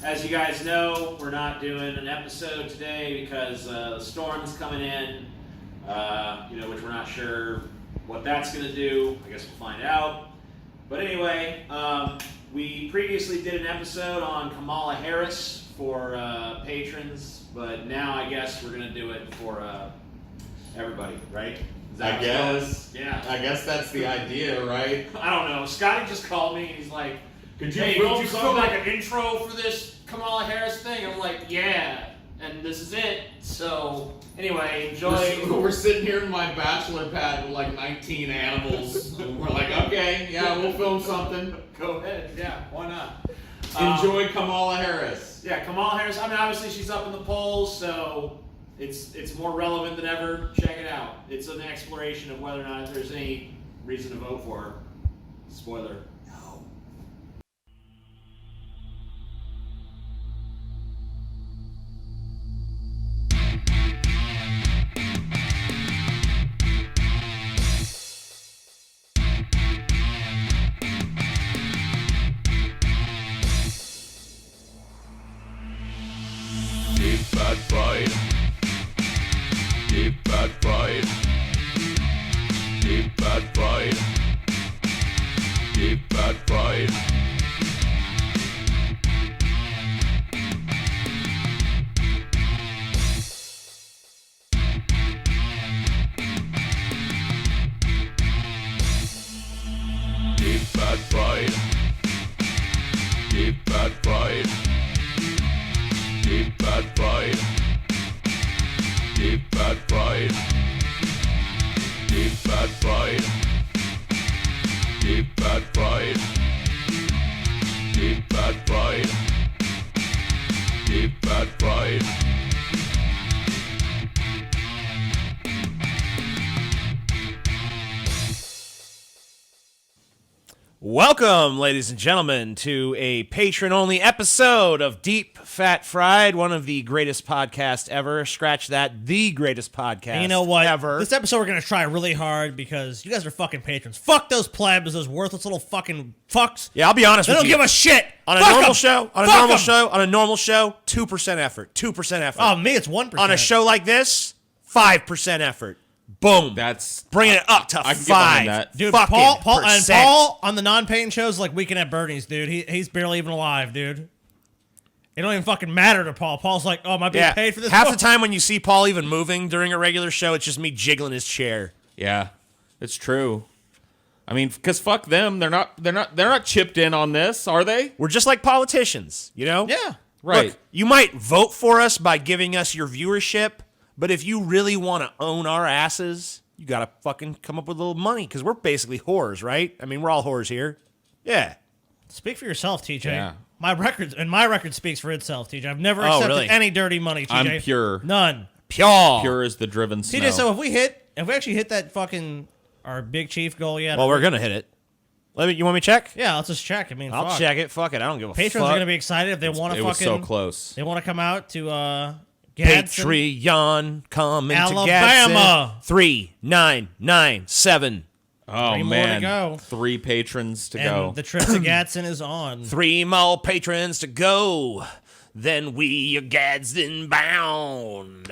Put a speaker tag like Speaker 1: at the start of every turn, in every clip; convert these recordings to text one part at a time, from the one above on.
Speaker 1: As you guys know, we're not doing an episode today because the storm's coming in, which we're not sure what that's going to do. I guess we'll find out. But anyway, we previously did an episode on Kamala Harris for patrons, but now I guess we're going to do it for everybody, right?
Speaker 2: I guess.
Speaker 1: Yeah.
Speaker 2: I guess that's the idea, right?
Speaker 1: I don't know. Scotty just called me and he's like,
Speaker 2: Could you
Speaker 1: hey,
Speaker 2: film
Speaker 1: would you film
Speaker 2: something?
Speaker 1: like an intro for this Kamala Harris thing? I'm like, yeah. And this is it. So, anyway, enjoy.
Speaker 2: We're sitting here in my bachelor pad with like 19 animals. We're like, okay, yeah, we'll film something.
Speaker 1: Go ahead. Yeah, why not?
Speaker 2: Enjoy Kamala Harris.
Speaker 1: Yeah, Kamala Harris. I mean, obviously she's up in the polls, so it's more relevant than ever. Check it out. It's an exploration of whether or not there's any reason to vote for her. Spoiler. No.
Speaker 3: Deep fat fried. Deep fat fried. Deep fat fried. Deep fat fried. Deep fat fried. Deep fat fried. Deep fat fried. Deep fat fried. Deep fat fried. Deep fat fried. Deep fat fried. Deep fat fried.
Speaker 4: Welcome, ladies and gentlemen, to a patron-only episode of Deep Fat Fried, one of the greatest podcasts ever. Scratch that, the greatest podcast
Speaker 5: And you know what?
Speaker 4: ever.
Speaker 5: This episode we're going to try really hard because you guys are fucking patrons. Fuck those plebs, those worthless little fucking fucks.
Speaker 4: Yeah, I'll be honest
Speaker 5: They
Speaker 4: with
Speaker 5: don't
Speaker 4: you.
Speaker 5: give a shit.
Speaker 4: On a
Speaker 5: Fuck
Speaker 4: normal
Speaker 5: 'em.
Speaker 4: show, on a
Speaker 5: Fuck
Speaker 4: normal
Speaker 5: 'em.
Speaker 4: show, on a normal show, 2% effort. 2% effort.
Speaker 5: Oh, me, it's 1%.
Speaker 4: On a show like this, 5% effort. Boom.
Speaker 2: That's
Speaker 4: Bringing it up to
Speaker 2: I can get
Speaker 4: 5.
Speaker 2: behind that.
Speaker 5: Dude,
Speaker 4: fucking
Speaker 5: Paul
Speaker 4: percent.
Speaker 5: on the non-paying shows like Weekend at Bernie's, dude. He's barely even alive, dude. It don't even fucking matter to Paul. Paul's like, oh, am I being paid for this?
Speaker 4: Half the time when you see Paul even moving during a regular show, it's just me jiggling his chair.
Speaker 2: Yeah, it's true. I mean, because fuck them, they're not chipped in on this, are they?
Speaker 4: We're just like politicians, you know?
Speaker 5: Yeah.
Speaker 2: Right.
Speaker 4: Look, you might vote for us by giving us your viewership, but if you really want to own our asses, you got to fucking come up with a little money, because we're basically whores, right? I mean, we're all whores here. Yeah.
Speaker 5: Speak for yourself, TJ.
Speaker 2: Yeah.
Speaker 5: My record speaks for itself, TJ. I've never accepted
Speaker 4: really?
Speaker 5: any dirty money, TJ.
Speaker 2: I'm pure.
Speaker 5: None.
Speaker 4: Pure.
Speaker 2: As the driven snow.
Speaker 5: TJ, so if we actually hit that fucking our big chief goal yet?
Speaker 4: Well, we're going to hit it. You want me to check?
Speaker 5: Yeah, let's just check. I mean,
Speaker 4: I'll
Speaker 5: fuck.
Speaker 4: check it. Fuck it. I don't give a
Speaker 5: Patrons
Speaker 4: fuck.
Speaker 5: are gonna be excited if they want to
Speaker 2: It
Speaker 5: fucking.
Speaker 2: was so close.
Speaker 5: They want to come out to Gadsden.
Speaker 4: Patreon coming
Speaker 5: Alabama.
Speaker 4: to 3997.
Speaker 2: Oh,
Speaker 5: 3 more
Speaker 2: man.
Speaker 5: to go.
Speaker 2: 3 patrons to
Speaker 5: And
Speaker 2: go.
Speaker 5: the trip to Gadsden is on.
Speaker 4: 3 more patrons to go. Then we are Gadsden bound.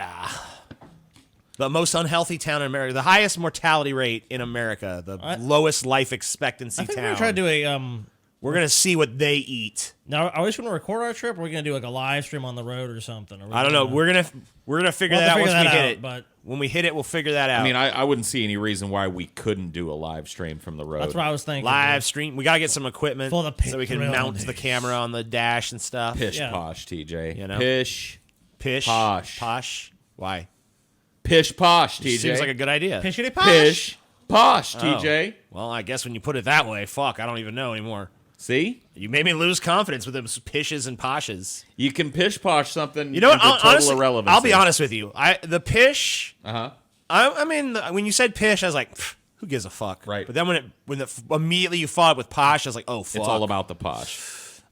Speaker 4: The most unhealthy town in America. The highest mortality rate in America. The lowest life expectancy
Speaker 5: I think
Speaker 4: town.
Speaker 5: we're gonna try to do a
Speaker 4: We're going to see what they eat.
Speaker 5: Now, are we just gonna record our trip? Or are we gonna do like a live stream on the road or something?
Speaker 4: I don't know. We're gonna figure
Speaker 5: We'll
Speaker 4: that
Speaker 5: have
Speaker 4: out
Speaker 5: to
Speaker 4: once
Speaker 5: figure
Speaker 4: we
Speaker 5: that
Speaker 4: hit
Speaker 5: out,
Speaker 4: it.
Speaker 5: but-
Speaker 4: When we hit it, we'll figure that out.
Speaker 2: I mean, I wouldn't see any reason why we couldn't do a live stream from the road.
Speaker 5: That's what I was thinking.
Speaker 4: live
Speaker 5: dude.
Speaker 4: stream. We got to get some equipment
Speaker 5: For the
Speaker 4: so we can mount the
Speaker 5: Patreonies.
Speaker 4: camera on the dash and stuff.
Speaker 2: Pish
Speaker 5: Yeah.
Speaker 2: posh, TJ.
Speaker 4: You know?
Speaker 2: Pish.
Speaker 4: Pish.
Speaker 2: Posh.
Speaker 4: Posh. Why?
Speaker 2: Pish posh, TJ.
Speaker 4: Seems like a good idea.
Speaker 5: Pishity posh.
Speaker 2: Pish posh,
Speaker 4: Oh.
Speaker 2: TJ.
Speaker 4: Well, I guess when you put it that way, fuck, I don't even know anymore.
Speaker 2: See?
Speaker 4: You made me lose confidence with them pishes and poshes.
Speaker 2: You can pish posh something
Speaker 4: You know what?
Speaker 2: into total
Speaker 4: Honestly,
Speaker 2: irrelevance.
Speaker 4: I'll be honest with you. The pish.
Speaker 2: Uh-huh.
Speaker 4: I mean, when you said pish, I was like, "Pff, who gives a fuck?
Speaker 2: Right.
Speaker 4: But then immediately you followed with posh, I was like, oh fuck.
Speaker 2: It's all about the posh.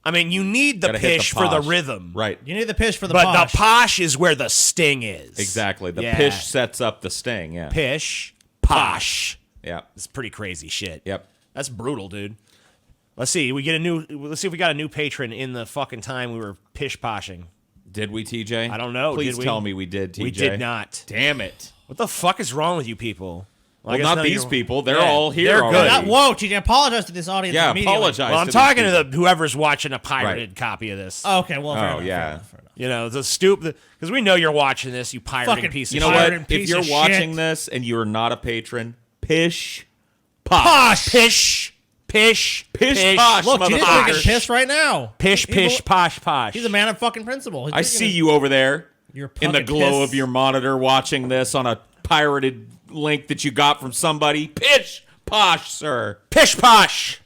Speaker 4: I mean, you need the
Speaker 2: Gotta hit the
Speaker 4: pish for the
Speaker 2: posh.
Speaker 4: rhythm,
Speaker 2: Right.
Speaker 5: You need the pish for the
Speaker 4: But
Speaker 5: posh.
Speaker 4: the posh is where the sting is.
Speaker 2: Exactly. The
Speaker 4: Yeah.
Speaker 2: pish sets up the sting, yeah.
Speaker 4: Pish, posh.
Speaker 2: Yeah.
Speaker 4: It's pretty crazy shit.
Speaker 2: Yep.
Speaker 4: That's brutal, dude. Let's see. Let's see if we got a new patron in the fucking time we were pish-poshing.
Speaker 2: Did we, TJ?
Speaker 4: I don't know.
Speaker 2: Please
Speaker 4: Did we?
Speaker 2: tell me we did, TJ.
Speaker 4: We did not.
Speaker 2: Damn it.
Speaker 4: What the fuck is wrong with you people? Well, I
Speaker 2: Well,
Speaker 4: guess
Speaker 2: not
Speaker 4: none of
Speaker 2: these
Speaker 4: you-
Speaker 2: people. They're
Speaker 4: Yeah,
Speaker 2: all here
Speaker 4: they're good.
Speaker 2: already.
Speaker 5: Whoa, TJ, apologize to this audience.
Speaker 2: Yeah,
Speaker 5: immediately.
Speaker 2: apologize.
Speaker 4: Well, I'm
Speaker 2: these
Speaker 4: talking to
Speaker 2: people.
Speaker 4: whoever's watching a pirated copy of this.
Speaker 5: Okay, well, fair enough,
Speaker 2: yeah.
Speaker 5: fair enough, fair enough.
Speaker 4: You know, the stupid, because we know you're watching this, you pirating
Speaker 5: Fucking
Speaker 4: piece of
Speaker 2: You
Speaker 4: shit.
Speaker 2: know
Speaker 5: Pirate
Speaker 2: what?
Speaker 5: and
Speaker 2: If
Speaker 5: piece
Speaker 2: you're
Speaker 5: of
Speaker 2: watching
Speaker 5: shit.
Speaker 2: this and you're not a patron, pish,
Speaker 4: Posh. Pish, pish,
Speaker 2: Pish, posh,
Speaker 5: Look, you didn't
Speaker 2: motherfucker.
Speaker 5: freaking piss right now.
Speaker 4: Pish, pish, posh, posh.
Speaker 5: He's a man of fucking principle. He's
Speaker 2: I
Speaker 5: freaking-
Speaker 2: see you over there
Speaker 5: You're
Speaker 2: in the
Speaker 5: fucking
Speaker 2: glow
Speaker 5: piss.
Speaker 2: of your monitor watching this on a pirated link that you got from somebody. Pish, posh, sir.
Speaker 4: Pish, posh.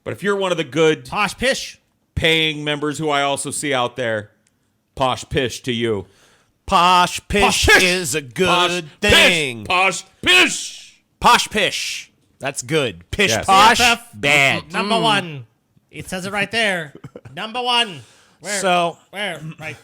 Speaker 2: But if you're one of the good
Speaker 5: Posh pish.
Speaker 2: paying members who I also see out there, posh pish to you.
Speaker 4: Posh, pish,
Speaker 5: Posh pish.
Speaker 4: is a good
Speaker 2: Posh
Speaker 4: thing.
Speaker 2: Pish, posh pish.
Speaker 4: Posh, pish. That's good. Pish,
Speaker 2: Yes.
Speaker 4: posh,
Speaker 5: DFF.
Speaker 4: bad.
Speaker 5: Number one. It says it right there. Number one. Where?
Speaker 4: So,
Speaker 5: Where? Right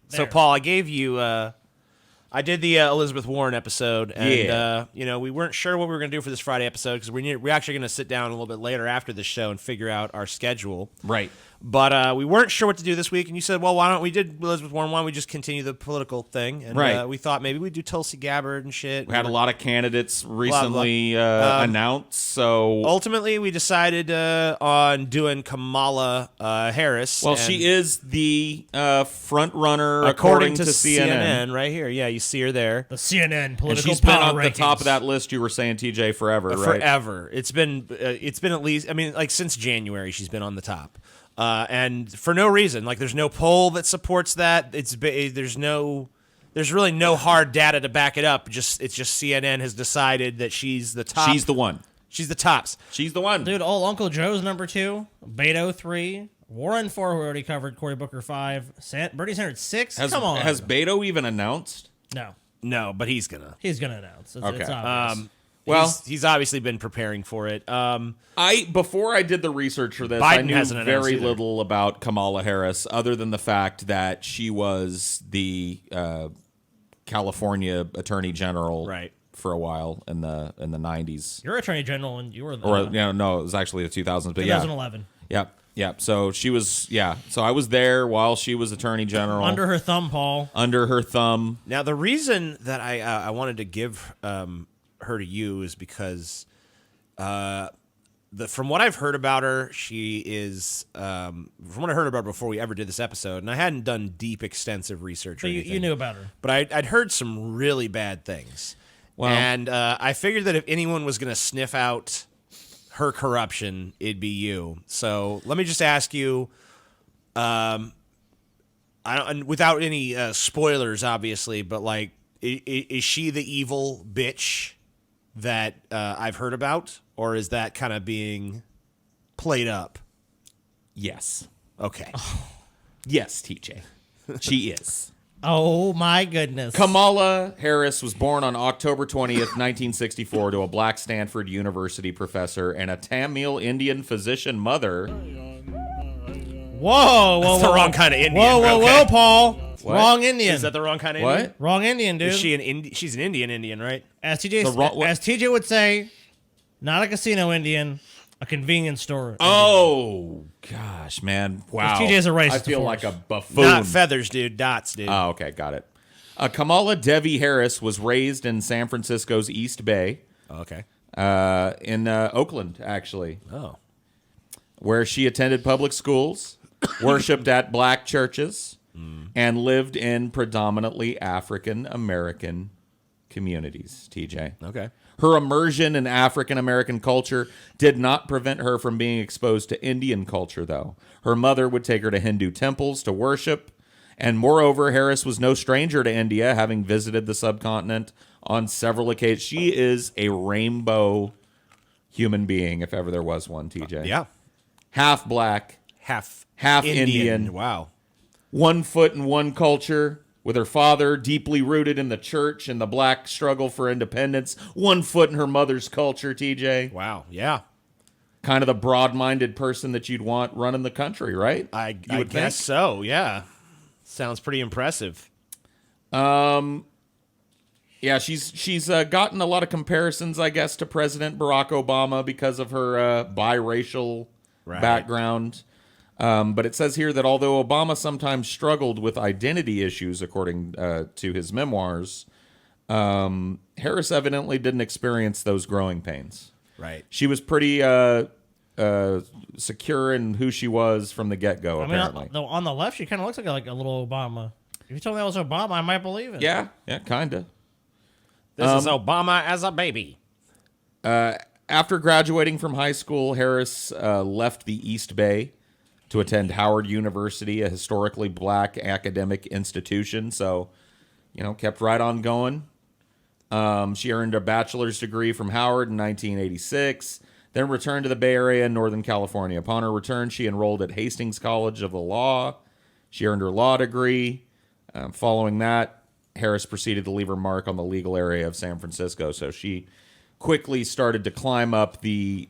Speaker 5: there.
Speaker 4: So, Paul, I gave you. I did the Elizabeth Warren episode, and we weren't sure what we were going to do for this Friday episode because we're actually going to sit down a little bit later after the show and figure out our schedule.
Speaker 2: Right.
Speaker 4: But we weren't sure what to do this week, and you said, "Well, why don't we did Elizabeth Warren? Why don't we just continue the political thing?" And
Speaker 2: Right.
Speaker 4: we thought maybe we'd do Tulsi Gabbard and shit.
Speaker 2: We had a lot of candidates recently announced, so
Speaker 4: Ultimately, we decided on doing Kamala Harris.
Speaker 2: well,
Speaker 4: and
Speaker 2: she is the front runner
Speaker 4: according
Speaker 2: according
Speaker 4: to
Speaker 2: to CNN.
Speaker 4: right here. Yeah, you see her there.
Speaker 5: The CNN
Speaker 2: And
Speaker 5: political
Speaker 2: she's been
Speaker 5: power
Speaker 2: on
Speaker 5: rankings.
Speaker 2: the top of that list. You were saying, TJ, forever, right?
Speaker 4: Forever. It's been at least, I mean, like since January, she's been on the top, and for no reason. Like, there's no poll that supports that. There's really no hard data to back it up. It's just CNN has decided that she's the top.
Speaker 2: She's the one.
Speaker 4: She's the tops.
Speaker 2: She's the one.
Speaker 5: Dude, old Uncle Joe's number 2. Beto 3. Warren 4, who we already covered. Cory Booker 5. Bernie Sanders 6.
Speaker 2: Has,
Speaker 5: Come on.
Speaker 2: Has Beto even announced?
Speaker 5: No.
Speaker 4: No, but he's gonna.
Speaker 5: He's going to announce. It's,
Speaker 2: Okay.
Speaker 5: it's obvious.
Speaker 2: Well-
Speaker 4: he's obviously been preparing for it.
Speaker 2: Before I did the research for this,
Speaker 4: Biden
Speaker 2: I knew
Speaker 4: hasn't announced
Speaker 2: very
Speaker 4: either.
Speaker 2: little about Kamala Harris, other than the fact that she was the California Attorney General
Speaker 4: Right.
Speaker 2: for a while in the 90s.
Speaker 5: You're Attorney General, and you were the
Speaker 2: Or no, it was actually the 2000s. But yeah,
Speaker 5: 2011.
Speaker 2: Yep. So she was, So I was there while she was Attorney General.
Speaker 5: Under her thumb, Paul.
Speaker 2: Under her thumb.
Speaker 4: Now, the reason that I wanted to give her to you is because from what I've heard about her, she is from what I heard about her before we ever did this episode, and I hadn't done deep, extensive research or
Speaker 5: But
Speaker 4: anything.
Speaker 5: you knew about her.
Speaker 4: But I'd heard some really bad things.
Speaker 2: Well-
Speaker 4: And I figured that if anyone was going to sniff out her corruption, it'd be you. So let me just ask you, without any spoilers, obviously, but like, is she the evil bitch that I've heard about, or is that kind of being played up?
Speaker 2: Yes.
Speaker 4: Okay.
Speaker 2: Yes, TJ. She is.
Speaker 5: Oh, my goodness.
Speaker 2: Kamala Harris was born on October 20th, 1964, to a black Stanford University professor and a Tamil Indian physician mother.
Speaker 5: Whoa,
Speaker 4: That's the wrong kind of Indian.
Speaker 5: Whoa,
Speaker 4: okay.
Speaker 5: Paul.
Speaker 2: What?
Speaker 5: Wrong Indian.
Speaker 4: Is that the wrong kind of
Speaker 2: What?
Speaker 4: Indian?
Speaker 5: Wrong Indian, dude.
Speaker 4: Is she she's an Indian, right?
Speaker 5: As
Speaker 2: The wrong- what?
Speaker 5: TJ would say, not a casino Indian, a convenience store.
Speaker 2: Oh, gosh, man. Wow.
Speaker 5: TJ's a racist,
Speaker 2: I feel
Speaker 5: of
Speaker 2: like a
Speaker 5: course.
Speaker 2: buffoon.
Speaker 4: Not feathers, dude. Dots, dude.
Speaker 2: Oh, okay. Got it. Kamala Devi Harris was raised in San Francisco's East Bay,
Speaker 4: Okay.
Speaker 2: in Oakland, actually,
Speaker 4: Oh.
Speaker 2: where she attended public schools, worshipped at black churches, and lived in predominantly African American communities, TJ.
Speaker 4: Okay.
Speaker 2: Her immersion in African American culture did not prevent her from being exposed to Indian culture, though. Her mother would take her to Hindu temples to worship, and moreover, Harris was no stranger to India, having visited the subcontinent on several occasions. She is a rainbow human being, if ever there was one, TJ.
Speaker 4: Yeah.
Speaker 2: Half black,
Speaker 4: Half
Speaker 2: Indian.
Speaker 4: Wow.
Speaker 2: 1 foot in one culture, with her father deeply rooted in the church and the black struggle for independence. 1 foot in her mother's culture, TJ.
Speaker 4: Wow. Yeah.
Speaker 2: Kind of the broad-minded person that you'd want running the country, right?
Speaker 4: I
Speaker 2: would
Speaker 4: guess
Speaker 2: think?
Speaker 4: so. Yeah. Sounds pretty impressive.
Speaker 2: Yeah, she's gotten a lot of comparisons, I guess, to President Barack Obama because of her biracial background. But it says here that although Obama sometimes struggled with identity issues, according to his memoirs, Harris evidently didn't experience those growing pains.
Speaker 4: Right.
Speaker 2: She was pretty secure in who she was from the get-go, apparently.
Speaker 5: On the left, she kind of looks like a little Obama. If you told me that was Obama, I might believe it.
Speaker 2: Yeah, kind of.
Speaker 4: This is Obama as a baby.
Speaker 2: After graduating from high school, Harris left the East Bay to attend Howard University, a historically black academic institution. So, kept right on going. She earned a bachelor's degree from Howard in 1986, then returned to the Bay Area in Northern California. Upon her return, she enrolled at Hastings College of the Law. She earned her law degree. Following that, Harris proceeded to leave her mark on the legal area of San Francisco. So she quickly started to climb up the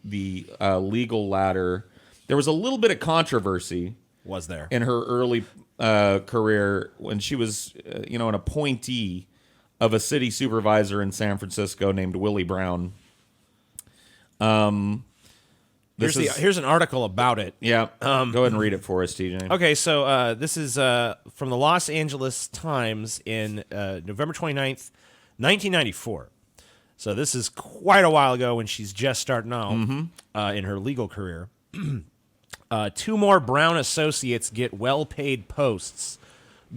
Speaker 2: legal ladder. There was a little bit of controversy
Speaker 4: Was there?
Speaker 2: in her early career when she was, an appointee of a city supervisor in San Francisco named Willie Brown.
Speaker 4: Here's an article about it.
Speaker 2: Yeah. Go ahead and read it for us, TJ.
Speaker 4: Okay, so this is from the Los Angeles Times in November 29th, 1994. So this is quite a while ago when she's just starting out in her legal career. 2 more Brown associates get well-paid posts.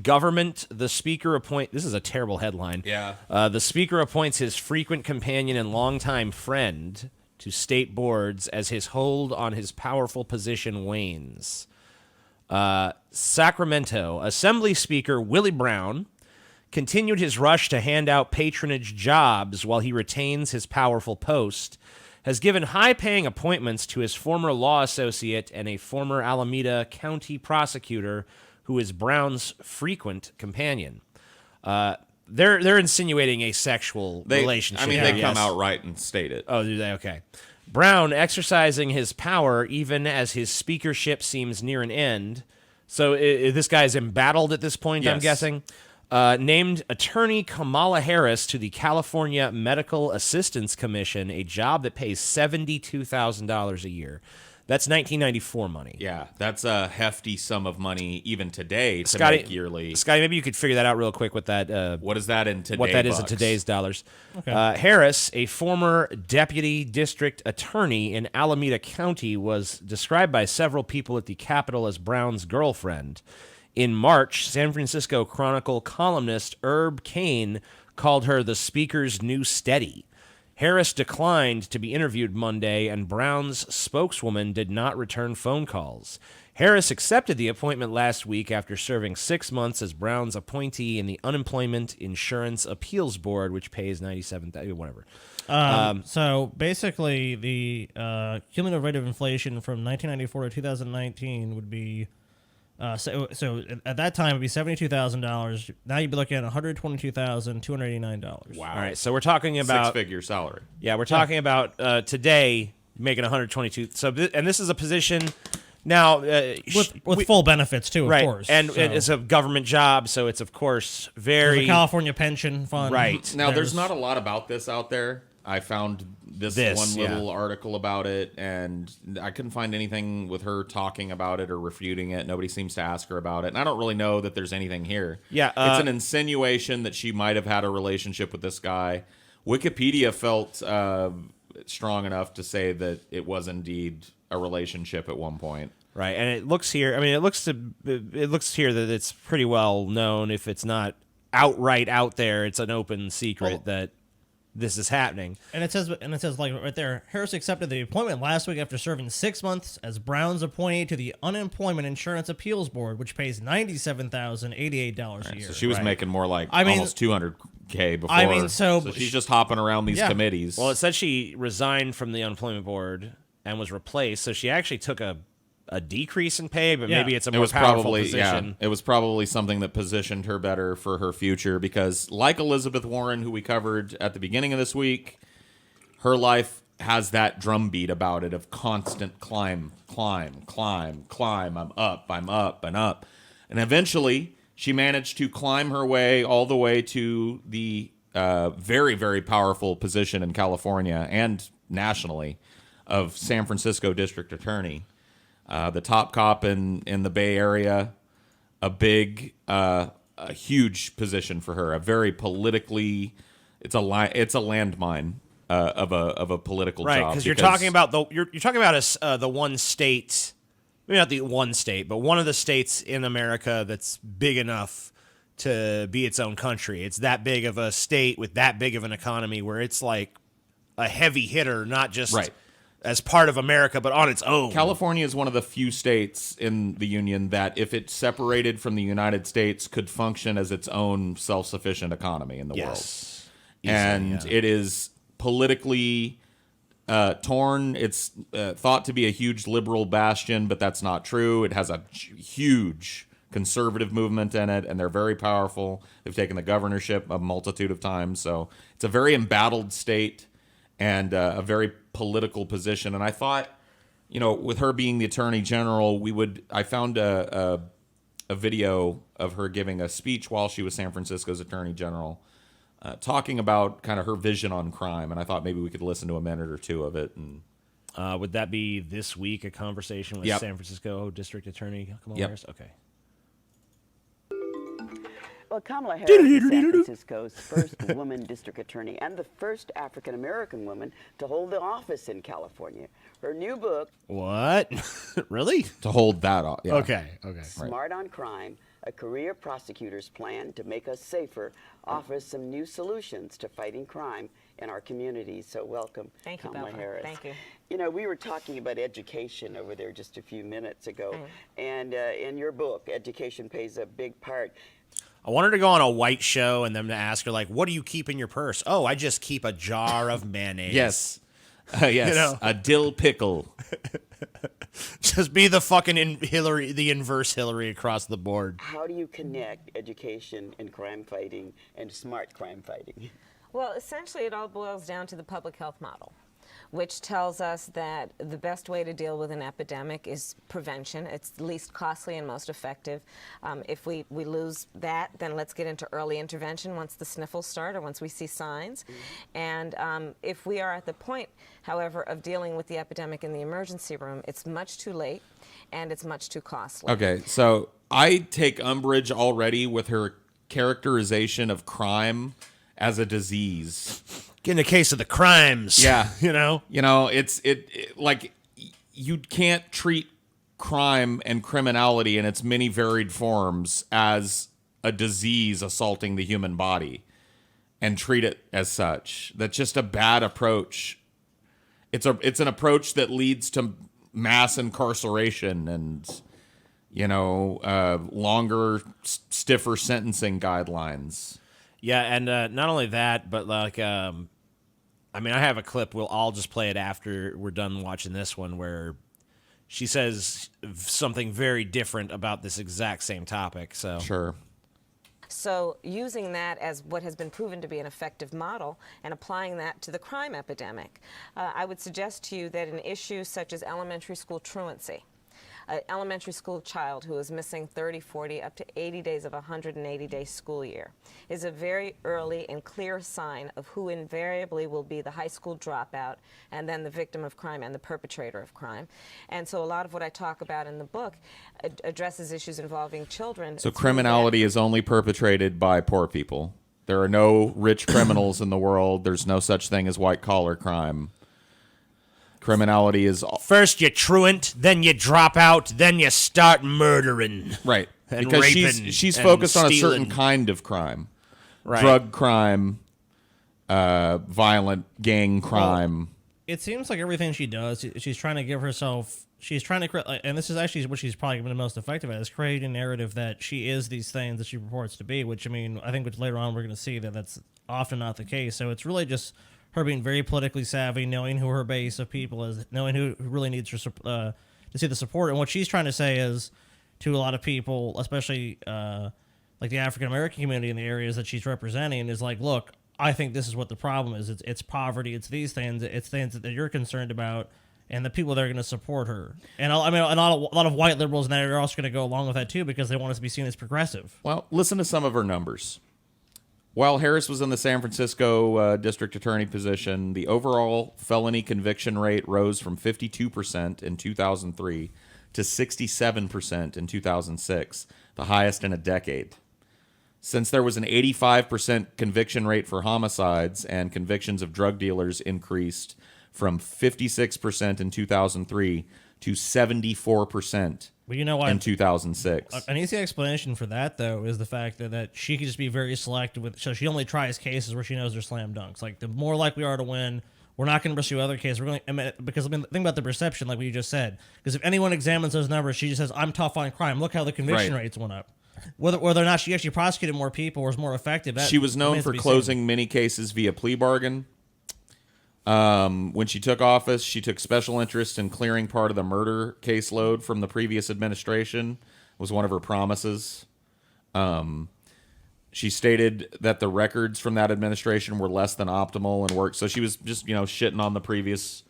Speaker 4: Government, the Speaker this is a terrible headline.
Speaker 2: Yeah.
Speaker 4: The Speaker appoints his frequent companion and longtime friend to state boards as his hold on his powerful position wanes. Sacramento, Assembly Speaker Willie Brown continued his rush to hand out patronage jobs while he retains his powerful post, has given high-paying appointments to his former law associate and a former Alameda County prosecutor who is Brown's frequent companion. They're insinuating a sexual relationship.
Speaker 2: They come out right and state it.
Speaker 4: Oh, do they? Okay. Brown exercising his power even as his speakership seems near an end. So this guy's embattled at this point, I'm
Speaker 2: Yes.
Speaker 4: guessing. Named attorney Kamala Harris to the California Medical Assistance Commission, a job that pays $72,000 a year. That's 1994 money.
Speaker 2: Yeah, that's a hefty sum of money even today to
Speaker 4: Scotty,
Speaker 2: make yearly.
Speaker 4: Scotty, maybe you could figure that out real quick with that.
Speaker 2: What is that in today's
Speaker 4: what that is in
Speaker 2: bucks?
Speaker 4: today's dollars.
Speaker 5: Okay.
Speaker 4: Harris, a former deputy district attorney in Alameda County, was described by several people at the Capitol as Brown's girlfriend. In March, San Francisco Chronicle columnist Herb Cain called her the Speaker's new steady. Harris declined to be interviewed Monday, and Brown's spokeswoman did not return phone calls. Harris accepted the appointment last week after serving 6 months as Brown's appointee in the Unemployment Insurance Appeals Board, which pays $97,000, whatever.
Speaker 5: So basically, the cumulative rate of inflation from 1994 to 2019 would be so at that time it'd be $72,000. Now you'd be looking at $122,289.
Speaker 2: Wow.
Speaker 4: All right, so we're talking about
Speaker 2: Six-figure salary.
Speaker 4: Yeah, we're talking about today making 122. So, and this is a position now
Speaker 5: With full benefits too, of
Speaker 4: right,
Speaker 5: course.
Speaker 4: and
Speaker 5: So,
Speaker 4: it's a government job, so it's of course
Speaker 5: there's
Speaker 4: very
Speaker 5: a California pension fund.
Speaker 4: Right.
Speaker 2: Now, there's not a lot about this out there. I found this one little article about it, and I couldn't find anything with her talking about it or refuting it. Nobody seems to ask her about it, and I don't really know that there's anything here.
Speaker 4: Yeah,
Speaker 2: it's an insinuation that she might have had a relationship with this guy. Wikipedia felt strong enough to say that it was indeed a relationship at one point.
Speaker 4: right, and it looks here. I mean, it looks here that it's pretty well known. If it's not outright out there, it's an open secret that this is happening.
Speaker 5: And it says like right there, Harris accepted the appointment last week after serving 6 months as Brown's appointee to the Unemployment Insurance Appeals Board, which pays $97,088 a year.
Speaker 2: So she was making more like
Speaker 5: I mean-
Speaker 2: almost $200K before.
Speaker 5: I mean, so
Speaker 2: she's just hopping around these
Speaker 5: Yeah.
Speaker 2: committees.
Speaker 4: Well, it said she resigned from the unemployment board and was replaced, so she actually took a decrease in pay, but
Speaker 5: Yeah.
Speaker 4: maybe it's a
Speaker 2: It
Speaker 4: more
Speaker 2: was
Speaker 4: powerful
Speaker 2: probably
Speaker 4: position.
Speaker 2: it was probably something that positioned her better for her future because, like Elizabeth Warren, who we covered at the beginning of this week, her life has that drumbeat about it of constant climb. I'm up, and up, and eventually she managed to climb her way all the way to the very, very powerful position in California and nationally of San Francisco District Attorney. the top cop in the Bay Area, a huge position for her, a very politically, it's a landmine of a political
Speaker 4: Right,
Speaker 2: job.
Speaker 4: because you're talking about the one state, maybe not the one state, but one of the states in America that's big enough to be its own country. It's that big of a state with that big of an economy where it's like a heavy hitter, not just
Speaker 2: Right.
Speaker 4: as part of America, but on its own.
Speaker 2: California is one of the few states in the Union that, if it separated from the United States, could function as its own self-sufficient economy in the world.
Speaker 4: Yes.
Speaker 2: And
Speaker 4: Easily,
Speaker 2: it is politically torn. It's thought to be a huge liberal bastion, but that's not true. It has a huge conservative movement in it, and they're very powerful. They've taken the governorship a multitude of times. So it's a very embattled state and a very political position. And I thought, with her being the attorney general, I found a video of her giving a speech while she was San Francisco's attorney general, talking about kind of her vision on crime. And I thought maybe we could listen to a minute or two of it. And
Speaker 4: would that be this week, a conversation with
Speaker 2: Yep.
Speaker 4: San Francisco District Attorney Kamala
Speaker 2: Yep.
Speaker 4: Harris? Okay.
Speaker 6: Well, Kamala Harris is San Francisco's first woman district attorney and the first African-American woman to hold the office in California. Her new book,
Speaker 4: What? Really?
Speaker 2: to hold that off. Yeah.
Speaker 4: Okay.
Speaker 6: Smart on Crime, A Career Prosecutor's Plan to Make Us Safer, offers some new solutions to fighting crime in our communities. So welcome,
Speaker 7: Thank you,
Speaker 6: Kamala
Speaker 7: Belva.
Speaker 6: Harris.
Speaker 7: Thank you.
Speaker 6: We were talking about education over there just a few minutes ago. And in your book, education plays a big part.
Speaker 4: I want her to go on a white show and them to ask her, like, what do you keep in your purse? Oh, I just keep a jar of mayonnaise.
Speaker 2: Yes. Yes. A dill pickle.
Speaker 4: Just be the fucking the inverse Hillary across the board.
Speaker 6: How do you connect education and crime fighting and smart crime fighting?
Speaker 7: Well, essentially, it all boils down to the public health model, which tells us that the best way to deal with an epidemic is prevention. It's least costly and most effective. If we lose that, then let's get into early intervention once the sniffles start or once we see signs. And if we are at the point, however, of dealing with the epidemic in the emergency room, it's much too late and it's much too costly.
Speaker 2: Okay, so I take umbrage already with her characterization of crime as a disease.
Speaker 4: Getting a case of the crimes.
Speaker 2: Yeah. It's like you can't treat crime and criminality in its many varied forms as a disease assaulting the human body and treat it as such. That's just a bad approach. It's an approach that leads to mass incarceration and longer, stiffer sentencing guidelines.
Speaker 4: Yeah, and not only that, but like, I have a clip. I'll just play it after we're done watching this one, where she says something very different about this exact same topic. So
Speaker 2: Sure.
Speaker 7: So using that as what has been proven to be an effective model and applying that to the crime epidemic, I would suggest to you that an issue such as elementary school truancy, an elementary school child who is missing 30, 40, up to 80 days of a 180-day school year is a very early and clear sign of who invariably will be the high school dropout and then the victim of crime and the perpetrator of crime. And so a lot of what I talk about in the book addresses issues involving children.
Speaker 2: So criminality is only perpetrated by poor people. There are no rich criminals in the world. There's no such thing as white-collar crime. Criminality is
Speaker 4: first you truant, then you drop out, then you start murdering.
Speaker 2: right
Speaker 4: And
Speaker 2: because
Speaker 4: raping
Speaker 2: she's
Speaker 4: and
Speaker 2: focused on a
Speaker 4: stealing.
Speaker 2: certain kind of crime,
Speaker 4: Right.
Speaker 2: drug crime, violent gang crime.
Speaker 5: It seems like everything she does, she's trying to give herself. She's trying to create, and this is actually what she's probably been the most effective at, is creating a narrative that she is these things that she purports to be. Which I think later on we're going to see that that's often not the case. So it's really just her being very politically savvy, knowing who her base of people is, knowing who really needs her to see the support. And what she's trying to say is to a lot of people, especially like the African American community in the areas that she's representing, is like, look, I think this is what the problem is. It's poverty. It's these things. It's things that you're concerned about, and the people that are going to support her. And a lot of white liberals in that area are also going to go along with that too, because they want us to be seen as progressive.
Speaker 2: Well, listen to some of her numbers. While Harris was in the San Francisco district attorney position, the overall felony conviction rate rose from 52% in 2003 to 67% in 2006, the highest in a decade. Since there was an 85% conviction rate for homicides and convictions of drug dealers increased from 56% in 2003 to 74%
Speaker 5: But you know what?
Speaker 2: in 2006.
Speaker 5: An easy explanation for that, though, is the fact that she could just be very selective with. So she only tries cases where she knows they're slam dunks. Like, the more likely we are to win, we're not going to pursue other cases. We're going because think about the perception, like what you just said. Because if anyone examines those numbers, she just says, "I'm tough on crime. Look how the conviction
Speaker 2: Right.
Speaker 5: rates went up." Whether or not she actually prosecuted more people or was more effective, that
Speaker 2: She was known
Speaker 5: remains to
Speaker 2: for
Speaker 5: be
Speaker 2: closing many cases via plea bargain. When she took office, she took special interest in clearing part of the murder caseload from the previous administration. Was one of her promises. She stated that the records from that administration were less than optimal and worked. So she was just, shitting on the previous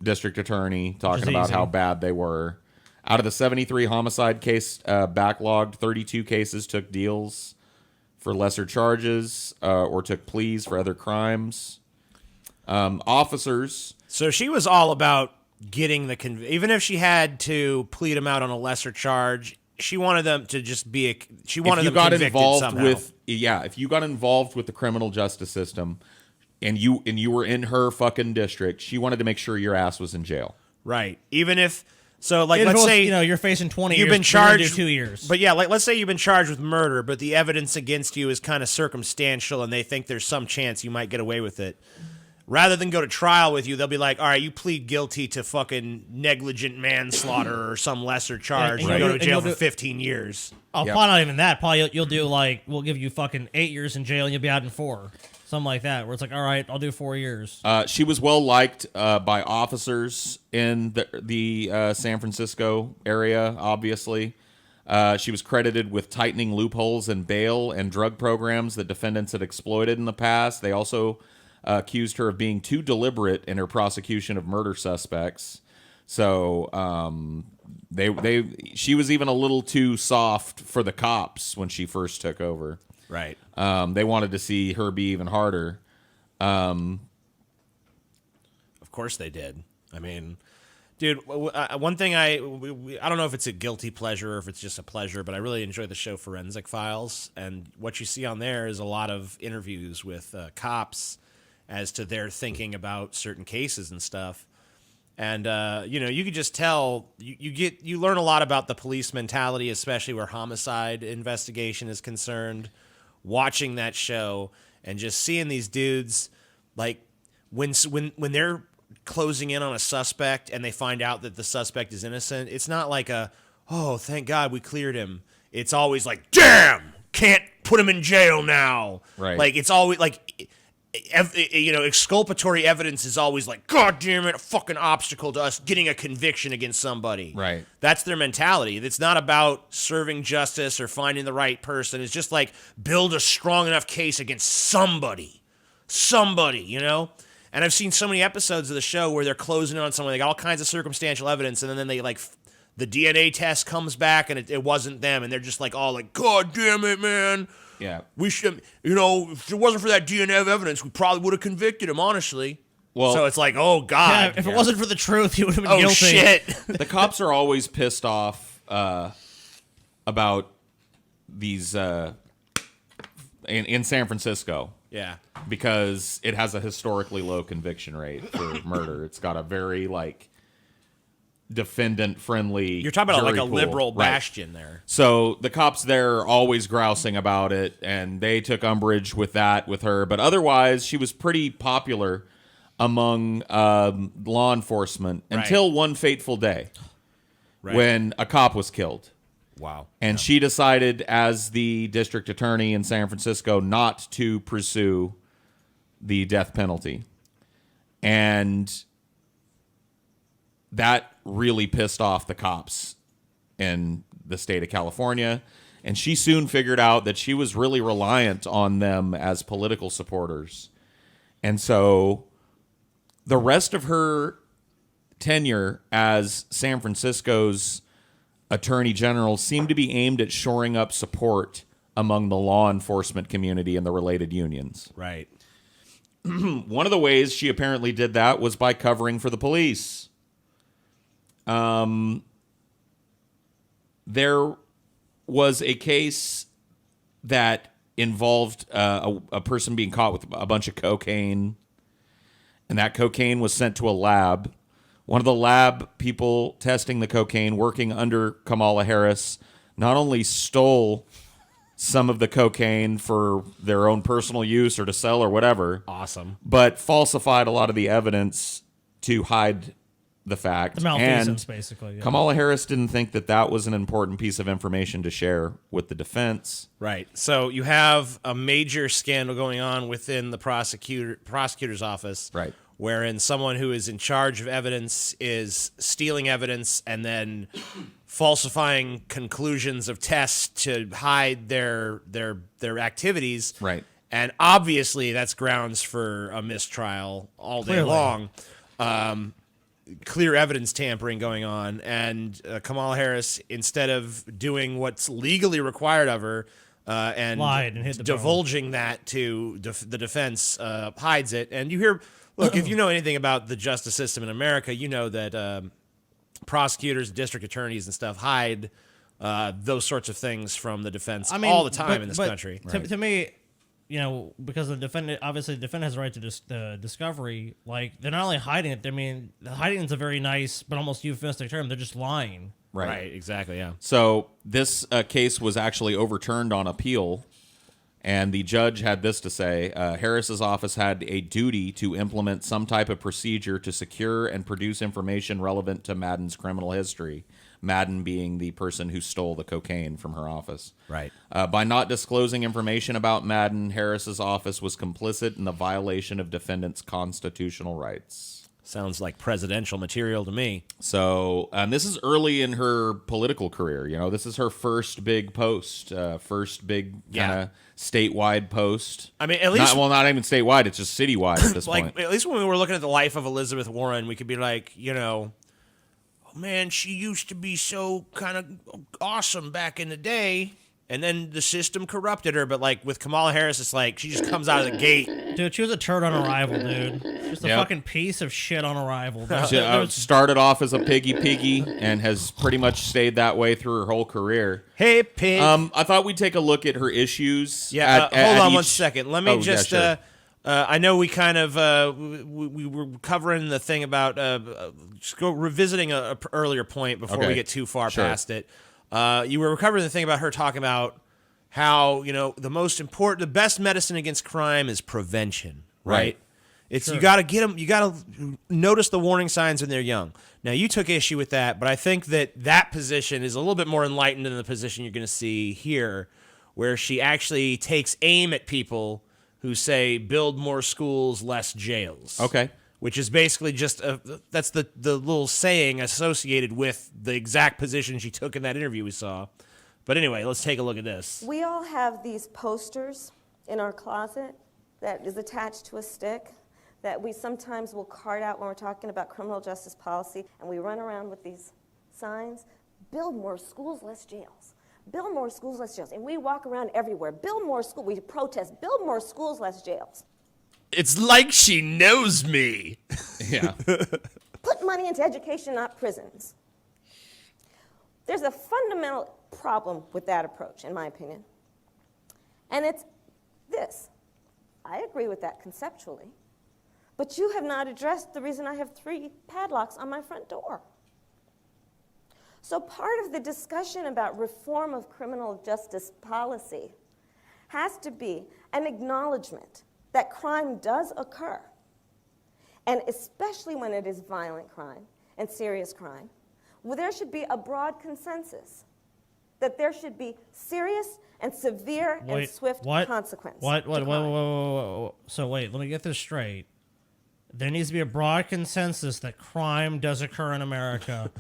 Speaker 2: district attorney, talking about how bad they were. Out of the 73 homicide case backlogged, 32 cases took deals for lesser charges or took pleas for other crimes. Officers.
Speaker 4: So she was all about getting the even if she had to plead them out on a lesser charge, she wanted them to just be she wanted them convicted somehow.
Speaker 2: If you got involved with the criminal justice system and you were in her fucking district, she wanted to make sure your ass was in jail.
Speaker 4: Right. Even if let's
Speaker 5: If it was,
Speaker 4: say
Speaker 5: you're facing 20
Speaker 4: you've
Speaker 5: years,
Speaker 4: been charged
Speaker 5: you're gonna do 2 years.
Speaker 4: But yeah, let's say you've been charged with murder, but the evidence against you is kind of circumstantial and they think there's some chance you might get away with it. Rather than go to trial with you, they'll be like, all right, you plead guilty to fucking negligent manslaughter or some lesser charge.
Speaker 5: And
Speaker 4: You go to
Speaker 5: and
Speaker 4: jail
Speaker 5: you'll
Speaker 4: for 15 years.
Speaker 5: Oh,
Speaker 2: Yep.
Speaker 5: probably not even that. Probably you'll do we'll give you fucking 8 years in jail and you'll be out in 4. Something like that, where it's like, all right, I'll do 4 years.
Speaker 2: She was well liked by officers in the San Francisco area, obviously. She was credited with tightening loopholes in bail and drug programs that defendants had exploited in the past. They also accused her of being too deliberate in her prosecution of murder suspects. So she was even a little too soft for the cops when she first took over.
Speaker 4: Right.
Speaker 2: They wanted to see her be even harder.
Speaker 4: Of course they did. I mean, dude, one thing I don't know if it's a guilty pleasure or if it's just a pleasure, but I really enjoy the show Forensic Files. And what you see on there is a lot of interviews with cops as to their thinking about certain cases and stuff. And, you could just tell, you learn a lot about the police mentality, especially where homicide investigation is concerned, watching that show and just seeing these dudes, like, when they're closing in on a suspect and they find out that the suspect is innocent, it's not like oh, thank God we cleared him. It's always like, damn, can't put him in jail now.
Speaker 2: Right.
Speaker 4: Like, it's always like, exculpatory evidence is always like, God damn it, a fucking obstacle to us getting a conviction against somebody.
Speaker 2: Right.
Speaker 4: That's their mentality. It's not about serving justice or finding the right person. It's just like, build a strong enough case against somebody. And I've seen so many episodes of the show where they're closing in on someone. They got all kinds of circumstantial evidence, and then they the DNA test comes back and it wasn't them, and they're just like all like, God damn it, man.
Speaker 2: Yeah.
Speaker 4: We should, if it wasn't for that DNA evidence, we probably would have convicted him, honestly.
Speaker 2: Well,
Speaker 4: so it's like, oh, God.
Speaker 5: If it wasn't for the truth, he would have been
Speaker 4: oh,
Speaker 5: guilty.
Speaker 4: shit.
Speaker 2: The cops are always pissed off about these in San Francisco.
Speaker 4: Yeah.
Speaker 2: Because it has a historically low conviction rate for murder. It's got a very defendant friendly.
Speaker 4: You're talking about like a
Speaker 2: pool.
Speaker 4: liberal
Speaker 2: Right.
Speaker 4: bastion there.
Speaker 2: So the cops there are always grousing about it, and they took umbrage with that with her. But otherwise, she was pretty popular among law enforcement until one fateful day when a cop was killed.
Speaker 4: Wow.
Speaker 2: And she decided, as the district attorney in San Francisco, not to pursue the death penalty. And that really pissed off the cops in the state of California. And she soon figured out that she was really reliant on them as political supporters. And so the rest of her tenure as San Francisco's attorney general seemed to be aimed at shoring up support among the law enforcement community and the related unions.
Speaker 4: Right.
Speaker 2: One of the ways she apparently did that was by covering for the police. There was a case that involved a person being caught with a bunch of cocaine, and that cocaine was sent to a lab. One of the lab people testing the cocaine, working under Kamala Harris, not only stole some of the cocaine for their own personal use or to sell or whatever,
Speaker 4: Awesome.
Speaker 2: but falsified a lot of the evidence to hide the fact.
Speaker 5: The malfeasance, basically. Yeah.
Speaker 2: Kamala Harris didn't think that that was an important piece of information to share with the defense.
Speaker 4: Right. So you have a major scandal going on within the prosecutor's office.
Speaker 2: Right.
Speaker 4: Wherein someone who is in charge of evidence is stealing evidence and then falsifying conclusions of tests to hide their activities.
Speaker 2: Right.
Speaker 4: And obviously that's grounds for a mistrial all day
Speaker 5: Clearly.
Speaker 4: long. Clear evidence tampering going on, and Kamala Harris, instead of doing what's legally required of her and
Speaker 5: Lied and hit the bone.
Speaker 4: divulging that to the defense, hides it. And you hear, look, if you know anything about the justice system in America, you know that prosecutors, district attorneys, and stuff hide those sorts of things from the defense all the time in this country.
Speaker 5: To me, you know, because the defendant, obviously the defendant has a right to discovery, like, they're not only hiding it, I mean, hiding is a very nice but almost euphemistic term. They're just lying.
Speaker 4: Right, exactly, yeah.
Speaker 2: So this case was actually overturned on appeal, and the judge had this to say: Harris's office had a duty to implement some type of procedure to secure and produce information relevant to Madden's criminal history. Madden being the person who stole the cocaine from her office.
Speaker 4: Right.
Speaker 2: By not disclosing information about Madden, Harris's office was complicit in the violation of defendants' constitutional rights.
Speaker 4: Sounds like presidential material to me.
Speaker 2: So, this is early in her political career. You know, this is her first big post, first big kind of statewide post.
Speaker 4: I mean, at least...
Speaker 2: not even statewide, it's just citywide at this point.
Speaker 4: At least when we were looking at the life of Elizabeth Warren, we could be like, you know... Man, she used to be so kind of awesome back in the day, and then the system corrupted her. But like with Kamala Harris, it's like she just comes out of the gate.
Speaker 5: Dude, she was a turd on arrival, dude. Just a
Speaker 2: Yep.
Speaker 5: fucking piece of shit on arrival.
Speaker 2: She started off as a piggy and has pretty much stayed that way through her whole career.
Speaker 4: Hey, pig.
Speaker 2: I thought we'd take a look at her issues.
Speaker 4: Yeah,
Speaker 2: at
Speaker 4: hold on
Speaker 2: each...
Speaker 4: 1 second. Let me just...
Speaker 2: Yeah, sure.
Speaker 4: I know we kind of we were covering the thing about just revisiting a earlier point before we get too far past it. You were covering the thing about her talking about how, you know, the best medicine against crime is prevention, right? It's you got to get them. You got to notice the warning signs when they're young. Now you took issue with that, but I think that position is a little bit more enlightened than the position you're going to see here, where she actually takes aim at people who say build more schools, less jails.
Speaker 2: Okay.
Speaker 4: Which is basically just that's the little saying associated with the exact position she took in that interview we saw. But anyway, let's take a look at this.
Speaker 8: We all have these posters in our closet that is attached to a stick that we sometimes will cart out when we're talking about criminal justice policy, and we run around with these signs: build more schools, less jails. Build more schools, less jails. And we walk around everywhere. Build more schools. We protest. Build more schools, less jails.
Speaker 4: It's like she knows me.
Speaker 2: Yeah.
Speaker 8: Put money into education, not prisons. There's a fundamental problem with that approach, in my opinion. And it's this. I agree with that conceptually. But you have not addressed the reason I have 3 padlocks on my front door. So part of the discussion about reform of criminal justice policy has to be an acknowledgement that crime does occur, and especially when it is violent crime and serious crime, well, there should be a broad consensus that there should be serious and severe and swift consequence.
Speaker 5: So wait, let me get this straight. There needs to be a broad consensus that crime does occur in America.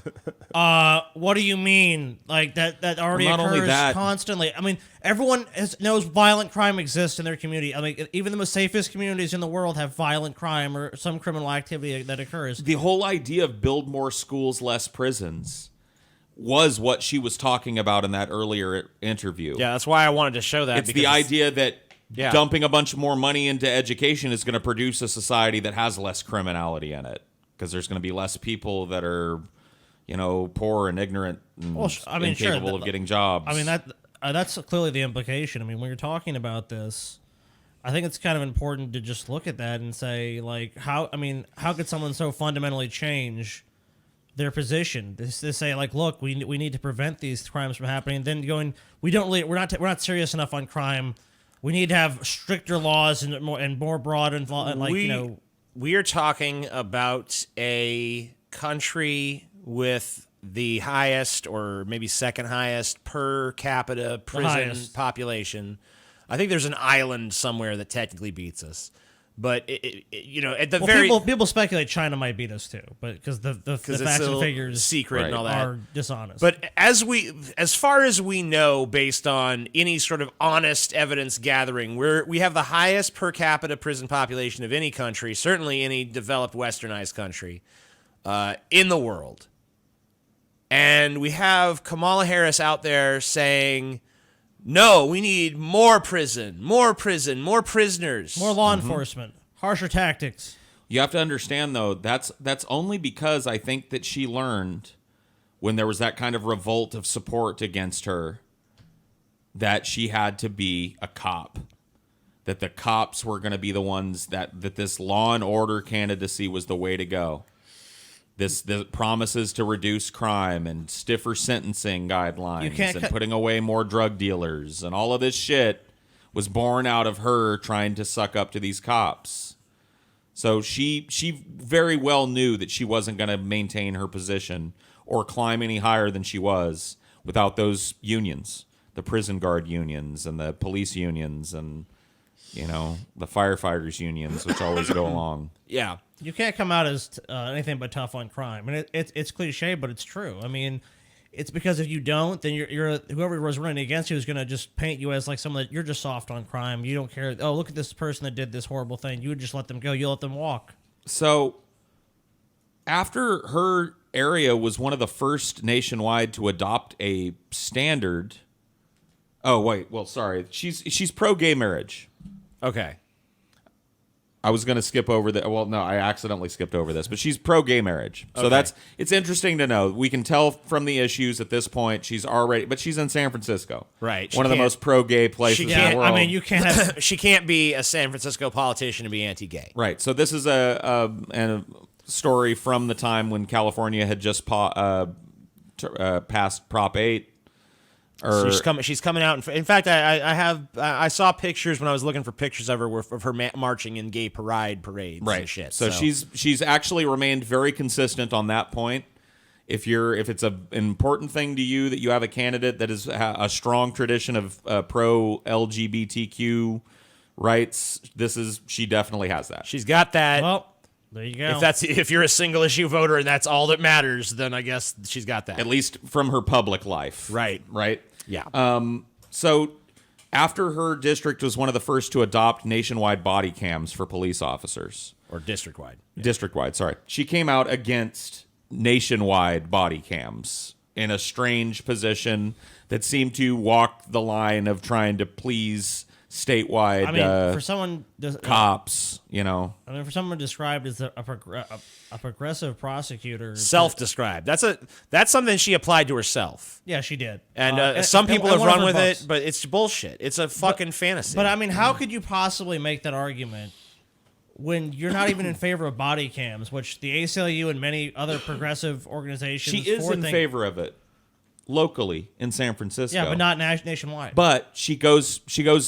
Speaker 5: What do you mean? Like that already
Speaker 2: Well, not only
Speaker 5: occurs
Speaker 2: that.
Speaker 5: constantly. I mean, everyone knows violent crime exists in their community. I mean, even the most safest communities in the world have violent crime or some criminal activity that occurs.
Speaker 2: The whole idea of build more schools, less prisons was what she was talking about in that earlier interview.
Speaker 4: Yeah, that's why I wanted to show that.
Speaker 2: It's the idea that
Speaker 4: Yeah.
Speaker 2: dumping a bunch more money into education is going to produce a society that has less criminality in it, because there's going to be less people that are, poor and ignorant and incapable of getting jobs.
Speaker 5: I mean, that's clearly the implication. I mean, when you're talking about this, I think it's kind of important to just look at that and say, like, how could someone so fundamentally change their position? To say, like, look, we need to prevent these crimes from happening. Then going, we're not serious enough on crime. We need to have stricter laws and more broad and
Speaker 4: We are talking about a country with the highest or maybe second highest per capita prison population. I think there's an island somewhere that technically beats us. But, at the
Speaker 5: people speculate China might beat us too, but because the facts and figures
Speaker 4: secret and all that
Speaker 5: are dishonest.
Speaker 4: But as far as we know, based on any sort of honest evidence gathering, we have the highest per capita prison population of any country, certainly any developed westernized country in the world. And we have Kamala Harris out there saying, no, we need more prison, more prisoners.
Speaker 5: More law enforcement, harsher tactics.
Speaker 2: You have to understand, though, that's only because I think that she learned when there was that kind of revolt of support against her that she had to be a cop. That the cops were going to be the ones that this law and order candidacy was the way to go. The promises to reduce crime and stiffer sentencing guidelines and putting away more drug dealers and all of this shit was born out of her trying to suck up to these cops. So she very well knew that she wasn't going to maintain her position or climb any higher than she was without those unions, the prison guard unions and the police unions and, the firefighters unions, which always go along.
Speaker 4: Yeah.
Speaker 5: You can't come out as anything but tough on crime. And it's cliche, but it's true. I mean, it's because if you don't, then you're whoever was running against you is going to just paint you as like someone that you're just soft on crime. You don't care. Oh, look at this person that did this horrible thing. You would just let them go. You let them walk.
Speaker 2: So after her area was one of the first nationwide to adopt a standard. Oh, wait. Well, sorry. She's pro-gay marriage.
Speaker 4: Okay.
Speaker 2: I was going to skip over that. Well, no, I accidentally skipped over this, but she's pro-gay marriage. So it's interesting to know. We can tell from the issues at this point, but she's in San Francisco.
Speaker 4: Right.
Speaker 2: One of the most pro-gay places in the world.
Speaker 5: I mean, you can't have...
Speaker 4: She can't be a San Francisco politician and be anti-gay.
Speaker 2: Right. So this is a story from the time when California had just passed Prop 8.
Speaker 4: So she's coming out. In fact, I saw pictures when I was looking for pictures of her marching in gay parades and shit.
Speaker 2: So she's actually remained very consistent on that point. If it's an important thing to you that you have a candidate that is a strong tradition of pro LGBTQ rights, she definitely has that.
Speaker 4: She's got that.
Speaker 5: Well, there you go.
Speaker 4: If you're a single issue voter and that's all that matters, then I guess she's got that.
Speaker 2: At least from her public life.
Speaker 4: Right.
Speaker 2: Yeah. So after her district was one of the first to adopt nationwide body cams for police officers.
Speaker 4: Or district-wide.
Speaker 2: Yeah. District-wide, sorry. She came out against nationwide body cams in a strange position that seemed to walk the line of trying to please statewide
Speaker 5: for someone
Speaker 2: cops,
Speaker 5: for someone described as a progressive prosecutor,
Speaker 4: self-described. That's something she applied to herself.
Speaker 5: Yeah, she did.
Speaker 4: And some people have run with it, but it's bullshit. It's a fucking fantasy.
Speaker 5: But I mean, how could you possibly make that argument when you're not even in favor of body cams, which the ACLU and many other progressive organizations
Speaker 2: she is in favor of it. Locally in San Francisco.
Speaker 5: Yeah, but not nationwide.
Speaker 2: But she goes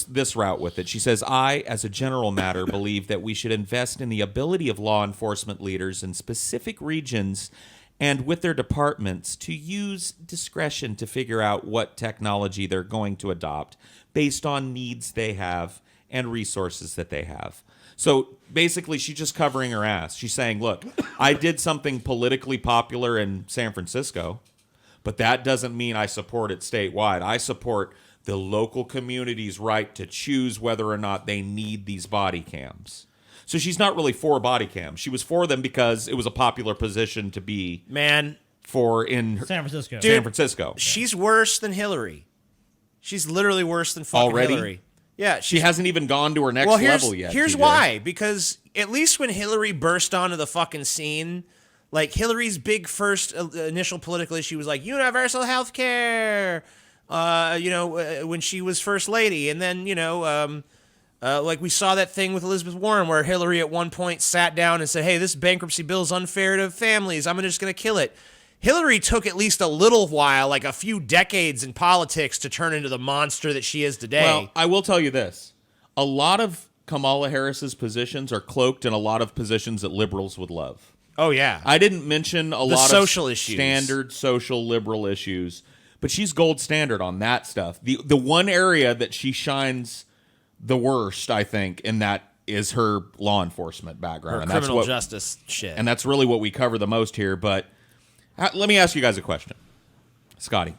Speaker 2: this route with it. She says, I, as a general matter, believe that we should invest in the ability of law enforcement leaders in specific regions and with their departments to use discretion to figure out what technology they're going to adopt based on needs they have and resources that they have. So basically, she's just covering her ass. She's saying, look, I did something politically popular in San Francisco, but that doesn't mean I support it statewide. I support the local community's right to choose whether or not they need these body cams. So she's not really for body cams. She was for them because it was a popular position to be for in
Speaker 5: San Francisco.
Speaker 2: San Francisco.
Speaker 4: She's worse than Hillary. She's literally worse than fucking Hillary. Yeah,
Speaker 2: she hasn't even gone to her next level yet.
Speaker 4: Here's why. Because at least when Hillary burst onto the fucking scene, like Hillary's big first initial political issue was like universal health care, when she was first lady. And then, like we saw that thing with Elizabeth Warren where Hillary at one point sat down and said, hey, this bankruptcy bill is unfair to families. I'm just going to kill it. Hillary took at least a little while, like a few decades in politics, to turn into the monster that she is today.
Speaker 2: Well, I will tell you this. A lot of Kamala Harris's positions are cloaked in a lot of positions that liberals would love.
Speaker 4: Oh, yeah.
Speaker 2: I didn't mention a lot
Speaker 4: social
Speaker 2: of
Speaker 4: issues.
Speaker 2: Standard social liberal issues, but she's gold standard on that stuff. The one area that she shines the worst, I think, in that is her law enforcement background.
Speaker 4: Her
Speaker 2: and
Speaker 4: criminal
Speaker 2: that's
Speaker 4: justice shit.
Speaker 2: And that's really what we cover the most here. But let me ask you guys a question. Scotty,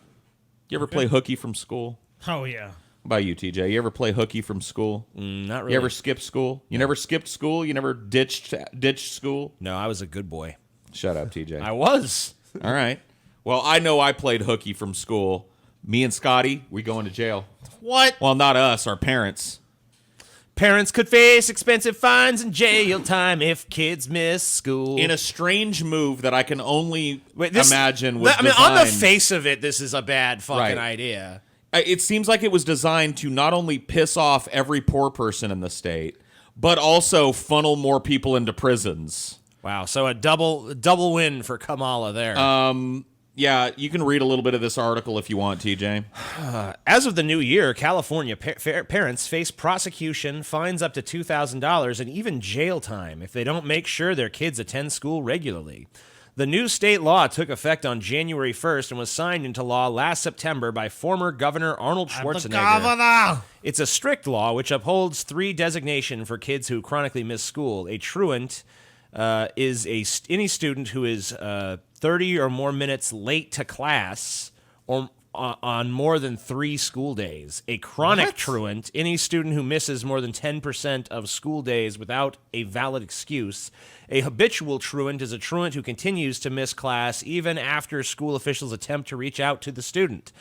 Speaker 2: you ever play hooky from school?
Speaker 5: Oh, yeah.
Speaker 2: How about you, TJ? You ever play hooky from school?
Speaker 4: Not really.
Speaker 2: You ever skip school? You never skipped school? You never ditched school?
Speaker 4: No, I was a good boy.
Speaker 2: Shut up, TJ.
Speaker 4: I was.
Speaker 2: All right. Well, I know I played hooky from school. Me and Scotty, we going to jail.
Speaker 4: What?
Speaker 2: Well, not us, our parents.
Speaker 4: Parents could face expensive fines and jail time if kids miss school.
Speaker 2: In a strange move that I can only imagine was
Speaker 4: on the face of it, this is a bad fucking idea.
Speaker 2: It seems like it was designed to not only piss off every poor person in the state, but also funnel more people into prisons.
Speaker 4: Wow, so a double win for Kamala there.
Speaker 2: Yeah, you can read a little bit of this article if you want, TJ.
Speaker 4: As of the new year, California parents face prosecution, fines up to $2,000, and even jail time if they don't make sure their kids attend school regularly. The new state law took effect on January 1st and was signed into law last September by former Governor Arnold Schwarzenegger. It's a strict law which upholds 3 designation for kids who chronically miss school. A truant is any student who is 30 or more minutes late to class or on more than 3 school days. A chronic truant, any student who misses more than 10% of school days without a valid excuse. A habitual truant is a truant who continues to miss class even after school officials attempt to reach out to the student.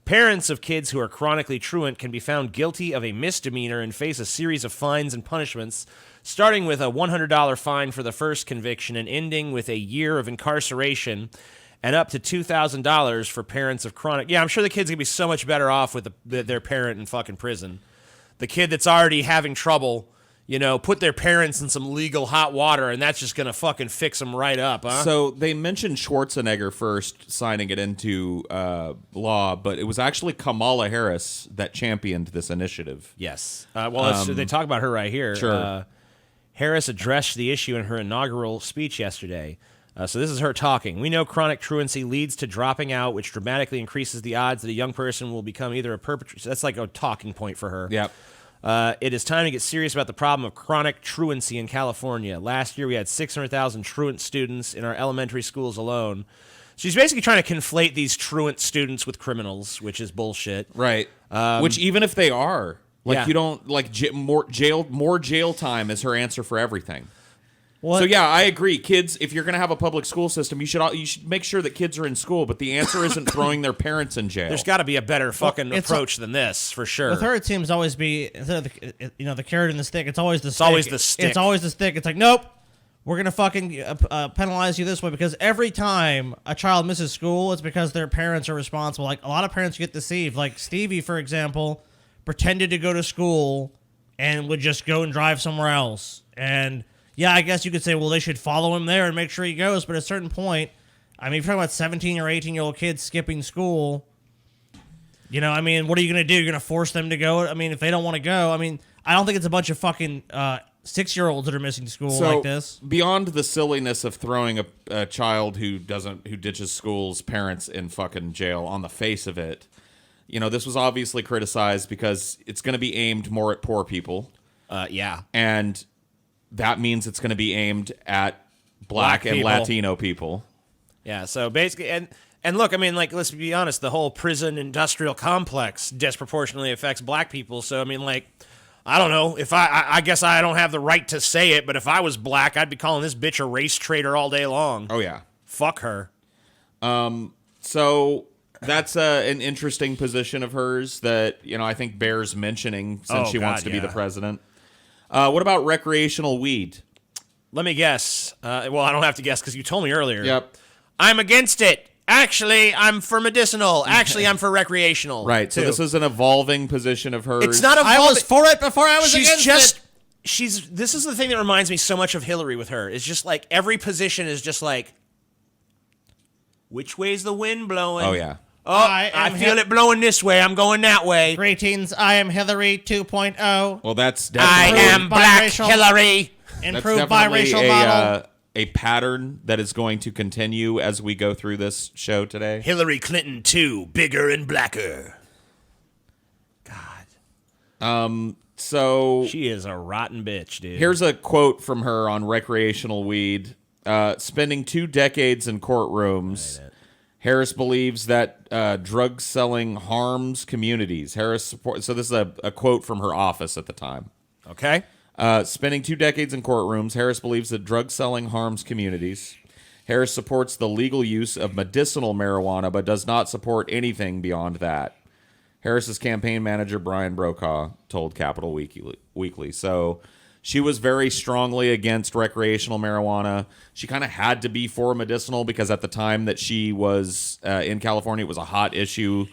Speaker 4: Parents of kids who are chronically truant can be found guilty of a misdemeanor and face a series of fines and punishments, starting with a $100 fine for the first conviction and ending with a year of incarceration and up to $2,000 for parents of chronic. Yeah, I'm sure the kid's going to be so much better off with their parent in fucking prison. The kid that's already having trouble, put their parents in some legal hot water, and that's just going to fucking fix them right up, huh?
Speaker 2: So they mentioned Schwarzenegger first signing it into law, but it was actually Kamala Harris that championed this initiative.
Speaker 4: Yes. They talk about her right here.
Speaker 2: Sure.
Speaker 4: Harris addressed the issue in her inaugural speech yesterday. So this is her talking. We know chronic truancy leads to dropping out, which dramatically increases the odds that a young person will become either a perpetrator. That's like a talking point for her.
Speaker 2: Yep.
Speaker 4: It is time to get serious about the problem of chronic truancy in California. Last year, we had 600,000 truant students in our elementary schools alone. She's basically trying to conflate these truant students with criminals, which is bullshit.
Speaker 2: Right. Which even if they are, you don't more jail time is her answer for everything.
Speaker 5: What?
Speaker 2: So yeah, I agree. Kids, if you're going to have a public school system, you should make sure that kids are in school. But the answer isn't throwing their parents in jail.
Speaker 4: There's got to be a better fucking approach than this, for sure.
Speaker 5: With her, it seems to always be the carrot and the stick. It's always the stick.
Speaker 4: Always the stick.
Speaker 5: It's always the stick. It's like, nope, we're gonna fucking penalize you this way because every time a child misses school, it's because their parents are responsible. Like a lot of parents get deceived. Like Stevie, for example, pretended to go to school and would just go and drive somewhere else. And yeah, I guess you could say, well, they should follow him there and make sure he goes. But at a certain point, I mean, if you're talking about 17 or 18-year-old kids skipping school, what are you going to do? You're going to force them to go? I mean, if they don't want to go, I don't think it's a bunch of fucking 6-year-olds that are missing school like this.
Speaker 2: Beyond the silliness of throwing a child who ditches school's parents in fucking jail on the face of it, this was obviously criticized because it's going to be aimed more at poor people.
Speaker 4: Yeah.
Speaker 2: And that means it's going to be aimed at black and
Speaker 4: people.
Speaker 2: Latino people.
Speaker 4: Yeah, so basically, and look, let's be honest, the whole prison industrial complex disproportionately affects black people. So, I don't know, if I guess I don't have the right to say it, but if I was black, I'd be calling this bitch a race traitor all day long.
Speaker 2: Oh, yeah.
Speaker 4: Fuck her.
Speaker 2: So that's an interesting position of hers that, I think bears mentioning since she wants to be the president. What about recreational weed?
Speaker 4: let me guess. Well, I don't have to guess because you told me earlier.
Speaker 2: Yep.
Speaker 4: I'm against it. Actually, I'm for medicinal. Actually, I'm for recreational.
Speaker 2: Right. So
Speaker 4: too.
Speaker 2: this is an evolving position of hers.
Speaker 4: It's not evolving.
Speaker 5: I was for it before I was
Speaker 4: She's
Speaker 5: against
Speaker 4: just.
Speaker 5: it.
Speaker 4: This is the thing that reminds me so much of Hillary with her. It's just like every position is just like, which way's the wind blowing?
Speaker 2: Oh, yeah.
Speaker 4: Oh, I feel it blowing this way. I'm going that way.
Speaker 5: Greetings, I am Hillary 2.0.
Speaker 2: Well, that's
Speaker 4: I
Speaker 2: definitely...
Speaker 4: am Black
Speaker 5: biracial-
Speaker 4: Hillary.
Speaker 2: That's
Speaker 5: Improved
Speaker 2: definitely
Speaker 5: biracial model.
Speaker 2: a pattern that is going to continue as we go through this show today.
Speaker 4: Hillary Clinton 2, bigger and blacker. God.
Speaker 2: So
Speaker 4: She is a rotten bitch, dude.
Speaker 2: here's a quote from her on recreational weed. Spending 2 decades in courtrooms, Harris believes that drug selling harms communities. Harris supports. So this is a quote from her office at the time.
Speaker 4: Okay.
Speaker 2: Spending 2 decades in courtrooms, Harris believes that drug selling harms communities. Harris supports the legal use of medicinal marijuana, but does not support anything beyond that. Harris's campaign manager, Brian Brokaw, told Capital Weekly. So she was very strongly against recreational marijuana. She kind of had to be for medicinal because at the time that she was in California, it was a hot issue.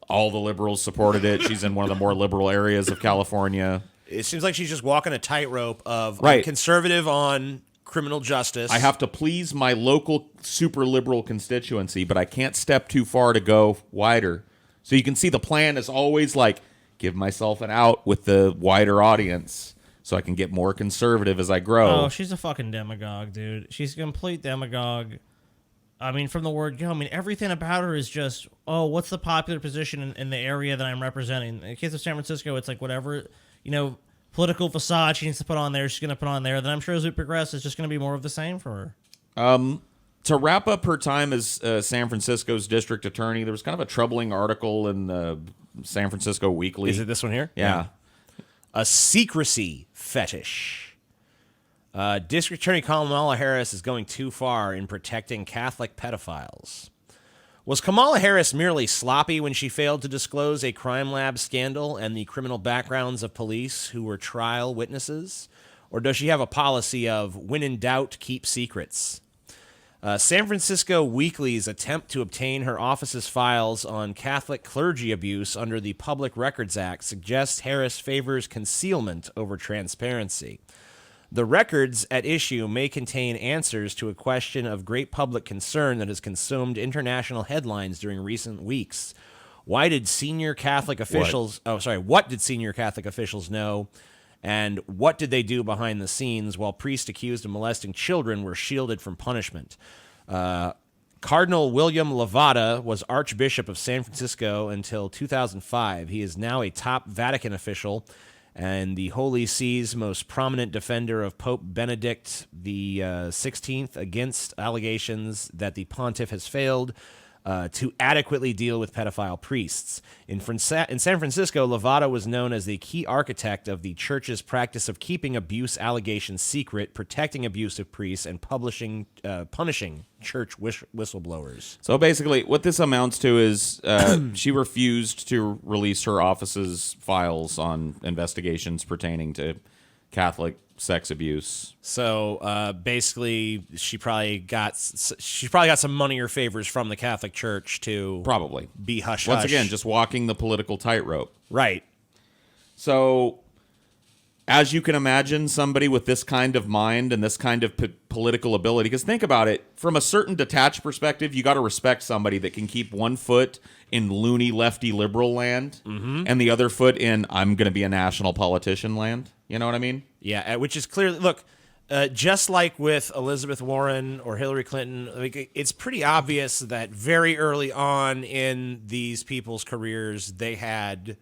Speaker 2: All the liberals supported it. She's in one of the more liberal areas of California.
Speaker 4: It seems like she's just walking a tightrope of
Speaker 2: Right.
Speaker 4: I'm conservative on criminal justice.
Speaker 2: I have to please my local super liberal constituency, but I can't step too far to go wider. So you can see the plan is always like give myself an out with the wider audience so I can get more conservative as I grow.
Speaker 5: Oh, she's a fucking demagogue, dude. She's a complete demagogue. I mean, from the word go, I mean, everything about her is just, oh, what's the popular position in the area that I'm representing? In the case of San Francisco, it's like whatever, political facade she needs to put on there, she's going to put on there. Then I'm sure as we progress, it's just going to be more of the same for her.
Speaker 2: To wrap up her time as San Francisco's district attorney, there was kind of a troubling article in the San Francisco Weekly.
Speaker 4: Is it this one here?
Speaker 2: Yeah.
Speaker 4: A secrecy fetish. District Attorney Kamala Harris is going too far in protecting Catholic pedophiles. Was Kamala Harris merely sloppy when she failed to disclose a crime lab scandal and the criminal backgrounds of police who were trial witnesses? Or does she have a policy of, when in doubt, keep secrets? San Francisco Weekly's attempt to obtain her office's files on Catholic clergy abuse under the Public Records Act suggests Harris favors concealment over transparency. The records at issue may contain answers to a question of great public concern that has consumed international headlines during recent weeks. What did senior Catholic officials know? And what did they do behind the scenes while priests accused of molesting children were shielded from punishment? Cardinal William Levada was Archbishop of San Francisco until 2005. He is now a top Vatican official and the Holy See's most prominent defender of Pope Benedict the 16th against allegations that the pontiff has failed to adequately deal with pedophile priests. In San Francisco, Levada was known as the key architect of the church's practice of keeping abuse allegations secret, protecting abusive priests, and punishing church whistleblowers.
Speaker 2: So basically, what this amounts to is she refused to release her office's files on investigations pertaining to Catholic sex abuse.
Speaker 4: So basically, she probably got some money or favors from the Catholic Church to
Speaker 2: Probably
Speaker 4: be hush
Speaker 2: Once
Speaker 4: hush.
Speaker 2: again, just walking the political tightrope.
Speaker 4: Right.
Speaker 2: So, as you can imagine, somebody with this kind of mind and this kind of political ability, because think about it, from a certain detached perspective, you got to respect somebody that can keep one foot in loony lefty liberal land and the other foot in I'm going to be a national politician land. You know what I mean?
Speaker 4: Yeah, which is clearly, look, just like with Elizabeth Warren or Hillary Clinton, like, it's pretty obvious that very early on in these people's careers, they had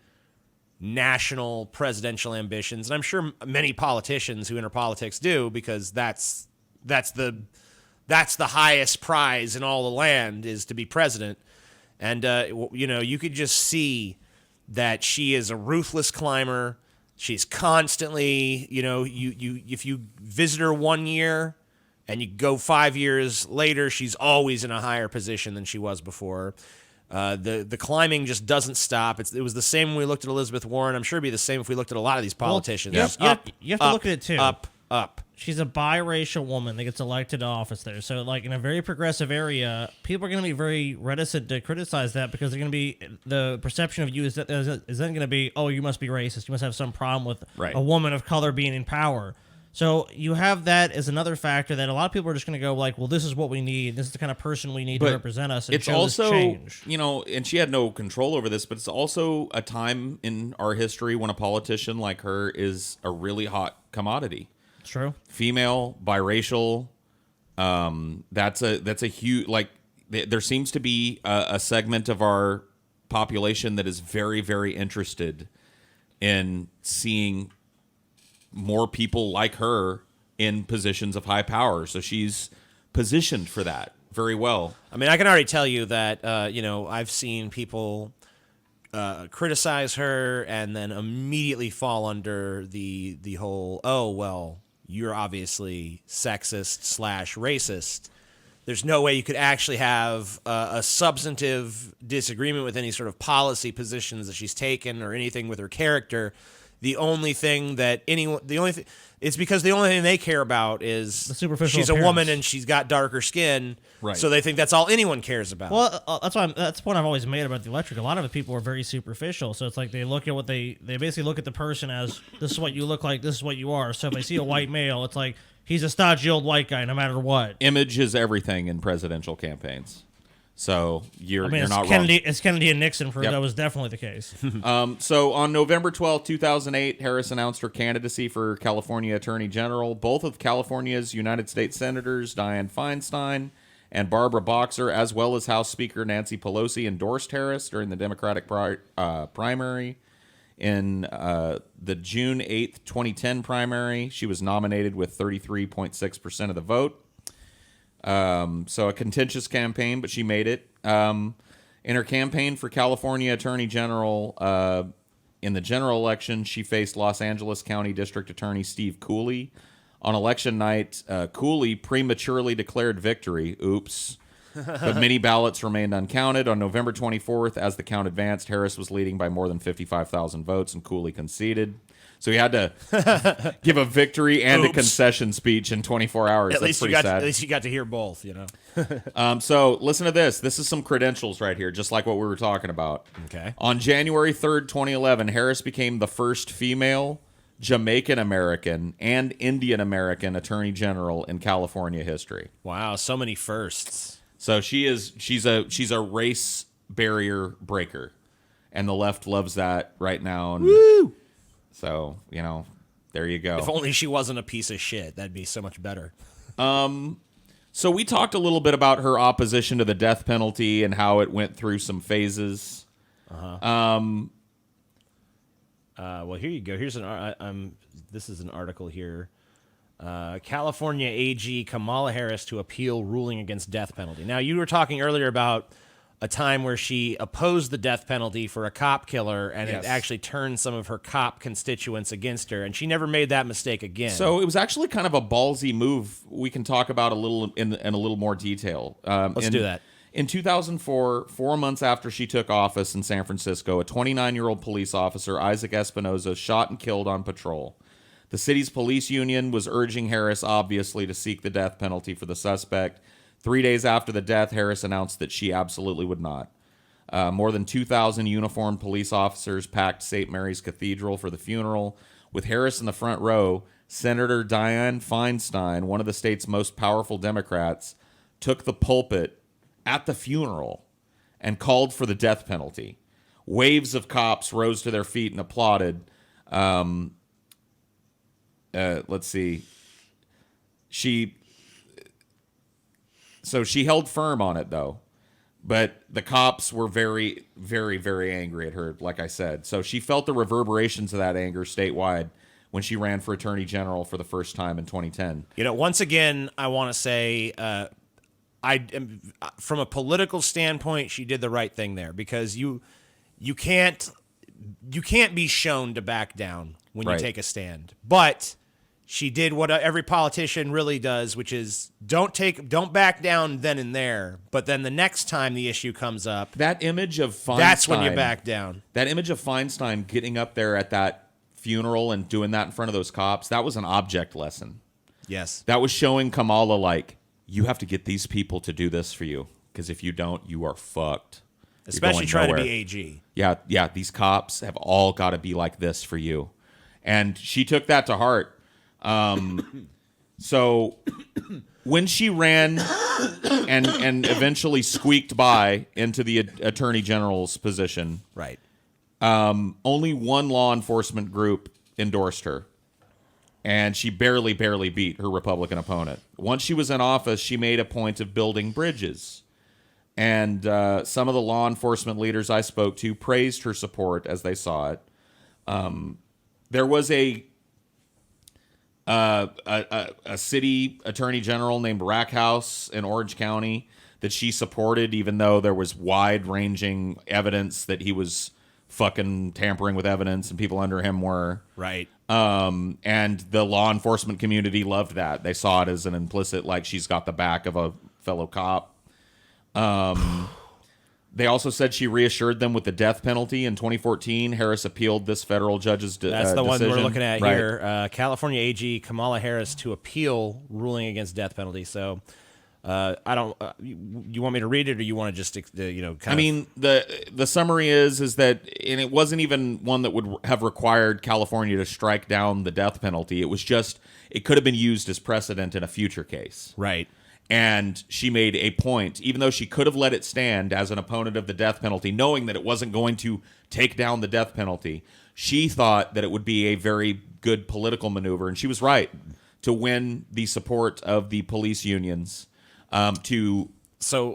Speaker 4: national presidential ambitions. And I'm sure many politicians who enter politics do, because that's the highest prize in all the land, is to be president. And, you could just see that she is a ruthless climber. She's constantly, if you visit her 1 year and you go 5 years later, she's always in a higher position than she was before. The climbing just doesn't stop. It was the same when we looked at Elizabeth Warren. I'm sure it'd be the same if we looked at a lot of these politicians.
Speaker 5: You have to look at it too.
Speaker 4: Up.
Speaker 5: she's a biracial woman that gets elected to office there. So, like, in a very progressive area, people are going to be very reticent to criticize that because they're going to be, the perception of you is then going to be, oh, you must be racist. You must have some problem with a woman of color being in power. So you have that as another factor that a lot of people are just going to go like, well, this is what we need. This is the kind of person we need to represent us. And
Speaker 2: it's
Speaker 5: show
Speaker 2: also,
Speaker 5: this change.
Speaker 2: you know, and she had no control over this, but it's also a time in our history when a politician like her is a really hot commodity.
Speaker 5: It's true.
Speaker 2: Female, biracial. That's a huge, like, there seems to be a segment of our population that is very, very interested in seeing more people like her in positions of high power. So she's positioned for that very well.
Speaker 4: I mean, I can already tell you that, you know, I've seen people criticize her and then immediately fall under the whole, oh, well, you're obviously sexist/racist. There's no way you could actually have a substantive disagreement with any sort of policy positions that she's taken or anything with her character. It's because the only thing they care about is
Speaker 5: the superficial
Speaker 4: she's
Speaker 5: appearance.
Speaker 4: a woman and she's got darker skin,
Speaker 2: right?
Speaker 4: So they think that's all anyone cares about.
Speaker 5: Well, that's the point I've always made about the electric. A lot of the people are very superficial, so it's like they look at what they basically look at the person as, this is what you look like, this is what you are. So if they see a white male, it's like he's a stodgy old white guy, no matter what.
Speaker 2: Image is everything in presidential campaigns. So you're not
Speaker 5: wrong.
Speaker 2: wrong.
Speaker 5: It's Kennedy and Nixon that was definitely the case.
Speaker 2: So on November 12, 2008, Harris announced her candidacy for California Attorney General. Both of California's United States Senators, Dianne Feinstein and Barbara Boxer, as well as House Speaker Nancy Pelosi, endorsed Harris during the Democratic primary. In the June 8th, 2010 primary, she was nominated with 33.6% of the vote. So a contentious campaign, but she made it. In her campaign for California Attorney General, in the general election, she faced Los Angeles County District Attorney Steve Cooley. On election night, Cooley prematurely declared victory. Oops. But many ballots remained uncounted. On November 24th, as the count advanced, Harris was leading by more than 55,000 votes, and Cooley conceded. So he had to give a victory and a concession speech in 24 hours.
Speaker 4: At
Speaker 2: That's
Speaker 4: least
Speaker 2: pretty sad.
Speaker 4: At least you got to hear both, you know.
Speaker 2: So listen to this. This is some credentials right here, just like what we were talking about.
Speaker 4: Okay.
Speaker 2: On January 3rd, 2011, Harris became the first female Jamaican American and Indian American Attorney General in California history.
Speaker 4: Wow, so many firsts.
Speaker 2: So she's a race barrier breaker, and the left loves that right now. And
Speaker 4: woo!
Speaker 2: So, you know, there you go.
Speaker 4: If only she wasn't a piece of shit, that'd be so much better.
Speaker 2: So we talked a little bit about her opposition to the death penalty and how it went through some phases.
Speaker 4: Well, here you go. Here's this is an article here. California AG Kamala Harris to appeal ruling against death penalty. Now, you were talking earlier about a time where she opposed the death penalty for a cop killer, and
Speaker 2: Yes.
Speaker 4: it actually turned some of her cop constituents against her, and she never made that mistake again.
Speaker 2: So it was actually kind of a ballsy move. We can talk about a little in a little more detail.
Speaker 4: Let's do that.
Speaker 2: In 2004, 4 months after she took office in San Francisco, a 29-year-old police officer, Isaac Espinoza, shot and killed on patrol. The city's police union was urging Harris, obviously, to seek the death penalty for the suspect. 3 days after the death, Harris announced that she absolutely would not. More than 2,000 uniformed police officers packed St. Mary's Cathedral for the funeral. With Harris in the front row, Senator Dianne Feinstein, one of the state's most powerful Democrats, took the pulpit at the funeral and called for the death penalty. Waves of cops rose to their feet and applauded. Let's see. She held firm on it, though. But the cops were very, very, very angry at her, like I said. So she felt the reverberations of that anger statewide when she ran for attorney general for the first time in 2010.
Speaker 4: You know, once again, I want to say, from a political standpoint, she did the right thing there, because you can't be shown to back down when you
Speaker 2: Right.
Speaker 4: take a stand. But she did what every politician really does, which is don't back down then and there. But then the next time the issue comes up,
Speaker 2: That image of Feinstein.
Speaker 4: that's when you back down.
Speaker 2: That image of Feinstein getting up there at that funeral and doing that in front of those cops, that was an object lesson.
Speaker 4: Yes.
Speaker 2: That was showing Kamala, like, you have to get these people to do this for you, because if you don't, you are fucked. You're
Speaker 4: Especially
Speaker 2: going
Speaker 4: trying to
Speaker 2: nowhere.
Speaker 4: be AG.
Speaker 2: Yeah, these cops have all got to be like this for you. And she took that to heart. So when she ran and eventually squeaked by into the Attorney General's position,
Speaker 4: Right.
Speaker 2: only one law enforcement group endorsed her. And she barely beat her Republican opponent. Once she was in office, she made a point of building bridges. And some of the law enforcement leaders I spoke to praised her support as they saw it. There was a city attorney general named Rackhouse in Orange County that she supported, even though there was wide-ranging evidence that he was fucking tampering with evidence and people under him were.
Speaker 4: Right.
Speaker 2: And the law enforcement community loved that. They saw it as an implicit, like, she's got the back of a fellow cop. They also said she reassured them with the death penalty. In 2014, Harris appealed this federal judge's
Speaker 4: That's the one
Speaker 2: decision.
Speaker 4: we're looking at
Speaker 2: Right.
Speaker 4: here. California AG Kamala Harris to appeal ruling against death penalty. So I don't. You want me to read it, or you want to just
Speaker 2: I mean, the summary is that, and it wasn't even one that would have required California to strike down the death penalty. It was just, it could have been used as precedent in a future case.
Speaker 4: Right.
Speaker 2: And she made a point, even though she could have let it stand as an opponent of the death penalty, knowing that it wasn't going to take down the death penalty, she thought that it would be a very good political maneuver, and she was right, to win the support of the police unions to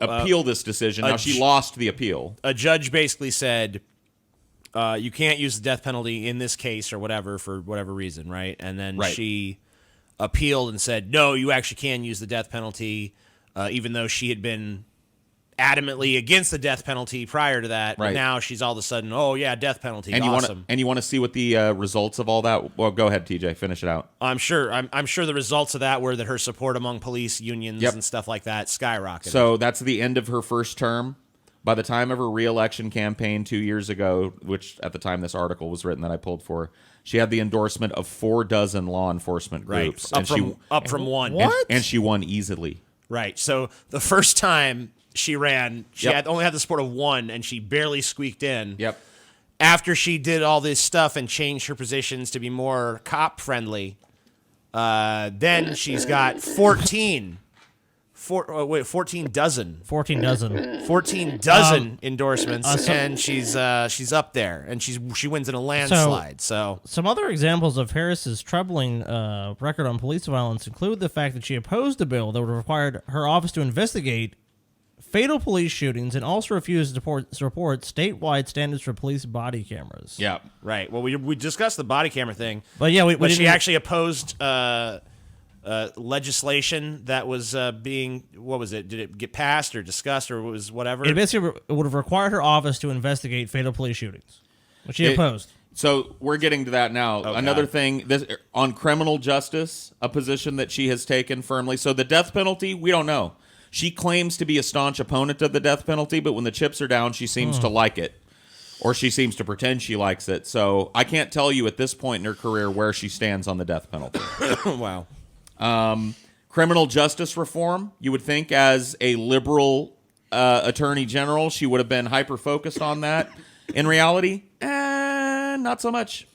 Speaker 2: appeal this decision. Now, she lost the appeal.
Speaker 4: A judge basically said, you can't use the death penalty in this case or whatever for whatever reason, right? And then she appealed and said, no, you actually can use the death penalty, even though she had been adamantly against the death penalty prior to that.
Speaker 2: Right.
Speaker 4: But now she's all of a sudden, oh, yeah, death penalty,
Speaker 2: And
Speaker 4: awesome.
Speaker 2: you want to see what the results of all that? Well, go ahead, TJ, finish it out.
Speaker 4: I'm sure the results of that were that her support among police unions and stuff like that skyrocketed.
Speaker 2: So that's the end of her first term. By the time of her re-election campaign 2 years ago, which at the time this article was written that I pulled for, she had the endorsement of 4 law enforcement groups.
Speaker 4: Up from one.
Speaker 5: What?
Speaker 2: And she won easily.
Speaker 4: Right. So the first time she ran, she only had the support of 1, and she barely squeaked in.
Speaker 2: Yep.
Speaker 4: After she did all this stuff and changed her positions to be more cop-friendly, then she's got 14 dozen.
Speaker 5: 14 dozen.
Speaker 4: 14 dozen endorsements, and she's up there, and she wins in a landslide. So
Speaker 5: some other examples of Harris's troubling record on police violence include the fact that she opposed a bill that would have required her office to investigate fatal police shootings and also refused to report statewide standards for police body cameras.
Speaker 2: Yeah.
Speaker 4: right. Well, we discussed the body camera thing,
Speaker 5: But yeah,
Speaker 4: but she
Speaker 5: didn't-
Speaker 4: actually opposed legislation that was being, what was it? Did it get passed or discussed or was whatever?
Speaker 5: It basically would have required her office to investigate fatal police shootings, which she opposed.
Speaker 2: So we're getting to that now. Another
Speaker 4: God.
Speaker 2: thing, this on criminal justice, a position that she has taken firmly. So the death penalty, we don't know. She claims to be a staunch opponent of the death penalty, but when the chips are down, she seems to like it. Or she seems to pretend she likes it. So I can't tell you at this point in her career where she stands on the death penalty.
Speaker 4: Wow.
Speaker 2: Criminal justice reform, you would think as a liberal attorney general, she would have been hyper-focused on that. In reality, not so much.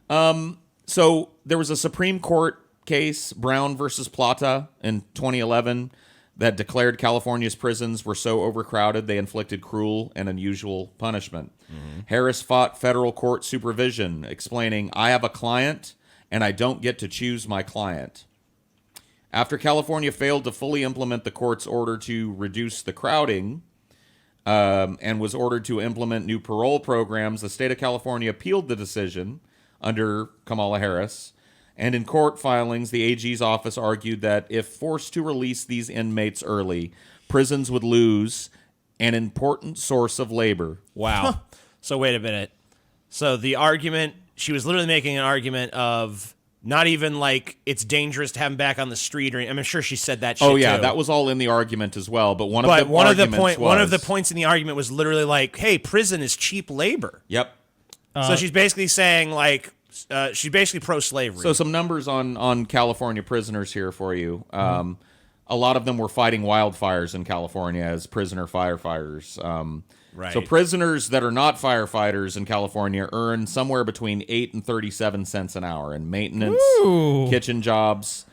Speaker 2: So there was a Supreme Court case, Brown versus Plata, in 2011, that declared California's prisons were so overcrowded they inflicted cruel and unusual punishment. Harris fought federal court supervision, explaining, I have a client, and I don't get to choose my client. After California failed to fully implement the court's order to reduce the crowding and was ordered to implement new parole programs, the state of California appealed the decision under Kamala Harris. And in court filings, the AG's office argued that if forced to release these inmates early, prisons would lose an important source of labor.
Speaker 4: Wow. So wait a minute. So the argument, she was literally making an argument of not even like it's dangerous to have him back on the street, or I'm sure she said that shit
Speaker 2: Oh yeah,
Speaker 4: too.
Speaker 2: that was all in the argument as well. But one of
Speaker 4: the points in the argument was literally like, hey, prison is cheap labor.
Speaker 2: Yep.
Speaker 4: So she's basically saying like, she's basically pro-slavery.
Speaker 2: So some numbers on California prisoners here for you. A lot of them were fighting wildfires in California as prisoner firefighters.
Speaker 4: Right.
Speaker 2: So prisoners that are not firefighters in California earn somewhere between 8 and 37 cents an hour in maintenance, kitchen jobs.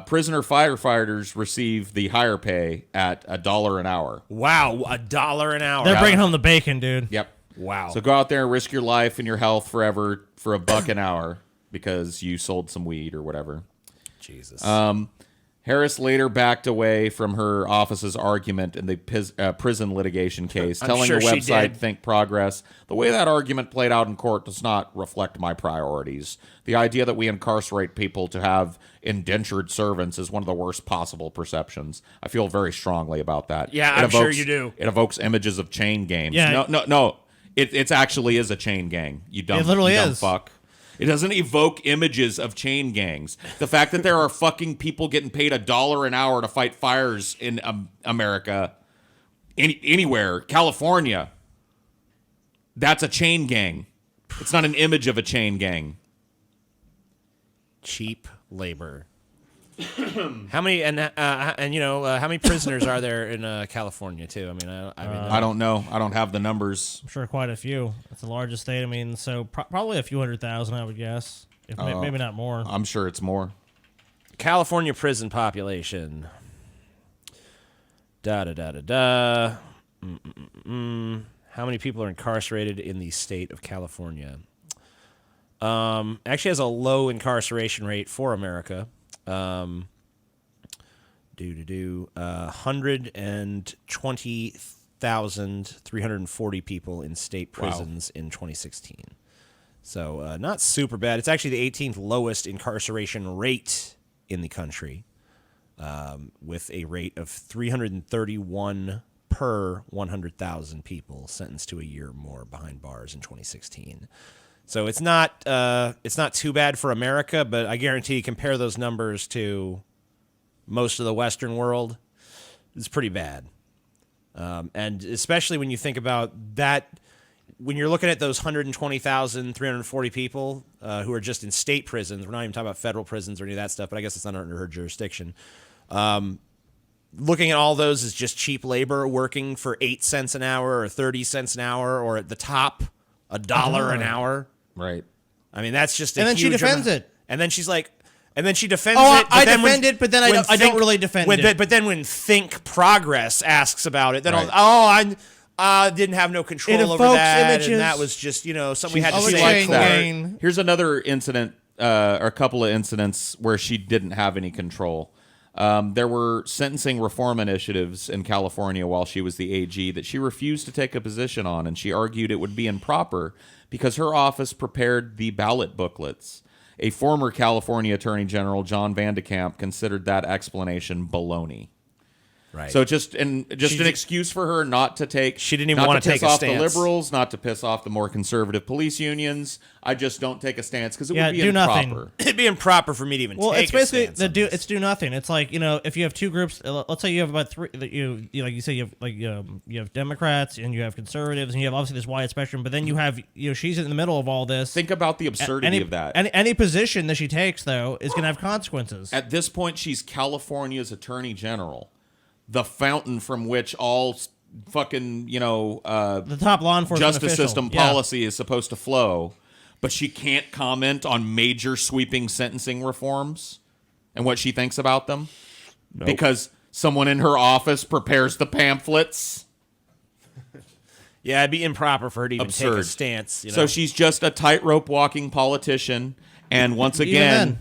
Speaker 2: Prisoner firefighters receive the higher pay at $1 an hour.
Speaker 4: Wow, $1 an hour.
Speaker 5: They're bringing home the bacon, dude.
Speaker 2: Yep.
Speaker 4: Wow.
Speaker 2: So go out there and risk your life and your health forever for $1 an hour because you sold some weed or whatever.
Speaker 4: Jesus.
Speaker 2: Harris later backed away from her office's argument in the prison litigation case,
Speaker 4: I'm
Speaker 2: telling
Speaker 4: sure
Speaker 2: the
Speaker 4: she
Speaker 2: website
Speaker 4: did.
Speaker 2: Think Progress, the way that argument played out in court does not reflect my priorities. The idea that we incarcerate people to have indentured servants is one of the worst possible perceptions. I feel very strongly about that.
Speaker 4: Yeah, I'm sure you do.
Speaker 2: It evokes images of chain gangs.
Speaker 5: Yeah.
Speaker 2: No. It actually is a chain gang. You dumb,
Speaker 5: It literally
Speaker 2: you dumb
Speaker 5: is.
Speaker 2: fuck. It doesn't evoke images of chain gangs. The fact that there are fucking people getting paid $1 an hour to fight fires in America, anywhere, California, that's a chain gang. It's not an image of a chain gang.
Speaker 4: Cheap labor. How many how many prisoners are there in California too? I mean,
Speaker 2: I don't know. I don't have the numbers.
Speaker 5: I'm sure quite a few. It's the largest state. I mean, so probably a few 100,000, I would guess. If maybe not more.
Speaker 2: I'm sure it's more.
Speaker 4: California prison population. Da da da da da. How many people are incarcerated in the state of California? Actually has a low incarceration rate for America. 120,340 people in state prisons in 2016. So not super bad. It's actually the 18th lowest incarceration rate in the country, with a rate of 331 per 100,000 people sentenced to a year or more behind bars in 2016. So it's not too bad for America, but I guarantee you compare those numbers to most of the Western world, it's pretty bad. And especially when you think about that, when you're looking at those 120,340 people who are just in state prisons, we're not even talking about federal prisons or any of that stuff, but I guess it's not under her jurisdiction. Looking at all those as just cheap labor working for 8 cents an hour or 30 cents an hour, or at the top, $1 an hour.
Speaker 2: Right.
Speaker 4: I mean, that's just a
Speaker 5: And then she
Speaker 4: huge
Speaker 5: defends
Speaker 4: amount.
Speaker 5: it.
Speaker 4: And then she's like, and then she defends
Speaker 5: Oh,
Speaker 4: it.
Speaker 5: I defend it, but then I don't really defend it.
Speaker 4: But then when Think Progress asks about it, then
Speaker 2: Right.
Speaker 4: I didn't have no control
Speaker 5: It
Speaker 4: over
Speaker 5: evokes
Speaker 4: that,
Speaker 5: images.
Speaker 4: and that was just something we had to
Speaker 5: She's
Speaker 4: say.
Speaker 5: like
Speaker 4: in
Speaker 5: that.
Speaker 4: court.
Speaker 5: Gang.
Speaker 2: Here's another incident, or a couple of incidents where she didn't have any control. There were sentencing reform initiatives in California while she was the AG that she refused to take a position on, and she argued it would be improper because her office prepared the ballot booklets. A former California Attorney General, John Van de Kamp, considered that explanation baloney.
Speaker 4: Right.
Speaker 2: So just an excuse for her not to take.
Speaker 4: She didn't even
Speaker 2: not
Speaker 4: wanna
Speaker 2: to piss
Speaker 4: take a
Speaker 2: off
Speaker 4: stance.
Speaker 2: the liberals, not to piss off the more conservative police unions. I just don't take a stance because it
Speaker 5: Yeah,
Speaker 2: would be
Speaker 5: do nothing.
Speaker 2: improper.
Speaker 4: It'd be improper for me to even
Speaker 5: Well,
Speaker 4: take
Speaker 5: it's basically
Speaker 4: a stance on this.
Speaker 5: it's do nothing. It's like, if you have two groups, let's say you have about three, like you say, you have Democrats and you have conservatives and you have obviously this wide spectrum, but then you have she's in the middle of all this.
Speaker 2: Think about the absurdity of that.
Speaker 5: Any position that she takes though is going to have consequences.
Speaker 2: At this point, she's California's Attorney General, the fountain from which all fucking
Speaker 5: The top law enforcement
Speaker 2: justice
Speaker 5: official.
Speaker 2: system
Speaker 5: Yeah.
Speaker 2: policy is supposed to flow, but she can't comment on major sweeping sentencing reforms and what she thinks about them because someone in her office prepares the pamphlets.
Speaker 4: Yeah, it'd be improper for her to even take a
Speaker 2: Absurd.
Speaker 4: stance.
Speaker 2: So she's just a tightrope walking politician, and once again,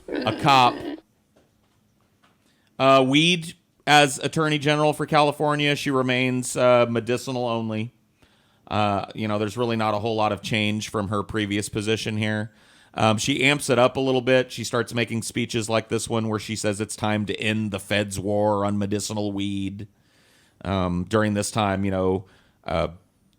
Speaker 2: a cop. Weed, as Attorney General for California, she remains medicinal only. There's really not a whole lot of change from her previous position here. She amps it up a little bit. She starts making speeches like this one where she says it's time to end the feds' war on medicinal weed. During this time,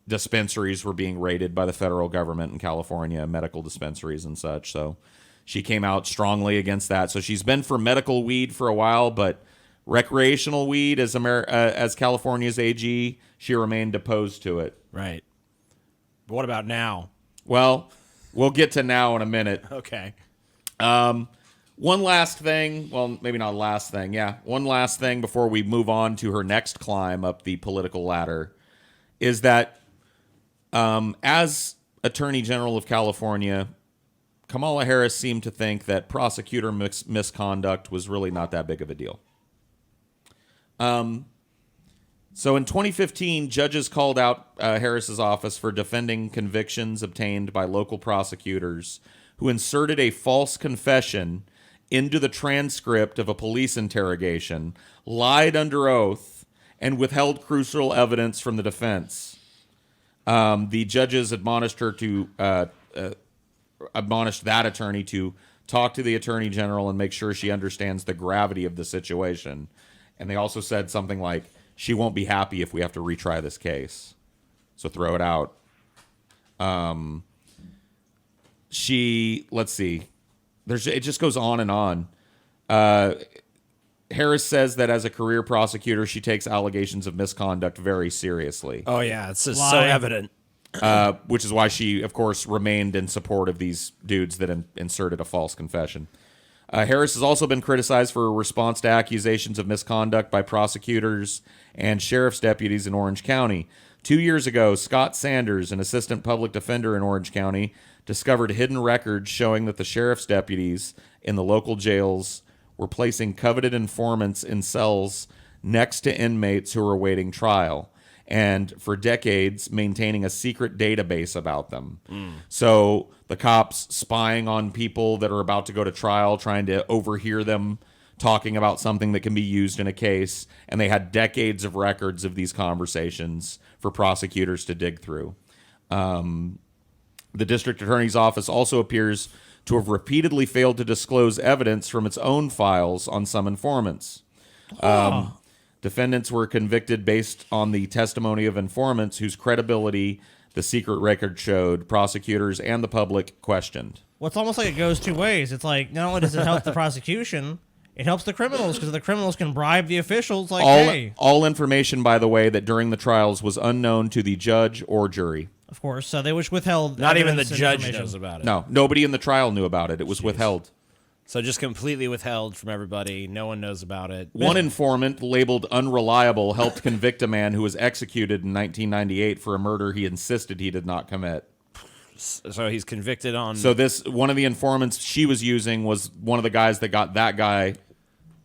Speaker 2: dispensaries were being raided by the federal government in California, medical dispensaries and such. So she came out strongly against that. So she's been for medical weed for a while, but recreational weed, as California's AG, she remained opposed to it.
Speaker 4: Right. But what about now?
Speaker 2: Well, We'll get to now in a minute.
Speaker 4: Okay.
Speaker 2: One last thing. Well, maybe not last thing. Yeah, one last thing before we move on to her next climb up the political ladder is that as Attorney General of California, Kamala Harris seemed to think that prosecutor misconduct was really not that big of a deal. So in 2015, judges called out Harris's office for defending convictions obtained by local prosecutors who inserted a false confession into the transcript of a police interrogation, lied under oath, and withheld crucial evidence from the defense. The judges admonished her to admonish that attorney to talk to the attorney general and make sure she understands the gravity of the situation. And they also said something like, she won't be happy if we have to retry this case. So throw it out. Let's see. It just goes on and on. Harris says that as a career prosecutor, she takes allegations of misconduct very seriously.
Speaker 4: Oh, yeah. It's just so evident.
Speaker 2: Which is why she, of course, remained in support of these dudes that inserted a false confession. Harris has also been criticized for her response to accusations of misconduct by prosecutors and sheriff's deputies in Orange County. 2 years ago, Scott Sanders, an assistant public defender in Orange County, discovered hidden records showing that the sheriff's deputies in the local jails were placing coveted informants in cells next to inmates who were awaiting trial, and for decades maintaining a secret database about them. So the cops spying on people that are about to go to trial, trying to overhear them talking about something that can be used in a case, and they had decades of records of these conversations for prosecutors to dig through. The district attorney's office also appears to have repeatedly failed to disclose evidence from its own files on some informants. Defendants were convicted based on the testimony of informants whose credibility the secret record showed prosecutors and the public questioned.
Speaker 5: Well, it's almost like it goes two ways. It's like, not only does it help the prosecution, it helps the criminals, because the criminals can bribe the officials like, hey.
Speaker 2: All information, by the way, that during the trials was unknown to the judge or jury.
Speaker 5: Of course, so they withheld.
Speaker 4: Not even the
Speaker 5: evidence and
Speaker 4: judge
Speaker 5: information.
Speaker 4: knows about it.
Speaker 2: No, nobody in the trial knew about it. It was withheld.
Speaker 4: So just completely withheld from everybody. No one knows about it.
Speaker 2: One informant, labeled unreliable, helped convict a man who was executed in 1998 for a murder he insisted he did not commit.
Speaker 4: So he's convicted on...
Speaker 2: So one of the informants she was using was one of the guys that got that guy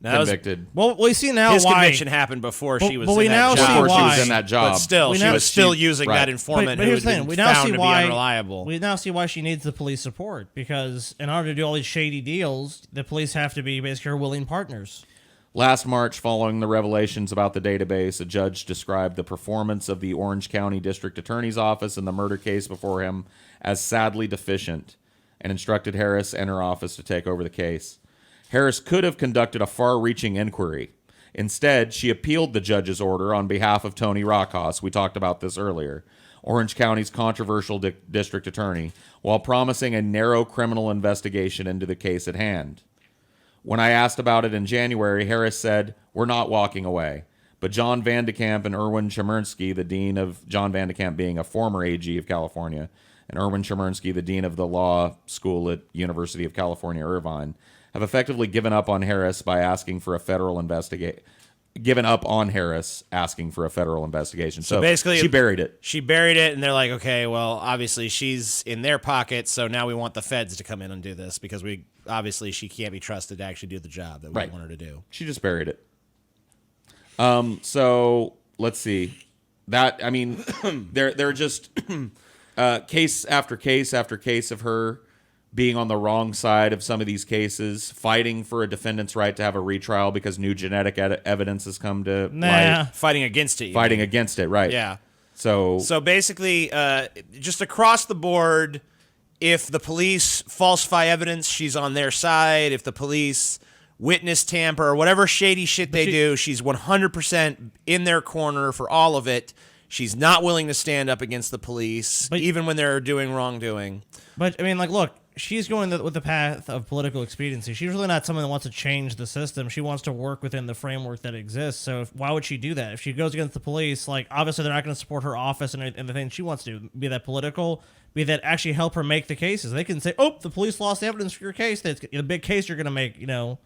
Speaker 2: convicted.
Speaker 5: Well, we see now
Speaker 4: his
Speaker 5: why
Speaker 4: conviction happened before she was
Speaker 5: but
Speaker 4: in
Speaker 5: we now
Speaker 4: that job.
Speaker 5: see
Speaker 2: Before she
Speaker 5: why.
Speaker 2: was in that job.
Speaker 4: But still, she was still using that informant
Speaker 5: But
Speaker 4: who
Speaker 5: here's
Speaker 4: had
Speaker 5: the thing.
Speaker 4: been
Speaker 5: We now
Speaker 4: found
Speaker 5: see
Speaker 4: to
Speaker 5: why,
Speaker 4: be unreliable.
Speaker 5: We now see why she needs the police support, because in order to do all these shady deals, the police have to be basically her willing partners.
Speaker 2: Last March, following the revelations about the database, a judge described the performance of the Orange County District Attorney's Office in the murder case before him as sadly deficient and instructed Harris and her office to take over the case. Harris could have conducted a far-reaching inquiry. Instead, she appealed the judge's order on behalf of Tony Rockhaus. We talked about this earlier, Orange County's controversial district attorney, while promising a narrow criminal investigation into the case at hand. When I asked about it in January, Harris said, "We're not walking away." But John Van de Kamp and Erwin Chemerinsky, the dean of John Van de Kamp being a former AG of California, and Erwin Chemerinsky, the dean of the law school at University of California, Irvine, have effectively given up on Harris by asking for a federal investigation. Given up on Harris asking for a federal investigation. So basically, she buried it.
Speaker 4: She buried it, and they're like, okay, well, obviously she's in their pocket, so now we want the feds to come in and do this, because obviously she can't be trusted to actually do the job that we want her to do.
Speaker 2: She just buried it. So let's see. That, I mean, they're just case after case after case of her being on the wrong side of some of these cases, fighting for a defendant's right to have a retrial because new genetic evidence has come to light.
Speaker 4: Fighting against it.
Speaker 2: Fighting against it, right.
Speaker 4: Yeah.
Speaker 2: So
Speaker 4: basically, just across the board, if the police falsify evidence, she's on their side. If the police witness tamper or whatever shady shit they do, she's 100% in their corner for all of it. She's not willing to stand up against the police, even when they're doing wrongdoing.
Speaker 5: But, I mean, like, look, she's going with the path of political expediency. She's really not someone that wants to change the system. She wants to work within the framework that exists. So why would she do that? If she goes against the police, like, obviously they're not going to support her office and the things she wants to do, be that political, be that actually help her make the cases. They can say, oh, the police lost evidence for your case. That's the big case you're going to make, you know.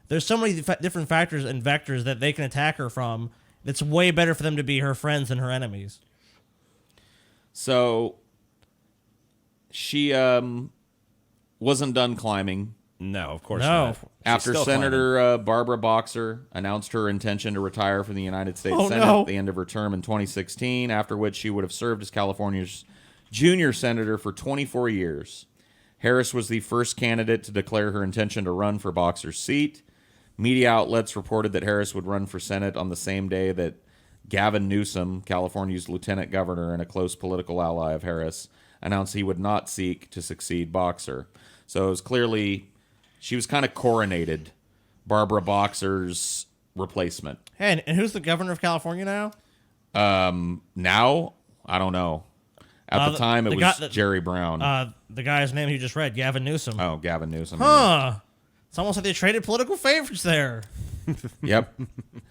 Speaker 5: There's so many different factors and vectors that they can attack her from. It's way better for them to be her friends than her enemies.
Speaker 2: So she wasn't done climbing.
Speaker 4: No, of course
Speaker 5: No.
Speaker 4: not. She's
Speaker 2: After
Speaker 4: still
Speaker 2: Senator Barbara Boxer announced her intention to retire from the United States
Speaker 5: Oh,
Speaker 2: Senate
Speaker 5: no.
Speaker 2: at the end of her term in 2016, after which she would have served as California's junior senator for 24 years. Harris was the first candidate to declare her intention to run for Boxer's seat. Media outlets reported that Harris would run for Senate on the same day that Gavin Newsom, California's lieutenant governor and a close political ally of Harris, announced he would not seek to succeed Boxer. So it was clearly, she was kind of coronated Barbara Boxer's replacement.
Speaker 5: Hey, and who's the governor of California now?
Speaker 2: Now, I don't know. At the time, it was Jerry Brown.
Speaker 5: The guy's name you just read, Gavin Newsom.
Speaker 2: Oh, Gavin Newsom.
Speaker 5: Huh. It's almost like they traded political favorites there.
Speaker 2: Yep.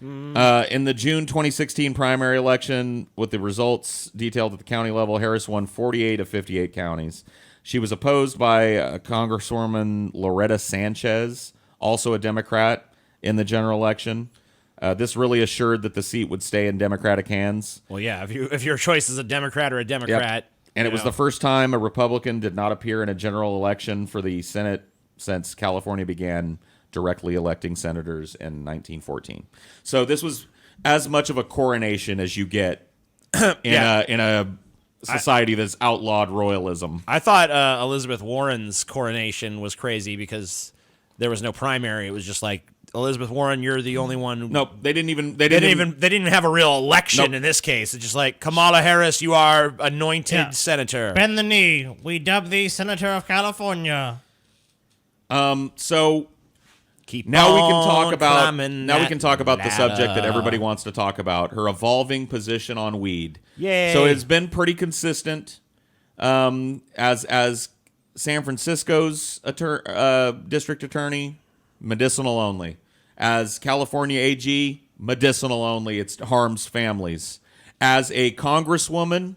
Speaker 2: In the June 2016 primary election, with the results detailed at the county level, Harris won 48 of 58 counties. She was opposed by Congresswoman Loretta Sanchez, also a Democrat, in the general election. This really assured that the seat would stay in Democratic hands.
Speaker 4: Well, yeah, if your choice is a Democrat or a Democrat.
Speaker 2: Yep. And it was the first time a Republican did not appear in a general election for the Senate since California began directly electing senators in 1914. So this was as much of a coronation as you get in a society that's outlawed royalism.
Speaker 4: I thought Elizabeth Warren's coronation was crazy because there was no primary. It was just like, Elizabeth Warren, you're the only one.
Speaker 2: Nope, they didn't even
Speaker 4: have a real election.
Speaker 2: Nope.
Speaker 4: In this case. It's just like, Kamala Harris, you are anointed senator.
Speaker 5: Bend the knee. We dub thee Senator of California.
Speaker 2: So
Speaker 4: Keep
Speaker 2: now we
Speaker 4: on
Speaker 2: can talk about
Speaker 4: climbing
Speaker 2: now we
Speaker 4: that
Speaker 2: can talk about the subject that
Speaker 4: ladder.
Speaker 2: everybody wants to talk about, her evolving position on weed.
Speaker 4: Yay.
Speaker 2: So it's been pretty consistent as San Francisco's district attorney, medicinal only. As California AG, medicinal only. It harms families. As a congresswoman,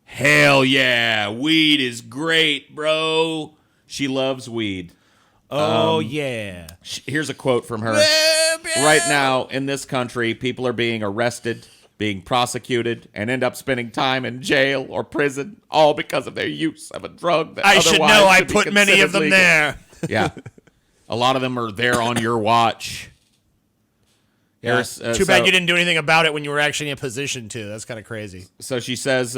Speaker 2: hell yeah, weed is great, bro. She loves weed.
Speaker 4: Oh, yeah.
Speaker 2: Here's a quote from her. Right now, in this country, people are being arrested, being prosecuted, and end up spending time in jail or prison, all because of their use of a drug that
Speaker 4: I should
Speaker 2: otherwise
Speaker 4: know I
Speaker 2: should be
Speaker 4: put many of them
Speaker 2: considered legal.
Speaker 4: there.
Speaker 2: Yeah. A lot of them are there on your watch. Harris,
Speaker 4: Too bad you didn't do anything about it when you were actually in a position to. That's kind of crazy.
Speaker 2: So she says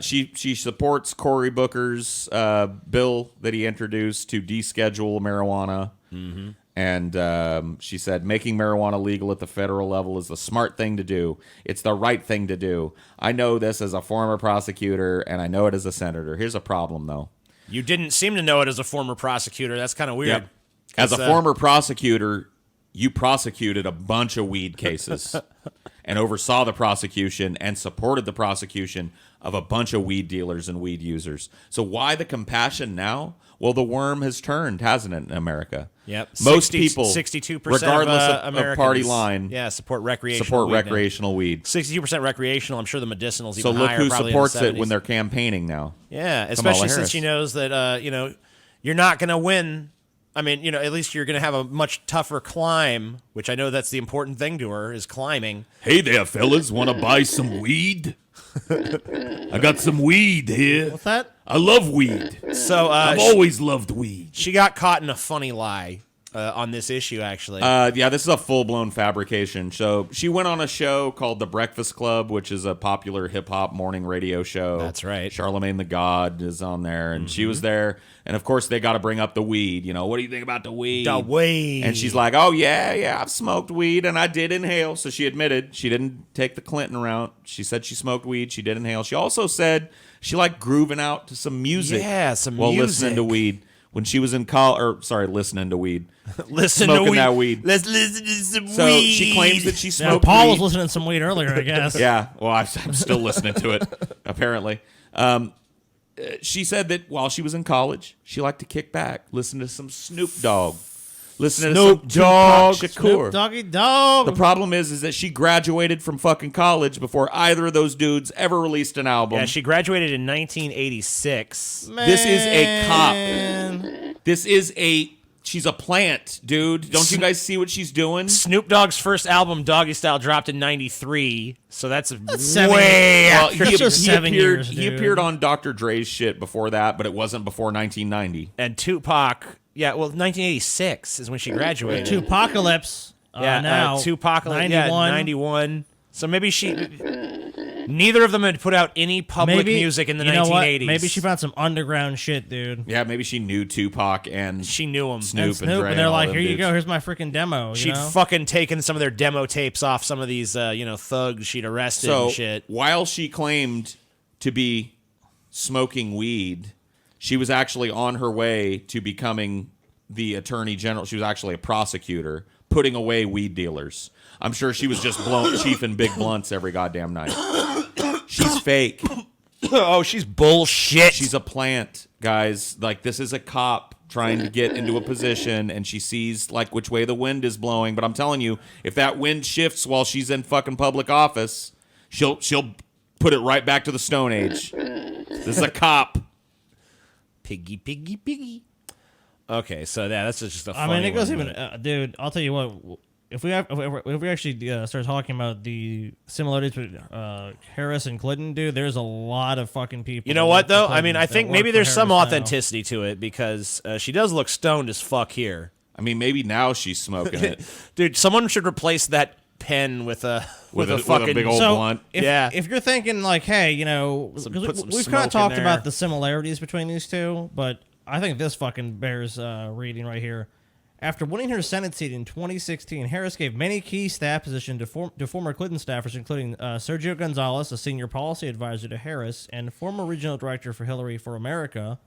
Speaker 2: she supports Cory Booker's bill that he introduced to deschedule marijuana. Mm-hmm. And she said making marijuana legal at the federal level is the smart thing to do. It's the right thing to do. I know this as a former prosecutor, and I know it as a senator. Here's a problem, though.
Speaker 4: You didn't seem to know it as a former prosecutor. That's kind of weird.
Speaker 2: Yep. As a former prosecutor, you prosecuted a bunch of weed cases and oversaw the prosecution and supported the prosecution of a bunch of weed dealers and weed users. So why the compassion now? Well, the worm has turned, hasn't it, in America?
Speaker 4: Yep.
Speaker 2: Most people,
Speaker 4: 62%
Speaker 2: regardless
Speaker 4: of
Speaker 2: of
Speaker 4: Americans,
Speaker 2: party line,
Speaker 4: support recreational
Speaker 2: weed.
Speaker 4: 62% recreational. I'm sure the medicinals
Speaker 2: So
Speaker 4: even
Speaker 2: look
Speaker 4: higher.
Speaker 2: who
Speaker 4: probably
Speaker 2: supports
Speaker 4: in the
Speaker 2: it when they're campaigning now.
Speaker 4: Yeah,
Speaker 2: Kamala
Speaker 4: especially
Speaker 2: Harris.
Speaker 4: since she knows that you're not going to win. I mean, at least you're going to have a much tougher climb, which I know that's the important thing to her, is climbing.
Speaker 3: Hey there, fellas. Want to buy some weed? I got some weed here.
Speaker 5: What's that?
Speaker 3: I love weed.
Speaker 4: So
Speaker 3: I've always loved weed.
Speaker 4: she got caught in a funny lie on this issue, actually.
Speaker 2: Yeah, this is a full-blown fabrication. So she went on a show called The Breakfast Club, which is a popular hip-hop morning radio show.
Speaker 4: That's right.
Speaker 2: Charlemagne the God is on there, and she was there. And, of course, they got to bring up the weed. What do you think about the weed?
Speaker 4: The weed.
Speaker 2: And she's like, oh, yeah, I've smoked weed, and I did inhale. So she admitted she didn't take the Clinton route. She said she smoked weed. She did inhale. She also said she liked grooving out to some music.
Speaker 4: Yeah, some
Speaker 2: while
Speaker 4: music.
Speaker 2: listening to weed. When she was in listening to weed.
Speaker 4: Listen
Speaker 2: Smoking
Speaker 4: to weed.
Speaker 2: that weed.
Speaker 4: Let's listen to some
Speaker 2: So
Speaker 4: weed.
Speaker 2: she claims that she
Speaker 5: Yeah,
Speaker 2: smoked
Speaker 5: Paul
Speaker 2: weed.
Speaker 5: was listening to some weed earlier, I guess.
Speaker 2: Yeah, well, I'm still listening to it, apparently. she said that while she was in college, she liked to kick back, listen to some Snoop Dogg, listen to some Tupac Shakur.
Speaker 5: Snoop Doggy Dog.
Speaker 2: The problem is that she graduated from fucking college before either of those dudes ever released an album.
Speaker 4: Yeah, she graduated in 1986.
Speaker 2: This is a cop. This is she's a plant, dude. Don't you guys see what she's doing?
Speaker 4: Snoop Dogg's first album, Doggy Style, dropped in 93, so that's
Speaker 5: 7
Speaker 4: way
Speaker 5: years.
Speaker 4: after.
Speaker 5: Well, It's just 7 years,
Speaker 2: he
Speaker 5: dude.
Speaker 2: appeared on Dr. Dre's shit before that, but it wasn't before 1990.
Speaker 4: And Tupac, 1986 is when she graduated.
Speaker 5: Tupacalypse. Now.
Speaker 4: Tupac,
Speaker 5: 91.
Speaker 4: 91. So maybe neither of them had put out any public music in the 1980s.
Speaker 5: Maybe she found some underground shit, dude.
Speaker 2: Yeah, maybe she knew Tupac and
Speaker 4: She knew him.
Speaker 2: Snoop and Dre.
Speaker 5: And they're
Speaker 2: all
Speaker 5: like,
Speaker 2: them
Speaker 5: here you
Speaker 2: dudes.
Speaker 5: go, here's my freaking demo. You
Speaker 4: She'd
Speaker 5: know?
Speaker 4: fucking taken some of their demo tapes off some of these, thugs she'd arrested
Speaker 2: So
Speaker 4: and shit.
Speaker 2: while she claimed to be smoking weed, she was actually on her way to becoming the attorney general. She was actually a prosecutor, putting away weed dealers. I'm sure she was just chiefing big blunts every goddamn night. She's fake.
Speaker 4: Oh, she's bullshit.
Speaker 2: She's a plant, guys. Like, this is a cop trying to get into a position, and she sees, like, which way the wind is blowing. But I'm telling you, if that wind shifts while she's in fucking public office, she'll put it right back to the Stone Age. This is a cop.
Speaker 4: Piggy, piggy, piggy. Okay, so that's just a funny
Speaker 5: I mean, it goes
Speaker 4: one,
Speaker 5: even, dude. I'll tell you what. If we actually start talking about the similarities between Harris and Clinton, dude, there's a lot of fucking people.
Speaker 4: You know what, though? I mean, I
Speaker 5: that
Speaker 4: think
Speaker 5: work
Speaker 4: maybe
Speaker 5: for
Speaker 4: there's some
Speaker 5: Harris now.
Speaker 4: authenticity to it because she does look stoned as fuck here.
Speaker 2: I mean, maybe now she's smoking it.
Speaker 4: Dude, someone should replace that pen with a fucking
Speaker 2: with a big old
Speaker 5: So
Speaker 2: blunt.
Speaker 5: if you're thinking like, hey, you know, 'cause
Speaker 4: put some
Speaker 5: we've
Speaker 4: smoke
Speaker 5: kind
Speaker 4: in
Speaker 5: of talked
Speaker 4: there.
Speaker 5: about the similarities between these two, but I think this fucking bears reading right here. After winning her Senate seat in 2016, Harris gave many key staff positions to former Clinton staffers, including Sergio Gonzalez, a senior policy advisor to Harris, and former regional director for Hillary for America,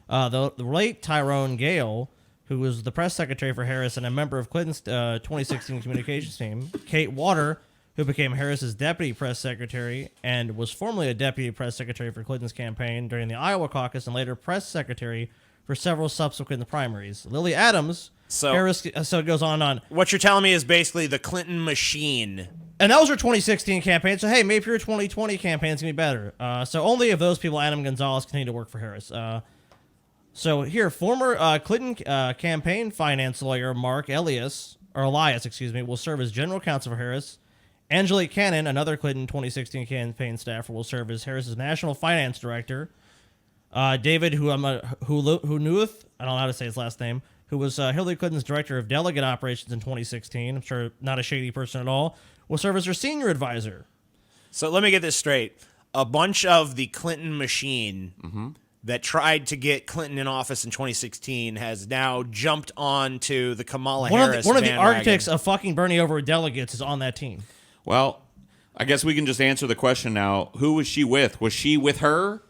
Speaker 5: the late Tyrone Gale, who was the press secretary for Harris and a member of Clinton's 2016 communications team, Kate Water, who became Harris's deputy press secretary and was formerly a deputy press secretary for Clinton's campaign during the Iowa caucus and later press secretary for several subsequent primaries. Lily Adams,
Speaker 4: So-
Speaker 5: Harris, so it goes on and on.
Speaker 4: What you're telling me is basically the Clinton machine.
Speaker 5: And that was her 2016 campaign, so hey, maybe your 2020 campaign's gonna be better. So only of those people, Adam Gonzalez, continue to work for Harris. So here, former Clinton campaign finance lawyer Mark Elias, will serve as general counsel for Harris. Angelique Cannon, another Clinton 2016 campaign staffer, will serve as Harris's national finance director. David Hunuth, I don't know how to say his last name, who was Hillary Clinton's director of delegate operations in 2016, I'm sure not a shady person at all, will serve as her senior advisor.
Speaker 4: So let me get this straight. A bunch of the Clinton machine that tried to get Clinton in office in 2016 has now jumped on to the Kamala Harris
Speaker 5: One of the
Speaker 4: bandwagon.
Speaker 5: architects of fucking Bernie over delegates is on that team.
Speaker 2: Well, I guess we can just answer the question now. Who was she with? Was she with her?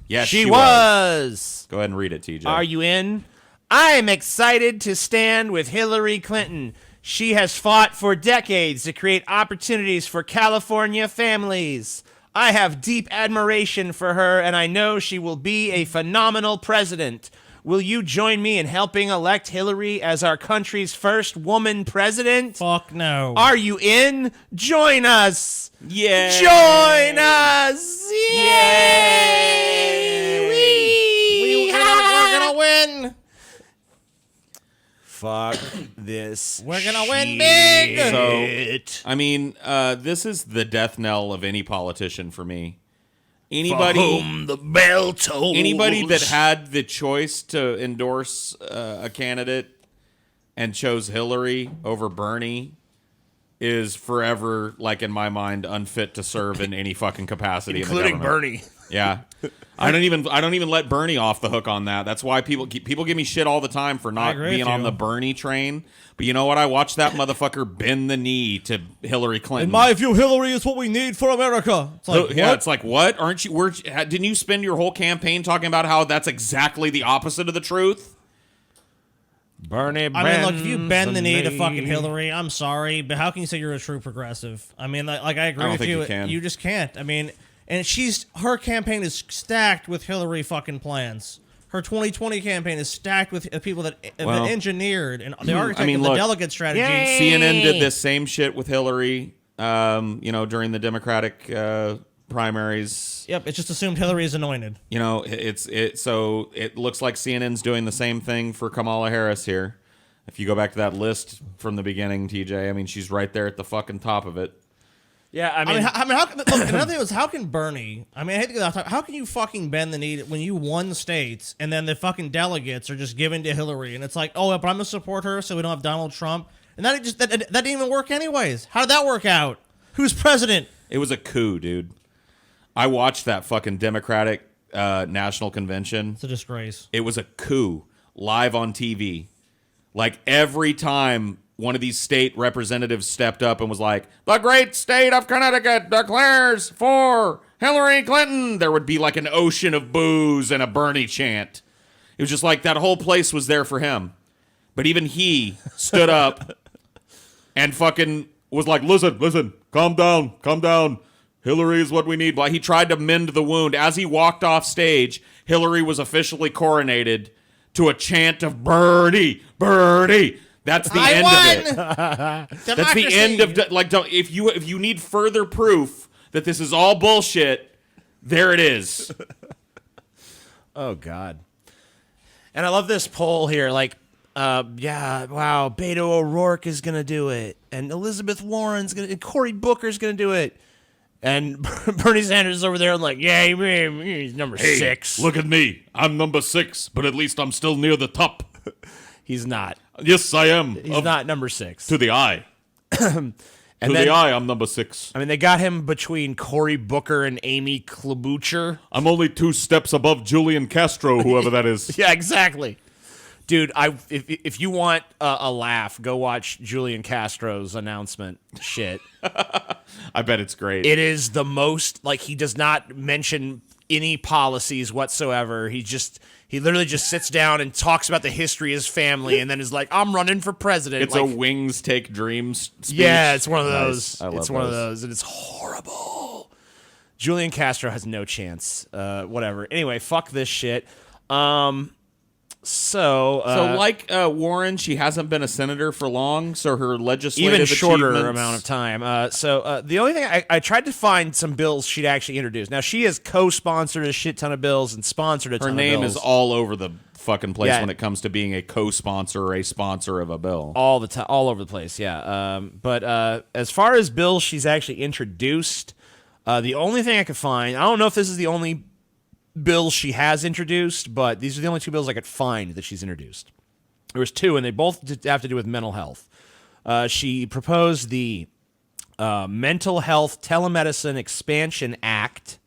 Speaker 2: Yes,
Speaker 4: She was.
Speaker 2: Go ahead and read it, TJ.
Speaker 4: Are you in? I am excited to stand with Hillary Clinton. She has fought for decades to create opportunities for California families. I have deep admiration for her, and I know she will be a phenomenal president. Will you join me in helping elect Hillary as our country's first woman president?
Speaker 5: Fuck no.
Speaker 4: Are you in? Join us.
Speaker 2: Yeah.
Speaker 4: Join us. Yay!
Speaker 5: We're gonna win.
Speaker 4: Fuck this.
Speaker 5: We're gonna win
Speaker 4: big.
Speaker 2: So, I mean, this is the death knell of any politician for me. Anybody,
Speaker 3: the bell tolls.
Speaker 2: anybody that had the choice to endorse a candidate and chose Hillary over Bernie is forever, like in my mind, unfit to serve in any fucking capacity,
Speaker 3: including
Speaker 2: in the government.
Speaker 3: Bernie.
Speaker 2: Yeah, I don't even let Bernie off the hook on that. That's why people give me shit all the time for not
Speaker 5: agree
Speaker 2: being
Speaker 5: with
Speaker 2: on
Speaker 5: you.
Speaker 2: the Bernie train. But you know what? I watched that motherfucker bend the knee to Hillary Clinton.
Speaker 5: In my view, Hillary is what we need for America. It's like,
Speaker 2: yeah,
Speaker 5: what?
Speaker 2: it's like, what? Aren't you? Didn't you spend your whole campaign talking about how that's exactly the opposite of the truth?
Speaker 4: Bernie.
Speaker 5: I mean, look, if you bend the knee to fucking Hillary, I'm sorry, but how can you say you're a true progressive? I mean, like I agree
Speaker 2: I don't
Speaker 5: with
Speaker 2: think
Speaker 5: you.
Speaker 2: you can.
Speaker 5: You just can't. I mean, And her campaign is stacked with Hillary fucking plans. Her 2020 campaign is stacked with people that engineered and the architect of the delegate strategy.
Speaker 2: CNN did this same shit with Hillary, during the Democratic primaries.
Speaker 5: Yep, it's just assumed Hillary is anointed.
Speaker 2: So it looks like CNN's doing the same thing for Kamala Harris here. If you go back to that list from the beginning, TJ, I mean, she's right there at the fucking top of it.
Speaker 4: Yeah,
Speaker 5: another thing was, how can Bernie? I mean, I hate to get off topic. How can you fucking bend the knee when you won states and then the fucking delegates are just given to Hillary and it's like, oh, but I'm gonna support her so we don't have Donald Trump, and that didn't even work anyways. How did that work out? Who's president?
Speaker 2: It was a coup, dude. I watched that fucking Democratic National Convention.
Speaker 5: It's a disgrace.
Speaker 2: It was a coup live on TV. Like every time one of these state representatives stepped up and was like, the great state of Connecticut declares for Hillary Clinton, there would be like an ocean of boos and a Bernie chant. It was just like that whole place was there for him. But even he stood up and fucking was like, listen, calm down. Hillary is what we need. He tried to mend the wound. As he walked off stage, Hillary was officially coronated to a chant of Bernie. That's the end of it. That's the end of if you need further proof that this is all bullshit, there it is.
Speaker 4: Oh God. And I love this poll here. Like, Beto O'Rourke is gonna do it, and Elizabeth Warren's gonna, and Cory Booker's gonna do it, and Bernie Sanders is over there like, he's number 6.
Speaker 3: Look at me. I'm number 6, but at least I'm still near the top.
Speaker 4: He's not.
Speaker 3: Yes, I am.
Speaker 4: He's not number 6.
Speaker 3: To the eye. I'm number 6.
Speaker 4: I mean, they got him between Cory Booker and Amy Klobuchar.
Speaker 3: I'm only 2 steps above Julian Castro, whoever that is.
Speaker 4: Yeah, exactly. Dude, if you want a laugh, go watch Julian Castro's announcement shit.
Speaker 2: I bet it's great.
Speaker 4: It is the most, like, he does not mention any policies whatsoever. He literally just sits down and talks about the history of his family and then is like, I'm running for president.
Speaker 2: It's a Wings Take Dreams speech.
Speaker 4: Yeah, it's one of those.
Speaker 2: Nice.
Speaker 4: It's one of those, and it's horrible. Julian Castro has no chance. Whatever. Anyway, fuck this shit. So
Speaker 2: like Warren, she hasn't been a senator for long, so her legislative
Speaker 4: even shorter
Speaker 2: achievements...
Speaker 4: amount of time. The only thing I tried to find some bills she'd actually introduced. Now she has co-sponsored a shit ton of bills and sponsored a ton of bills.
Speaker 2: Her name is all over the fucking place when it comes to being a co-sponsor or a sponsor of a bill.
Speaker 4: All the time, all over the place. Yeah. But as far as bills she's actually introduced, the only thing I could find, I don't know if this is the only bills she has introduced, but these are the only 2 bills I could find that she's introduced. There was 2, and they both have to do with mental health. She proposed the Mental Health Telemedicine Expansion Act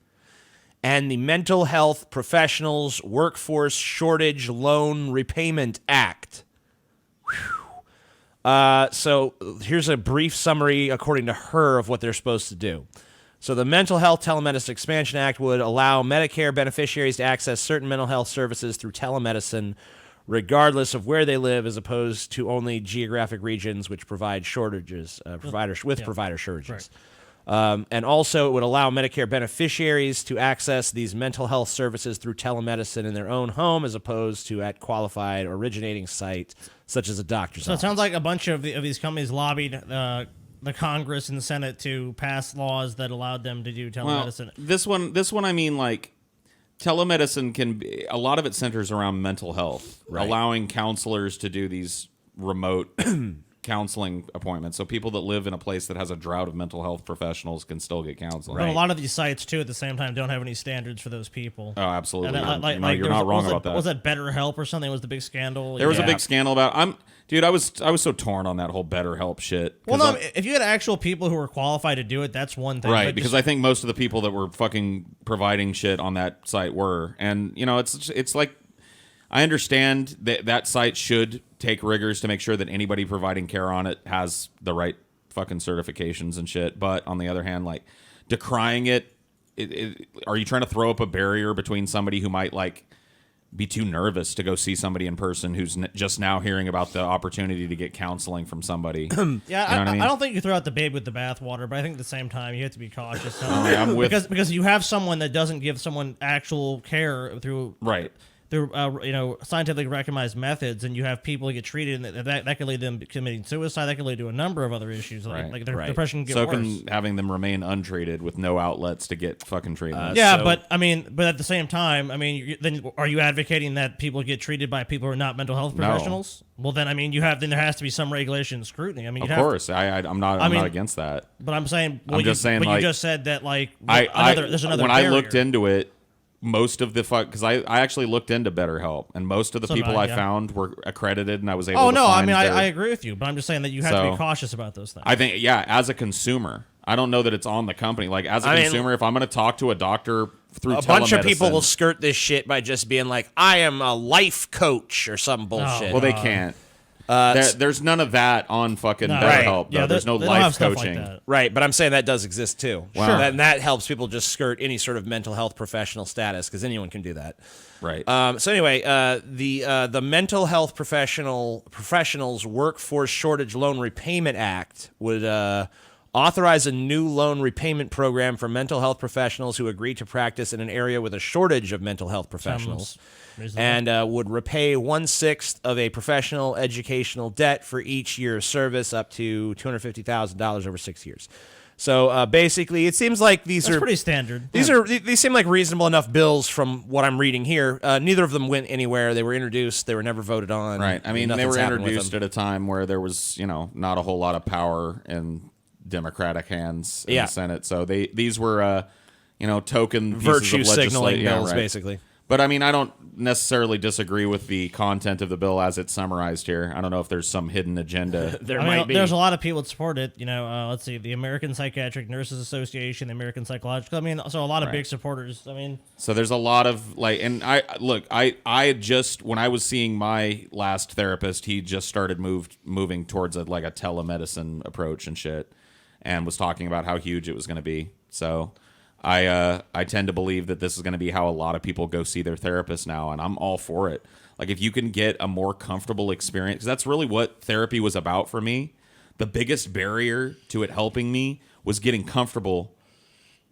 Speaker 4: and the Mental Health Professionals Workforce Shortage Loan Repayment Act. So here's a brief summary, according to her, of what they're supposed to do. So the Mental Health Telemedicine Expansion Act would allow Medicare beneficiaries to access certain mental health services through telemedicine, regardless of where they live, as opposed to only geographic regions which provide shortages, provider shortages. Right. And also it would allow Medicare beneficiaries to access these mental health services through telemedicine in their own home, as opposed to at qualified originating site, such as a doctor's office.
Speaker 5: It sounds like a bunch of these companies lobbied the Congress and the Senate to pass laws that allowed them to do telemedicine.
Speaker 2: Well, this one, I mean, like, telemedicine can be, a lot of it centers around mental health, allowing counselors to do these remote counseling appointments. So people that live in a place that has a drought of mental health professionals can still get counseling.
Speaker 5: But a lot of these sites, too, at the same time, don't have any standards for those people.
Speaker 2: Oh, absolutely.
Speaker 5: And
Speaker 2: you're not wrong about that.
Speaker 5: Was that BetterHelp or something? Was the big scandal?
Speaker 2: There was a big scandal about. Dude, I was so torn on that whole BetterHelp shit.
Speaker 5: Well, no, if you had actual people who were qualified to do it, that's one thing.
Speaker 2: Right, because I think most of the people that were fucking providing shit on that site were. And, it's like, I understand that site should take rigors to make sure that anybody providing care on it has the right fucking certifications and shit. But on the other hand, like, decrying it, are you trying to throw up a barrier between somebody who might, like, be too nervous to go see somebody in person who's just now hearing about the opportunity to get counseling from somebody.
Speaker 5: Yeah,
Speaker 2: You know what I mean?
Speaker 5: I don't think you throw out the babe with the bathwater, but I think at the same time you have to be cautious.
Speaker 2: I'm with-
Speaker 5: because you have someone that doesn't give someone actual care through
Speaker 2: Right.
Speaker 5: through scientifically recognized methods, and you have people get treated, and that could lead them to committing suicide. That could lead to a number of other issues,
Speaker 2: Right.
Speaker 5: like their
Speaker 4: Right.
Speaker 5: depression can get
Speaker 2: So
Speaker 5: worse.
Speaker 2: can having them remain untreated with no outlets to get fucking treatment.
Speaker 5: Yeah,
Speaker 4: So-
Speaker 5: but at the same time, then are you advocating that people get treated by people who are not mental health
Speaker 2: No.
Speaker 5: professionals? Well, then there has to be some regulation and scrutiny.
Speaker 2: Of course, I'm not against that.
Speaker 5: But I'm saying,
Speaker 2: I'm just saying,
Speaker 5: but
Speaker 2: like,
Speaker 5: you just said that there's another.
Speaker 2: when
Speaker 5: barrier.
Speaker 2: I looked into it, most of the because I actually looked into BetterHelp, and most of the
Speaker 5: So
Speaker 2: people
Speaker 5: did I,
Speaker 2: I
Speaker 5: yeah.
Speaker 2: found were accredited, and I was able.
Speaker 5: Oh
Speaker 2: to
Speaker 5: no,
Speaker 2: find
Speaker 5: I
Speaker 2: their-
Speaker 5: agree with you, but I'm just saying that you have to
Speaker 2: So-
Speaker 5: be cautious about those things.
Speaker 2: I think, yeah, as a consumer, I don't know that it's on the company. Like, as a consumer, if I'm going to talk to a doctor through
Speaker 4: A bunch of people
Speaker 2: telemedicine-
Speaker 4: will skirt this shit by just being like, I am a life coach or some bullshit.
Speaker 2: Well, they can't. There's none of that on fucking BetterHelp.
Speaker 5: Yeah,
Speaker 2: though. There's no
Speaker 5: they don't have
Speaker 2: life
Speaker 5: stuff like
Speaker 2: coaching.
Speaker 5: that.
Speaker 4: Right, but I'm saying that does exist too.
Speaker 2: Wow. Sure.
Speaker 4: And that helps people just skirt any sort of mental health professional status because anyone can do that.
Speaker 2: Right.
Speaker 4: So anyway, the Mental Health Professionals Workforce Shortage Loan Repayment Act would authorize a new loan repayment program for mental health professionals who agree to practice in an area with a shortage of mental health professionals, and would repay 1/6 of a professional educational debt for each year of service, up to $250,000 over 6 years. So basically, it seems like these
Speaker 5: That's
Speaker 4: are
Speaker 5: pretty standard.
Speaker 4: These seem like reasonable enough bills from what I'm reading here. Neither of them went anywhere. They were introduced. They were never voted on.
Speaker 2: Right. I mean, they
Speaker 4: Nothing's
Speaker 2: were
Speaker 4: happened with
Speaker 2: introduced
Speaker 4: them.
Speaker 2: at a time where there was, not a whole lot of power in Democratic hands in the Senate. So these were, token pieces
Speaker 4: Virtue
Speaker 2: of
Speaker 4: signaling
Speaker 2: legislation. Yeah,
Speaker 4: bills,
Speaker 2: right.
Speaker 4: basically.
Speaker 2: But I mean, I don't necessarily disagree with the content of the bill as it's summarized here. I don't know if there's some hidden agenda.
Speaker 4: There might be.
Speaker 5: There's a lot of people that support it. Let's see, the American Psychiatric Nurses Association, the American Psychological. So a lot of big supporters.
Speaker 2: So there's a lot of and I just when I was seeing my last therapist, he just started moving towards a telemedicine approach and shit, and was talking about how huge it was going to be. So I tend to believe that this is going to be how a lot of people go see their therapist now, and I'm all for it. Like, if you can get a more comfortable experience, 'cause that's really what therapy was about for me. The biggest barrier to it helping me was getting comfortable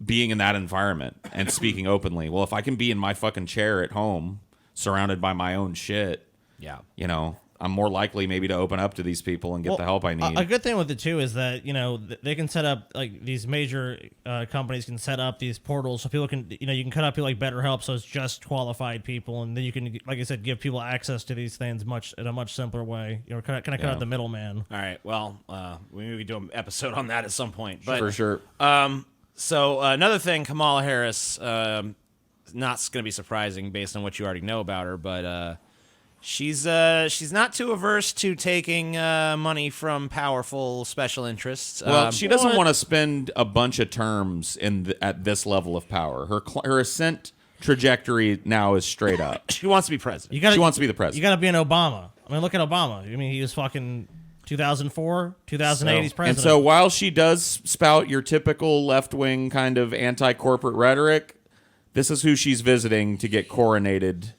Speaker 2: being in that environment and speaking openly. Well, if I can be in my fucking chair at home, surrounded by my own shit, I'm more likely maybe to open up to these people and get the help I need.
Speaker 5: A good thing with it too is that they can set up, like, these major companies can set up these portals so people can you can cut out people like BetterHelp, so it's just qualified people, and then you can, like I said, give people access to these things in a much simpler way. Kind of cut out the middleman.
Speaker 4: All right. Well, we maybe do an episode on that at some point. But,
Speaker 2: for sure.
Speaker 4: So another thing, Kamala Harris, not going to be surprising based on what you already know about her, but she's not too averse to taking money from powerful special interests.
Speaker 2: Well, she doesn't want to spend a bunch of terms at this level of power. Her ascent trajectory now is straight up.
Speaker 4: She wants to be president.
Speaker 2: She wants to be the president.
Speaker 5: You got to be an Obama. Look at Obama. He was fucking 2004, 2008. He's president.
Speaker 2: And so while she does spout your typical left-wing kind of anti-corporate rhetoric, this is who she's visiting to get coronated.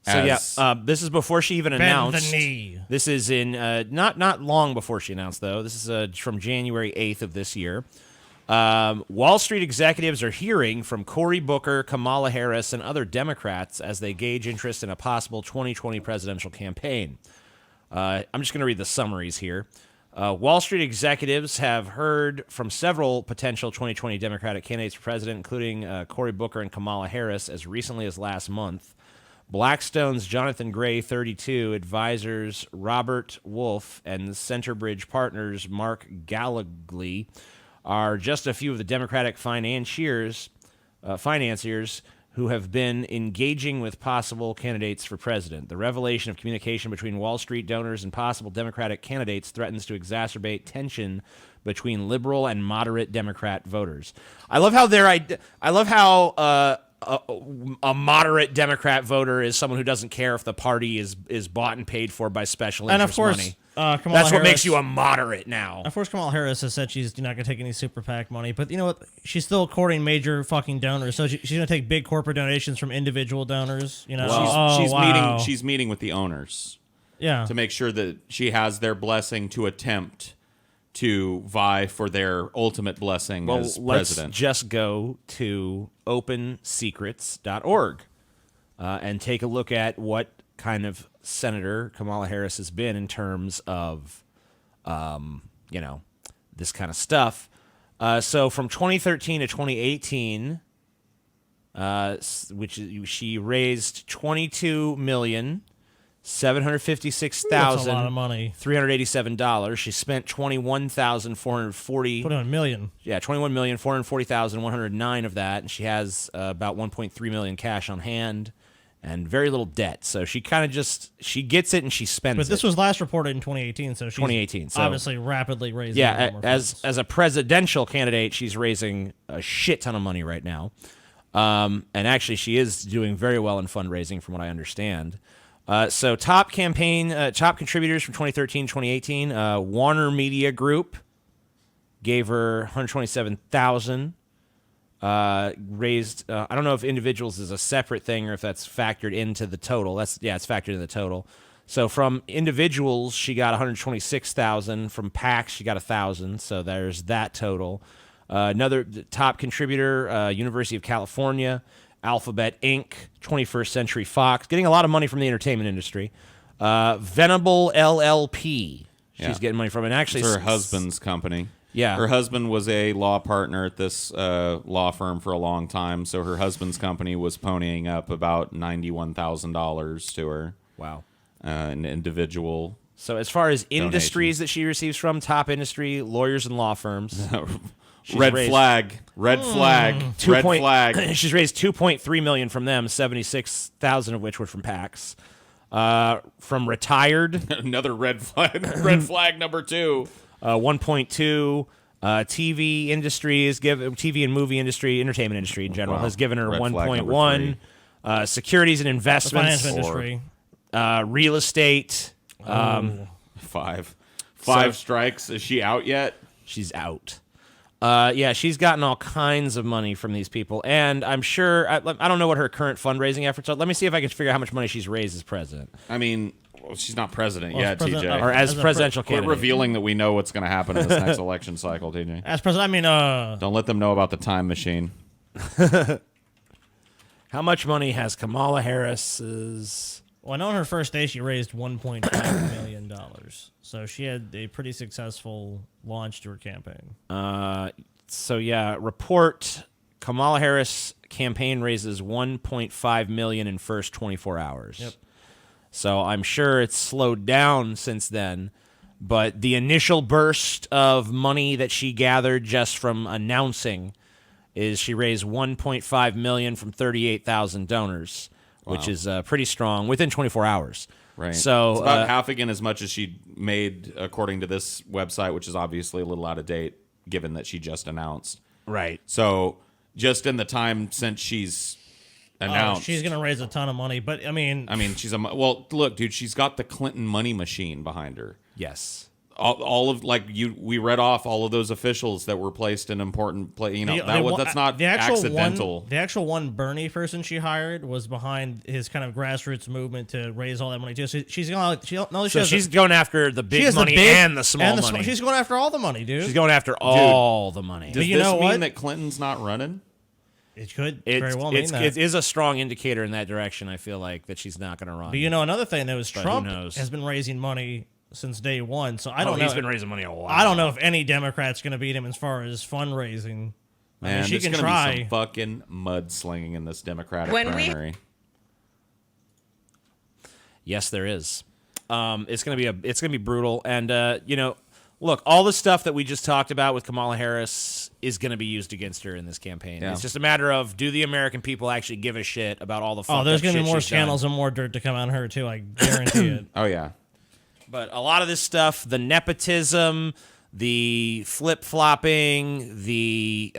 Speaker 4: This is before she even
Speaker 5: Bend
Speaker 4: announced.
Speaker 5: the knee.
Speaker 4: This is in not long before she announced, though. This is from January 8th of this year. Wall Street executives are hearing from Cory Booker, Kamala Harris, and other Democrats as they gauge interest in a possible 2020 presidential campaign. I'm just going to read the summaries here. Wall Street executives have heard from several potential 2020 Democratic candidates for president, including Cory Booker and Kamala Harris, as recently as last month. Blackstone's Jonathan Gray, 32, advisors Robert Wolf, and Centerbridge Partners Mark Gallagly are just a few of the Democratic financiers who have been engaging with possible candidates for president. The revelation of communication between Wall Street donors and possible Democratic candidates threatens to exacerbate tension between liberal and moderate Democrat voters. I love how a moderate Democrat voter is someone who doesn't care if the party is bought and paid for by special interest
Speaker 5: And of course,
Speaker 4: money.
Speaker 5: Kamala
Speaker 4: That's what
Speaker 5: Harris,
Speaker 4: makes you a moderate now.
Speaker 5: Of course, Kamala Harris has said she's not going to take any super PAC money, but you know what? She's still courting major fucking donors, so she's going to take big corporate donations from individual donors. You know,
Speaker 2: She's meeting with the owners.
Speaker 5: Yeah.
Speaker 2: To make sure that she has their blessing to attempt to vie for their ultimate blessing as president.
Speaker 4: Let's just go to opensecrets.org and take a look at what kind of senator Kamala Harris has been in terms of, this kind of stuff. So from 2013 to 2018, she raised $22,756,387. She spent $21,440.
Speaker 5: Put on a million.
Speaker 4: Yeah, $21,440,109 of that, and she has about $1.3 million cash on hand and very little debt. So she kind of she gets it and she spends it.
Speaker 5: But this was last reported in 2018, so she's
Speaker 4: 2018, so
Speaker 5: obviously rapidly raising.
Speaker 4: Yeah, as a presidential candidate, she's raising a shit ton of money right now. And actually, she is doing very well in fundraising, from what I understand. So top contributors from 2013 2018, Warner Media Group gave her $127,000. Raised, I don't know if individuals is a separate thing or if that's factored into the total. It's factored in the total. So from individuals, she got $126,000. From PACs, she got $1,000. So there's that total. Another top contributor, University of California, Alphabet Inc., 21st Century Fox, getting a lot of money from the entertainment industry. Venable LLP, she's getting money from, and actually
Speaker 2: it's her husband's company.
Speaker 4: Yeah,
Speaker 2: her husband was a law partner at this law firm for a long time, so her husband's company was ponying up about $91,000 to her.
Speaker 4: Wow,
Speaker 2: an individual.
Speaker 4: So as far as industries
Speaker 2: donation
Speaker 4: that she receives from, top industry, lawyers and law firms.
Speaker 2: Red flag.
Speaker 4: She's raised $2.3 million from them, $76,000 of which were from PACs. From retired,
Speaker 2: another red flag. Red flag number 2.
Speaker 4: 1.2. TV industry is TV and movie industry, entertainment industry in general has given her 1.1. Securities and investments,
Speaker 5: the finance industry,
Speaker 4: real estate.
Speaker 2: 5 strikes. Is she out yet?
Speaker 4: She's out. She's gotten all kinds of money from these people, and I'm sure I don't know what her current fundraising efforts are. Let me see if I can figure out how much money she's raised as president.
Speaker 2: I mean, she's not president yet, TJ.
Speaker 4: Or as presidential candidate.
Speaker 2: We're revealing that we know what's going to happen in this next election cycle, TJ.
Speaker 5: As president, I mean,
Speaker 2: don't let them know about the time machine.
Speaker 4: How much money has Kamala Harris's?
Speaker 5: Well, I know on her first day she raised $1.5 million. So she had a pretty successful launch to her campaign.
Speaker 4: Report Kamala Harris campaign raises $1.5 million in first 24 hours.
Speaker 5: Yep.
Speaker 4: So I'm sure it's slowed down since then. But the initial burst of money that she gathered just from announcing is she raised $1.5 million from 38,000 donors. Wow. Which is pretty strong within 24 hours.
Speaker 2: Right.
Speaker 4: So
Speaker 2: it's about half again as much as she made, according to this website, which is obviously a little out of date, given that she just announced.
Speaker 4: Right.
Speaker 2: So just in the time since she's announced,
Speaker 5: she's going to raise a ton of money. But I mean,
Speaker 2: she's look, dude, she's got the Clinton money machine behind her.
Speaker 4: Yes.
Speaker 2: All of we read off all of those officials that were placed in important place. That's not accidental.
Speaker 5: The actual one Bernie person she hired was behind his kind of grassroots movement to raise all that money too. So she's going
Speaker 4: after the big money and the small money.
Speaker 5: She's going after all the money, dude.
Speaker 4: She's going after all the money.
Speaker 2: Does this mean that Clinton's not running?
Speaker 5: It could very well mean that.
Speaker 4: It is a strong indicator in that direction. I feel like that she's not going to run.
Speaker 5: But another thing that was Trump has been raising money since day one, so I don't know.
Speaker 4: He's been raising money a while.
Speaker 5: I don't know if any Democrat's going to beat him as far as fundraising.
Speaker 2: Man, she can try. Be some fucking mudslinging in this Democratic primary.
Speaker 4: Yes, there is. It's gonna be brutal, and look, all the stuff that we just talked about with Kamala Harris is going to be used against her in this campaign. Yeah. It's just a matter of, do the American people actually give a shit about all the fucked up shit
Speaker 5: there's going to be more scandals and more dirt to come on her too. I guarantee it.
Speaker 2: Oh yeah.
Speaker 4: But a lot of this stuff, the nepotism, the flip-flopping, the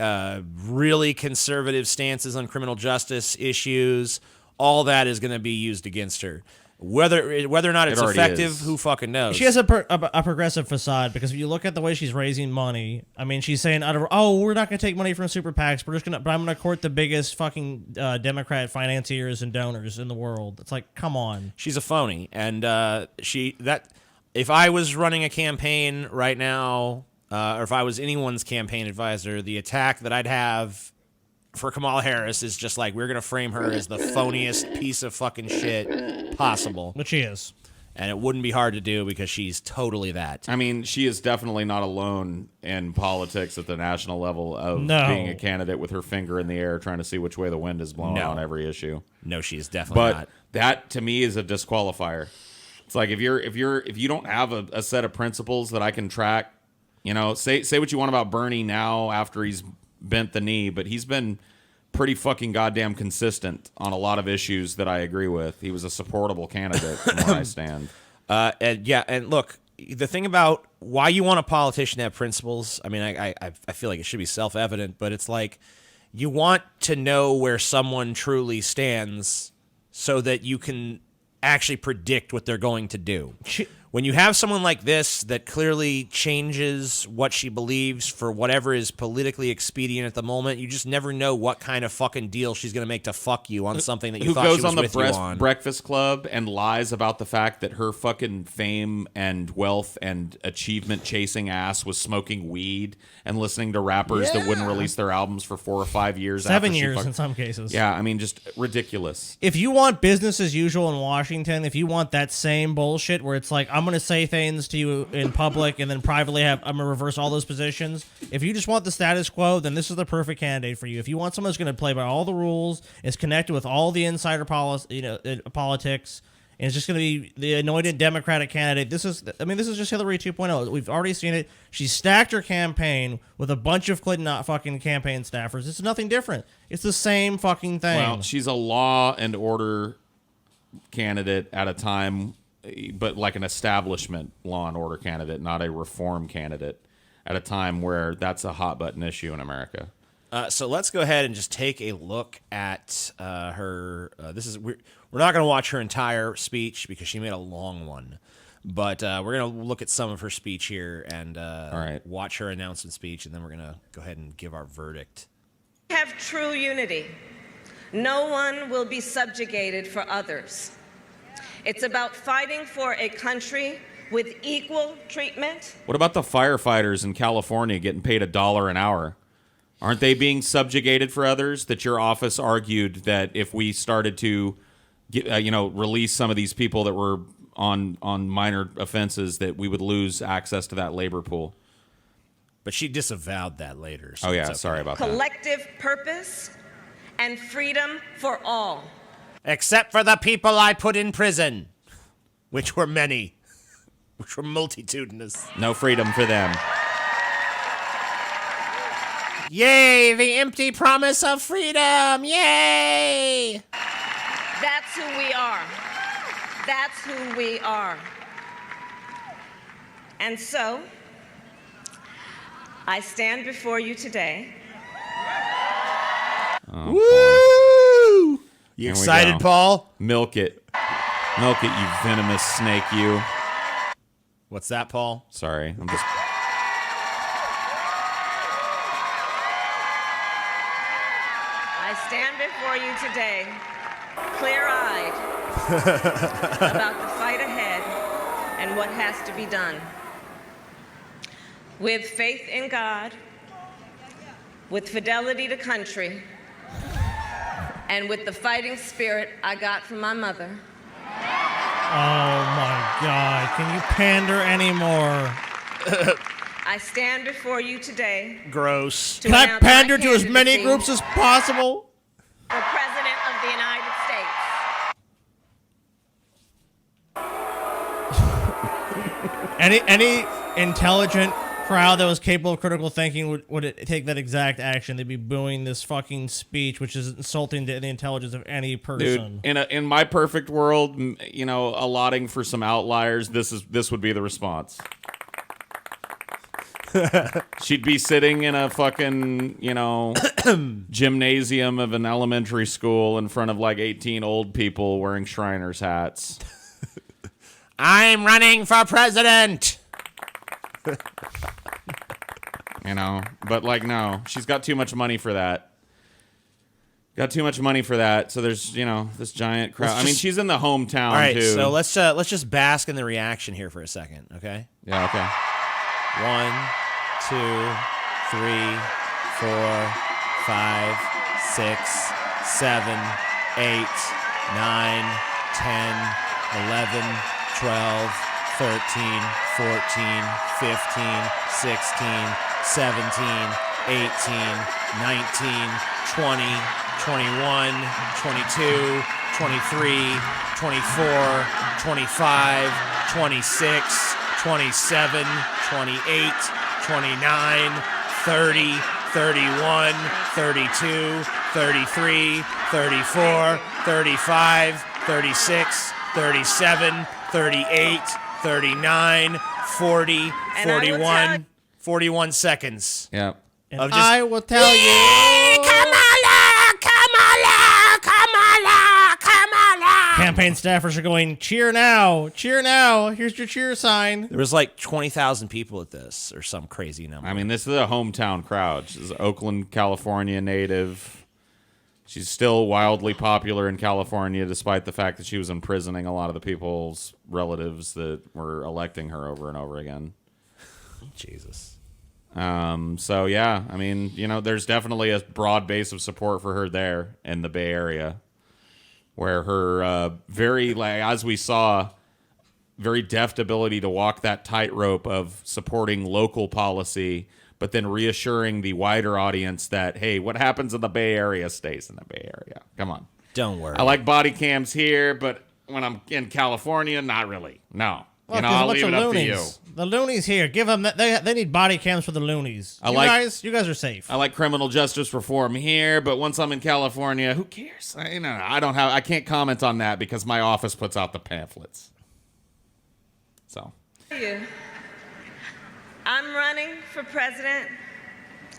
Speaker 4: really conservative stances on criminal justice issues, all that is going to be used against her. Whether or not it's
Speaker 2: It already
Speaker 4: effective,
Speaker 2: is.
Speaker 4: who fucking knows?
Speaker 5: She has a progressive facade because if you look at the way she's raising money, I mean, she's saying, we're not going to take money from super PACs. But I'm going to court the biggest fucking Democrat financiers and donors in the world. It's like, come on.
Speaker 4: She's a phony, and if I was running a campaign right now, or if I was anyone's campaign advisor, the attack that I'd have for Kamala Harris is just like, we're going to frame her as the phoniest piece of fucking shit possible.
Speaker 5: Which she is.
Speaker 4: And it wouldn't be hard to do because she's totally that.
Speaker 2: I mean, she is definitely not alone in politics at the national level of being a candidate with her finger in the air trying to see which way the wind is blowing on every issue.
Speaker 4: No, she is definitely not.
Speaker 2: But that, to me, is a disqualifier. It's like if you don't have a set of principles that I can track, say what you want about Bernie now after he's bent the knee, but he's been pretty fucking goddamn consistent on a lot of issues that I agree with. He was a supportable candidate from where I stand.
Speaker 4: And look, the thing about why you want a politician to have principles, I mean, I feel like it should be self-evident, but it's like you want to know where someone truly stands so that you can actually predict what they're going to do. When you have someone like this that clearly changes what she believes for whatever is politically expedient at the moment, you just never know what kind of fucking deal she's going to make to fuck you on something that you thought she was with you on.
Speaker 2: Who goes on the Breakfast Club and lies about the fact that her fucking fame and wealth and achievement chasing ass was smoking weed and listening to rappers that wouldn't release their albums for 4 or 5 years.
Speaker 5: 7 years in some cases.
Speaker 2: Yeah, I mean, just ridiculous.
Speaker 5: If you want business as usual in Washington, if you want that same bullshit where it's like, I'm going to say things to you in public and then privately I'm going to reverse all those positions. If you just want the status quo, then this is the perfect candidate for you. If you want someone who's going to play by all the rules, is connected with all the insider politics, and it's just going to be the anointed Democratic candidate. This is just Hillary 2.0. We've already seen it. She stacked her campaign with a bunch of Clinton fucking campaign staffers. It's nothing different. It's the same fucking thing.
Speaker 2: Well, she's a law and order candidate at a time, but like an establishment law and order candidate, not a reform candidate, at a time where that's a hot button issue in America.
Speaker 4: So let's go ahead and just take a look at her. We're not going to watch her entire speech because she made a long one, but we're going to look at some of her speech here and watch her announcement speech, and then we're going to go ahead and give our verdict.
Speaker 9: Have true unity. No one will be subjugated for others. It's about fighting for a country with equal treatment.
Speaker 2: What about the firefighters in California getting paid $1 an hour? Aren't they being subjugated for others? That your office argued that if we started to release some of these people that were on minor offenses, that we would lose access to that labor pool.
Speaker 4: But she disavowed that later. So
Speaker 2: sorry about that.
Speaker 9: Collective purpose and freedom for all.
Speaker 4: Except for the people I put in prison, which were many, which were multitudinous.
Speaker 2: No freedom for them.
Speaker 4: Yay, the empty promise of freedom, yay!
Speaker 9: That's who we are. That's who we are. And so, I stand before you today.
Speaker 4: Woo! You excited, Paul?
Speaker 2: Milk it. Milk it, you venomous snake, you.
Speaker 4: What's that, Paul?
Speaker 2: Sorry, I'm just...
Speaker 9: I stand before you today, clear-eyed about the fight ahead and what has to be done. With faith in God, with fidelity to country, and with the fighting spirit I got from my mother.
Speaker 5: Oh my God, can you pander anymore?
Speaker 9: I stand before you today.
Speaker 4: Gross.
Speaker 5: Can I pander to as many groups as possible?
Speaker 9: For President of the United States.
Speaker 5: Any intelligent crowd that was capable of critical thinking would take that exact action. They'd be booing this fucking speech, which is insulting to the intelligence of any person.
Speaker 2: Dude, in my perfect world, allotting for some outliers, this would be the response. She'd be sitting in a fucking, gymnasium of an elementary school in front of like 18 old people wearing Shriners hats.
Speaker 4: I'm running for president.
Speaker 2: You know, but like, no, she's got too much money for that. Got too much money for that. So there's, you know, this giant crowd. I mean, she's in the hometown,
Speaker 4: all right,
Speaker 2: too.
Speaker 4: so let's just bask in the reaction here for a second, okay?
Speaker 2: Yeah, okay.
Speaker 4: 1, 2, 3, 4, 5, 6, 7, 8, 9, 10, 11, 12, 13, 14, 15, 16, 17, 18, 19, 20, 21, 22, 23, 24, 25, 26, 27, 28, 29, 30, 31, 32, 33, 34, 35, 36, 37, 38, 39, 40, 41, 41 seconds.
Speaker 2: Yeah.
Speaker 5: And
Speaker 4: Of just-
Speaker 5: I will tell you. Campaign staffers are going, cheer now, cheer now. Here's your cheer sign.
Speaker 4: There was like 20,000 people at this or some crazy number.
Speaker 2: I mean, this is a hometown crowd. She's an Oakland, California native. She's still wildly popular in California, despite the fact that she was imprisoning a lot of the people's relatives that were electing her over and over again.
Speaker 4: Jesus.
Speaker 2: So, yeah, I mean, you know, there's definitely a broad base of support for her there in the Bay Area, where her very, like, as we saw, very deft ability to walk that tightrope of supporting local policy, but then reassuring the wider audience that, hey, what happens in the Bay Area stays in the Bay Area. Come on.
Speaker 4: Don't worry.
Speaker 2: I like body cams here, but when I'm in California, not really. No.
Speaker 5: Look,
Speaker 2: You know,
Speaker 5: there's a
Speaker 2: I'll
Speaker 5: bunch
Speaker 2: leave
Speaker 5: of
Speaker 2: it up to you.
Speaker 5: loonies. The loonies here. Give them. They need body cams for the loonies. You guys are safe.
Speaker 2: I like criminal justice reform here, but once I'm in California, who cares? I can't comment on that because my office puts out the pamphlets. So.
Speaker 9: I'm running for president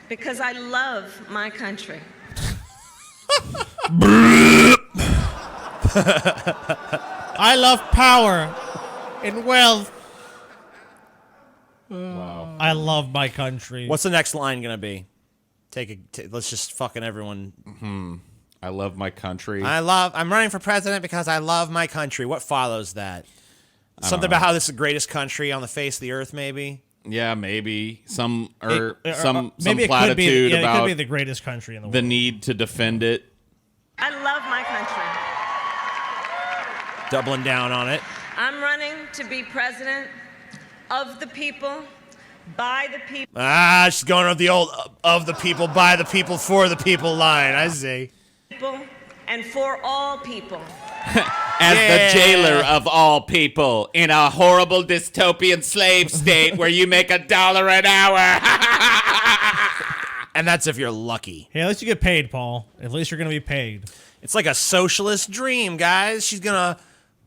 Speaker 9: because I love my country.
Speaker 5: I love power and wealth. Wow. I love my country.
Speaker 4: What's the next line gonna be? Let's just fucking everyone.
Speaker 2: I love my country.
Speaker 4: I'm running for president because I love my country. What follows that? Something about how this is the greatest country on the face of the earth, maybe?
Speaker 2: Yeah, maybe some
Speaker 5: maybe it
Speaker 2: platitude
Speaker 5: could be, it
Speaker 2: about
Speaker 5: could be the greatest country in the world.
Speaker 2: the need to defend it.
Speaker 9: I love my country.
Speaker 4: Doubling down on it.
Speaker 9: I'm running to be president of the people, by the people.
Speaker 4: Ah, she's going with the old of the people, by the people, for the people line. I see.
Speaker 9: People and for all people.
Speaker 2: As the jailer of all people in a horrible dystopian slave state where you make $1 an hour.
Speaker 4: And that's if you're lucky.
Speaker 5: Hey, at least you get paid, Paul. At least you're going to be paid.
Speaker 4: It's like a socialist dream, guys. She's going to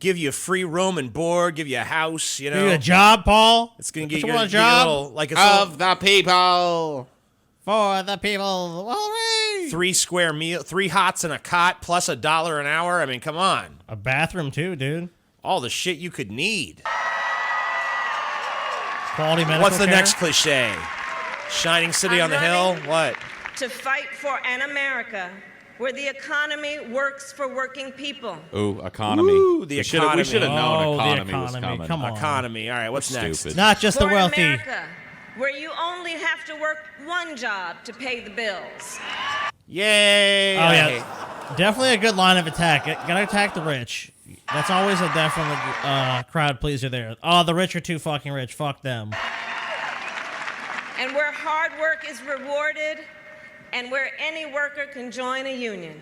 Speaker 4: give you free room and board, give you a house, you know.
Speaker 5: Give you a job, Paul.
Speaker 4: It's going to give
Speaker 5: you
Speaker 4: you
Speaker 5: a job
Speaker 2: Of the people.
Speaker 5: For the people. Hooray!
Speaker 4: 3 square meal, 3 hots and a cot plus $1 an hour. I mean, come on.
Speaker 5: A bathroom too, dude.
Speaker 4: All the shit you could need.
Speaker 5: Quality medical
Speaker 4: What's the
Speaker 5: care?
Speaker 4: next cliche? Shining city on the hill?
Speaker 9: running
Speaker 4: What?
Speaker 9: To fight for an America where the economy works for working people.
Speaker 2: Ooh, economy.
Speaker 4: Ooh, the
Speaker 2: We
Speaker 4: economy.
Speaker 2: should have known
Speaker 5: Oh, the
Speaker 2: economy was
Speaker 5: economy.
Speaker 2: coming.
Speaker 5: Come on.
Speaker 4: Economy. All right, what's
Speaker 2: Stupid.
Speaker 4: next?
Speaker 5: Not just the
Speaker 9: For
Speaker 5: wealthy.
Speaker 9: America, where you only have to work one job to pay the bills.
Speaker 4: Yay!
Speaker 5: Oh yeah, definitely a good line of attack. Gotta attack the rich. That's always a definite crowd pleaser there. Oh, the rich are too fucking rich. Fuck them.
Speaker 9: And where hard work is rewarded, and where any worker can join a union.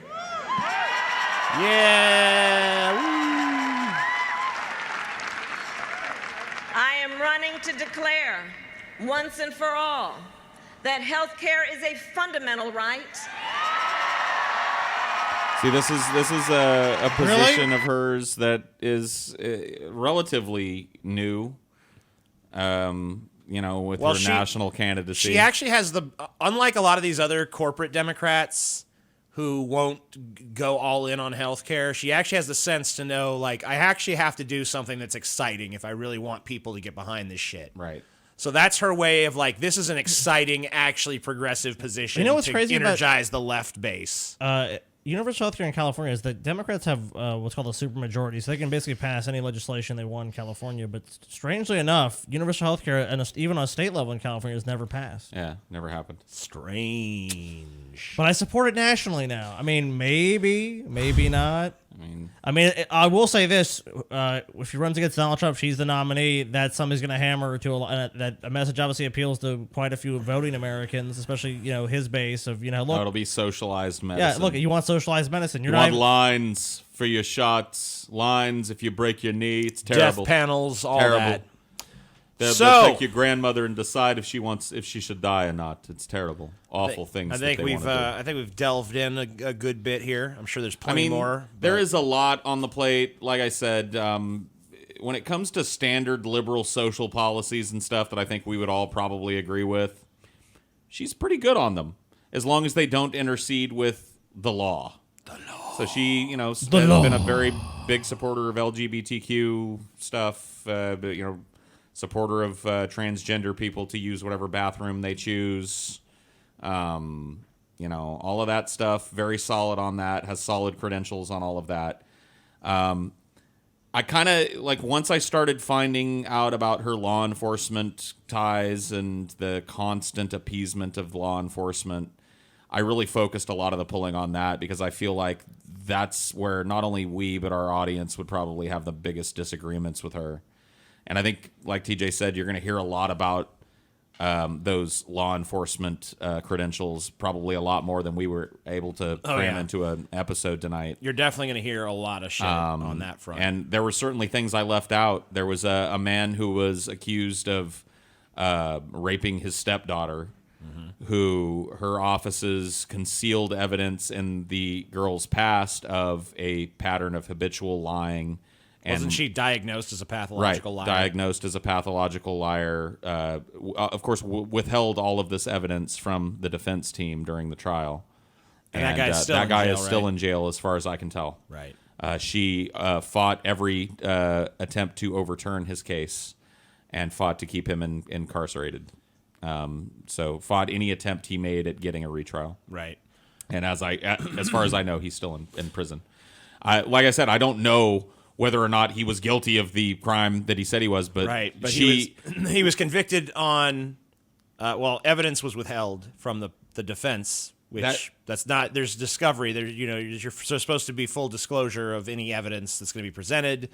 Speaker 4: Yeah!
Speaker 9: I am running to declare, once and for all, that health care is a fundamental right.
Speaker 2: See, this is a position of hers that is relatively new. You know, with her national candidacy.
Speaker 4: She actually has unlike a lot of these other corporate Democrats who won't go all in on healthcare. She actually has the sense to know, like, I actually have to do something that's exciting if I really want people to get behind this shit.
Speaker 2: Right.
Speaker 4: So that's her way of, like, this is an exciting, actually progressive position
Speaker 5: You know what's
Speaker 4: to
Speaker 5: crazy about-
Speaker 4: energize the left base.
Speaker 5: Universal healthcare in California is that Democrats have what's called a supermajority, so they can basically pass any legislation they want in California. But strangely enough, universal healthcare, and even on a state level in California, has never passed.
Speaker 2: Yeah, never happened.
Speaker 4: Strange.
Speaker 5: But I support it nationally now. I mean, maybe not. I mean, I will say this: if she runs against Donald Trump, she's the nominee. That's something he's going to hammer to. That a message obviously appeals to quite a few voting Americans, especially his base of look.
Speaker 2: It'll be socialized medicine.
Speaker 5: Yeah, look, you want socialized medicine.
Speaker 2: You want lines for your shots, lines if you break your knee. It's terrible.
Speaker 4: Death panels, all
Speaker 2: terrible.
Speaker 4: that.
Speaker 2: They'll take your grandmother and decide if she should die or not. It's terrible, awful things.
Speaker 4: I think
Speaker 2: we've
Speaker 4: delved in a good bit here. I'm sure there's plenty more.
Speaker 2: There is a lot on the plate. Like I said, when it comes to standard liberal social policies and stuff that I think we would all probably agree with, she's pretty good on them, as long as they don't intercede with the law. The law. So she, has been a very big supporter of LGBTQ stuff. Supporter of transgender people to use whatever bathroom they choose. All of that stuff. Very solid on that. Has solid credentials on all of that. I kind of, once I started finding out about her law enforcement ties and the constant appeasement of law enforcement, I really focused a lot of the pulling on that, because I feel like that's where not only we, but our audience would probably have the biggest disagreements with her. And I think, like TJ said, you're going to hear a lot about those law enforcement credentials, probably a lot more than we were able to cram into an episode tonight.
Speaker 4: You're definitely going to hear a lot of shit on that front.
Speaker 2: And there were certainly things I left out. There was a man who was accused of raping his stepdaughter, who her offices concealed evidence in the girl's past of a pattern of habitual lying.
Speaker 4: Wasn't she diagnosed as a pathological liar?
Speaker 2: Diagnosed as a pathological liar. Of course, withheld all of this evidence from the defense team during the trial.
Speaker 4: And that guy's still
Speaker 2: that
Speaker 4: in
Speaker 2: guy
Speaker 4: jail,
Speaker 2: is still in jail, as far as I can tell.
Speaker 4: Right.
Speaker 2: She fought every attempt to overturn his case, and fought to keep him incarcerated. So fought any attempt he made at getting a retrial.
Speaker 4: Right.
Speaker 2: And as far as I know, he's still in prison. Like I said, I don't know whether or not he was guilty of the crime that he said he was, but
Speaker 4: right. But he was convicted on. Evidence was withheld from the defense, which that's not. There's discovery. You're supposed to be full disclosure of any evidence that's going to be presented,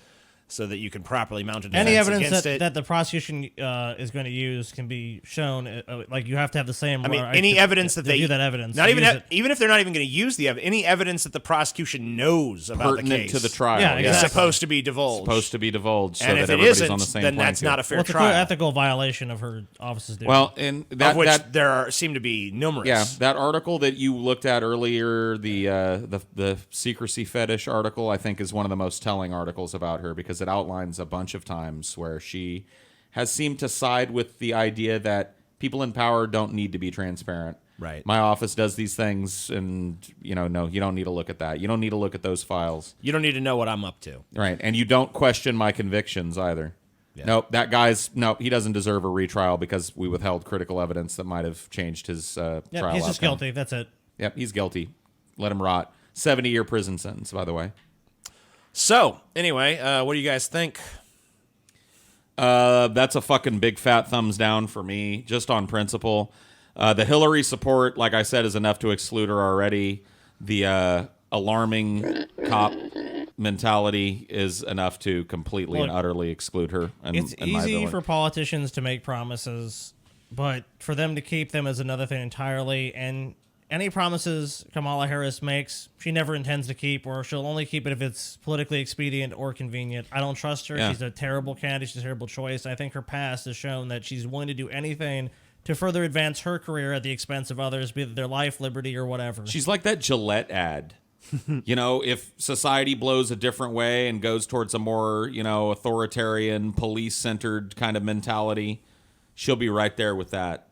Speaker 4: so that you can properly mount a defense
Speaker 5: any evidence
Speaker 4: against it.
Speaker 5: that the prosecution is going to use can be shown. You have to have the same.
Speaker 4: Any evidence that they
Speaker 5: do that evidence,
Speaker 4: not even if they're not even going to use the evidence, any evidence that the prosecution knows about the
Speaker 2: pertinent
Speaker 4: case
Speaker 2: to the trial,
Speaker 5: Yeah, exactly.
Speaker 4: is supposed to be divulged.
Speaker 2: So
Speaker 4: and
Speaker 2: that
Speaker 4: if it
Speaker 2: everybody's
Speaker 4: isn't,
Speaker 2: on the same
Speaker 4: then
Speaker 2: playing
Speaker 4: that's
Speaker 2: field.
Speaker 4: not a fair
Speaker 5: it's a
Speaker 4: trial.
Speaker 5: clear ethical violation of her office's duty.
Speaker 2: Well, and
Speaker 4: of which there seem to be numerous.
Speaker 2: Yeah, that article that you looked at earlier, the secrecy fetish article, I think is one of the most telling articles about her, because it outlines a bunch of times where she has seemed to side with the idea that people in power don't need to be transparent.
Speaker 4: Right.
Speaker 2: My office does these things, and no, you don't need to look at that. You don't need to look at those files.
Speaker 4: You don't need to know what I'm up to.
Speaker 2: Right, and you don't question my convictions either.
Speaker 4: Yeah.
Speaker 2: Nope, he doesn't deserve a retrial because we withheld critical evidence that might have changed his trial outcome.
Speaker 5: He's just guilty. That's it.
Speaker 2: Yep, he's guilty. Let him rot. 70-year prison sentence, by the way.
Speaker 4: So, anyway, what do you guys think?
Speaker 2: That's a fucking big fat thumbs down for me, just on principle. The Hillary support, like I said, is enough to exclude her already. The alarming cop mentality is enough to completely and utterly exclude her.
Speaker 5: It's easy for politicians to make promises, but for them to keep them is another thing entirely. And any promises Kamala Harris makes, she never intends to keep, or she'll only keep it if it's politically expedient or convenient. I don't trust her.
Speaker 2: Yeah.
Speaker 5: She's a terrible candidate. She's a terrible choice. I think her past has shown that she's willing to do anything to further advance her career at the expense of others, be it their life, liberty, or whatever.
Speaker 2: She's like that Gillette ad. If society blows a different way and goes towards a more, authoritarian, police-centered kind of mentality, she'll be right there with that.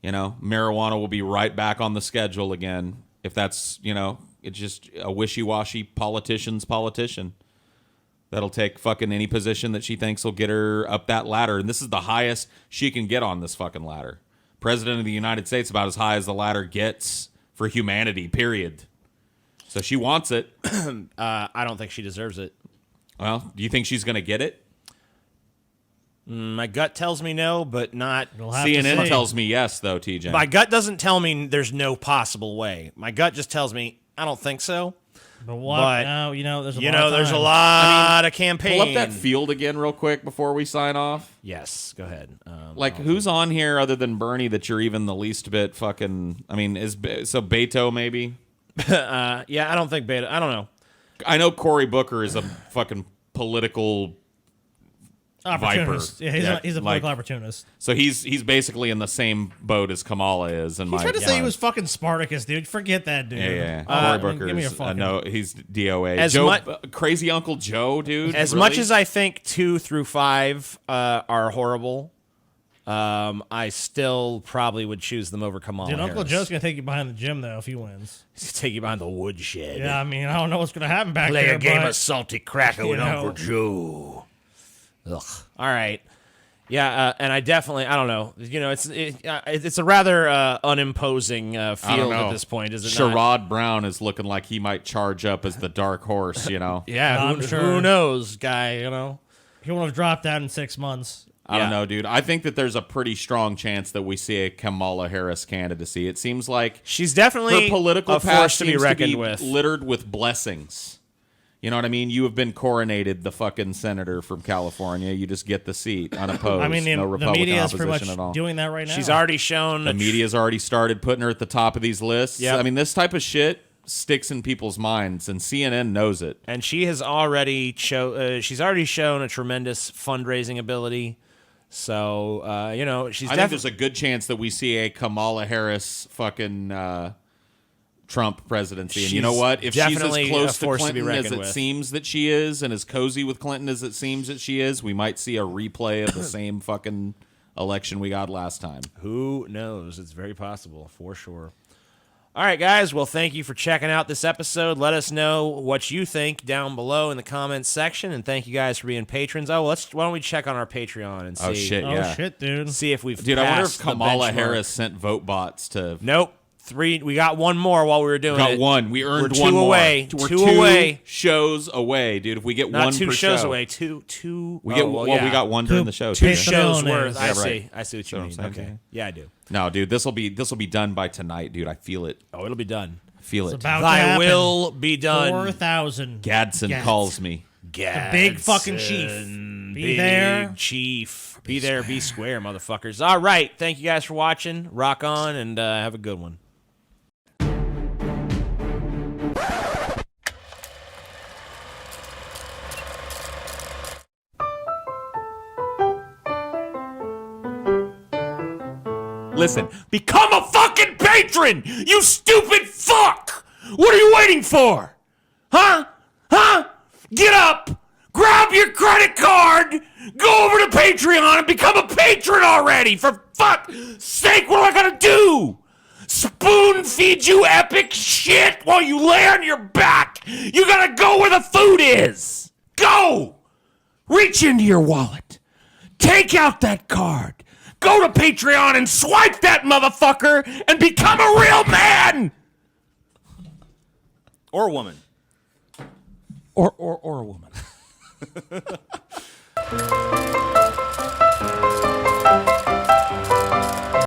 Speaker 2: Marijuana will be right back on the schedule again if that's, it's just a wishy-washy politician that'll take fucking any position that she thinks will get her up that ladder. And this is the highest she can get on this fucking ladder. President of the United States, about as high as the ladder gets for humanity, period. So she wants it.
Speaker 4: I don't think she deserves it.
Speaker 2: Well, do you think she's going to get it?
Speaker 4: My gut tells me no, but not.
Speaker 2: CNN tells me yes, though, TJ.
Speaker 4: My gut doesn't tell me there's no possible way. My gut just tells me I don't think so.
Speaker 5: But what?
Speaker 4: But,
Speaker 5: No, there's a lot.
Speaker 4: There's a lot of campaign.
Speaker 2: Pull up that field again real quick before we sign off.
Speaker 4: Yes, go ahead.
Speaker 2: Who's on here other than Bernie that you're even the least bit fucking... I mean, so Beto maybe?
Speaker 4: Yeah, I don't think Beto... I don't know.
Speaker 2: I know Cory Booker is a fucking political...
Speaker 5: opportunist.
Speaker 2: Viper.
Speaker 5: Yeah, he's a political opportunist.
Speaker 2: So he's basically in the same boat as Kamala is.
Speaker 5: He tried to say he was fucking Spartacus, dude. Forget that, dude.
Speaker 2: Yeah. Cory Booker
Speaker 5: give me a
Speaker 2: is
Speaker 5: fucking...
Speaker 2: no, he's DOA. Crazy Uncle Joe, dude.
Speaker 4: As much as I think 2 through 5 are horrible, I still probably would choose them over Kamala
Speaker 5: Dude,
Speaker 4: Harris.
Speaker 5: Uncle Joe's gonna take you behind the gym though if he wins.
Speaker 4: He's gonna take you behind the woodshed.
Speaker 5: Yeah, I mean, I don't know what's gonna happen back
Speaker 3: Play
Speaker 5: there.
Speaker 3: a game
Speaker 5: but,
Speaker 3: of salty cracker with Uncle Joe.
Speaker 4: Ugh. All right. Yeah, and I definitely, I don't know. It's a rather unimposing field at this point, is it not?
Speaker 2: Sherrod Brown is looking like he might charge up as the dark horse,
Speaker 4: Yeah,
Speaker 5: I'm sure.
Speaker 4: who knows, guy,
Speaker 5: He won't have dropped out in 6 months.
Speaker 2: I don't know, dude. I think that there's a pretty strong chance that we see a Kamala Harris candidacy. It seems like
Speaker 4: she's definitely
Speaker 2: her political
Speaker 4: a
Speaker 2: path
Speaker 4: force to be
Speaker 2: seems
Speaker 4: reckoned with.
Speaker 2: littered with blessings. You know what I mean? You have been coronated the fucking senator from California. You just get the seat unopposed.
Speaker 5: I mean,
Speaker 2: no
Speaker 5: the
Speaker 2: Republican
Speaker 5: media is pretty
Speaker 2: opposition
Speaker 5: much
Speaker 2: at all.
Speaker 5: doing that right now.
Speaker 4: She's already shown.
Speaker 2: The media's already started putting her at the top of these lists.
Speaker 4: Yep.
Speaker 2: I mean, this type of shit sticks in people's minds, and CNN knows it.
Speaker 4: And she has already she's already shown a tremendous fundraising ability. So she's.
Speaker 2: I think there's a good chance that we see a Kamala Harris fucking Trump presidency. And you know what? If she's as close to Clinton as it seems that she is, and as cozy with Clinton as it seems that she is, we might see a replay of the same fucking election we got last time.
Speaker 4: Who knows? It's very possible, for sure. All right, guys. Well, thank you for checking out this episode. Let us know what you think down below in the comments section, and thank you guys for being patrons. Oh, why don't we check on our Patreon and see?
Speaker 2: Oh shit, yeah.
Speaker 5: Oh shit, dude.
Speaker 4: See if we've.
Speaker 2: Dude, I wonder if
Speaker 4: passed the
Speaker 2: Kamala
Speaker 4: benchmark.
Speaker 2: Harris sent vote bots to.
Speaker 4: Nope. 3. We got one more while we were doing
Speaker 2: Got
Speaker 4: it.
Speaker 2: one. We earned
Speaker 4: We're
Speaker 2: one
Speaker 4: two
Speaker 2: more.
Speaker 4: away.
Speaker 2: We're
Speaker 4: two away.
Speaker 2: shows away, dude. If we get
Speaker 4: Not
Speaker 2: one
Speaker 4: 2
Speaker 2: per
Speaker 4: shows
Speaker 2: show.
Speaker 4: away. Two.
Speaker 2: We get
Speaker 4: well,
Speaker 2: we got one during the show.
Speaker 4: 2
Speaker 2: too.
Speaker 4: shows
Speaker 5: Patreon.
Speaker 4: worth.
Speaker 5: Yeah,
Speaker 4: I
Speaker 2: right.
Speaker 4: see. I see what you
Speaker 2: what
Speaker 4: mean.
Speaker 2: I'm saying?
Speaker 4: Okay. Yeah, I do.
Speaker 2: No, dude. This will be done by tonight, dude. I feel it.
Speaker 4: Oh, it'll be done.
Speaker 2: I feel
Speaker 5: It's
Speaker 2: it.
Speaker 5: about to
Speaker 4: Thy
Speaker 5: happen.
Speaker 4: will be done.
Speaker 5: 4,000.
Speaker 2: Gadsden calls me.
Speaker 5: The big fucking chief. Be
Speaker 4: Big
Speaker 5: there.
Speaker 4: Chief. Be there, be square, motherfuckers. All right. Thank you guys for watching. Rock on, and have a good one.
Speaker 3: Listen, become a fucking patron, you stupid fuck! What are you waiting for? Huh? Get up, grab your credit card, go over to Patreon and become a patron already, for fuck's sake, what am I gonna do? Spoon feed you epic shit while you lay on your back? You gotta go where the food is! Go! Reach into your wallet, take out that card, go to Patreon and swipe that motherfucker and become a real man!
Speaker 4: Or woman.
Speaker 3: Or a woman.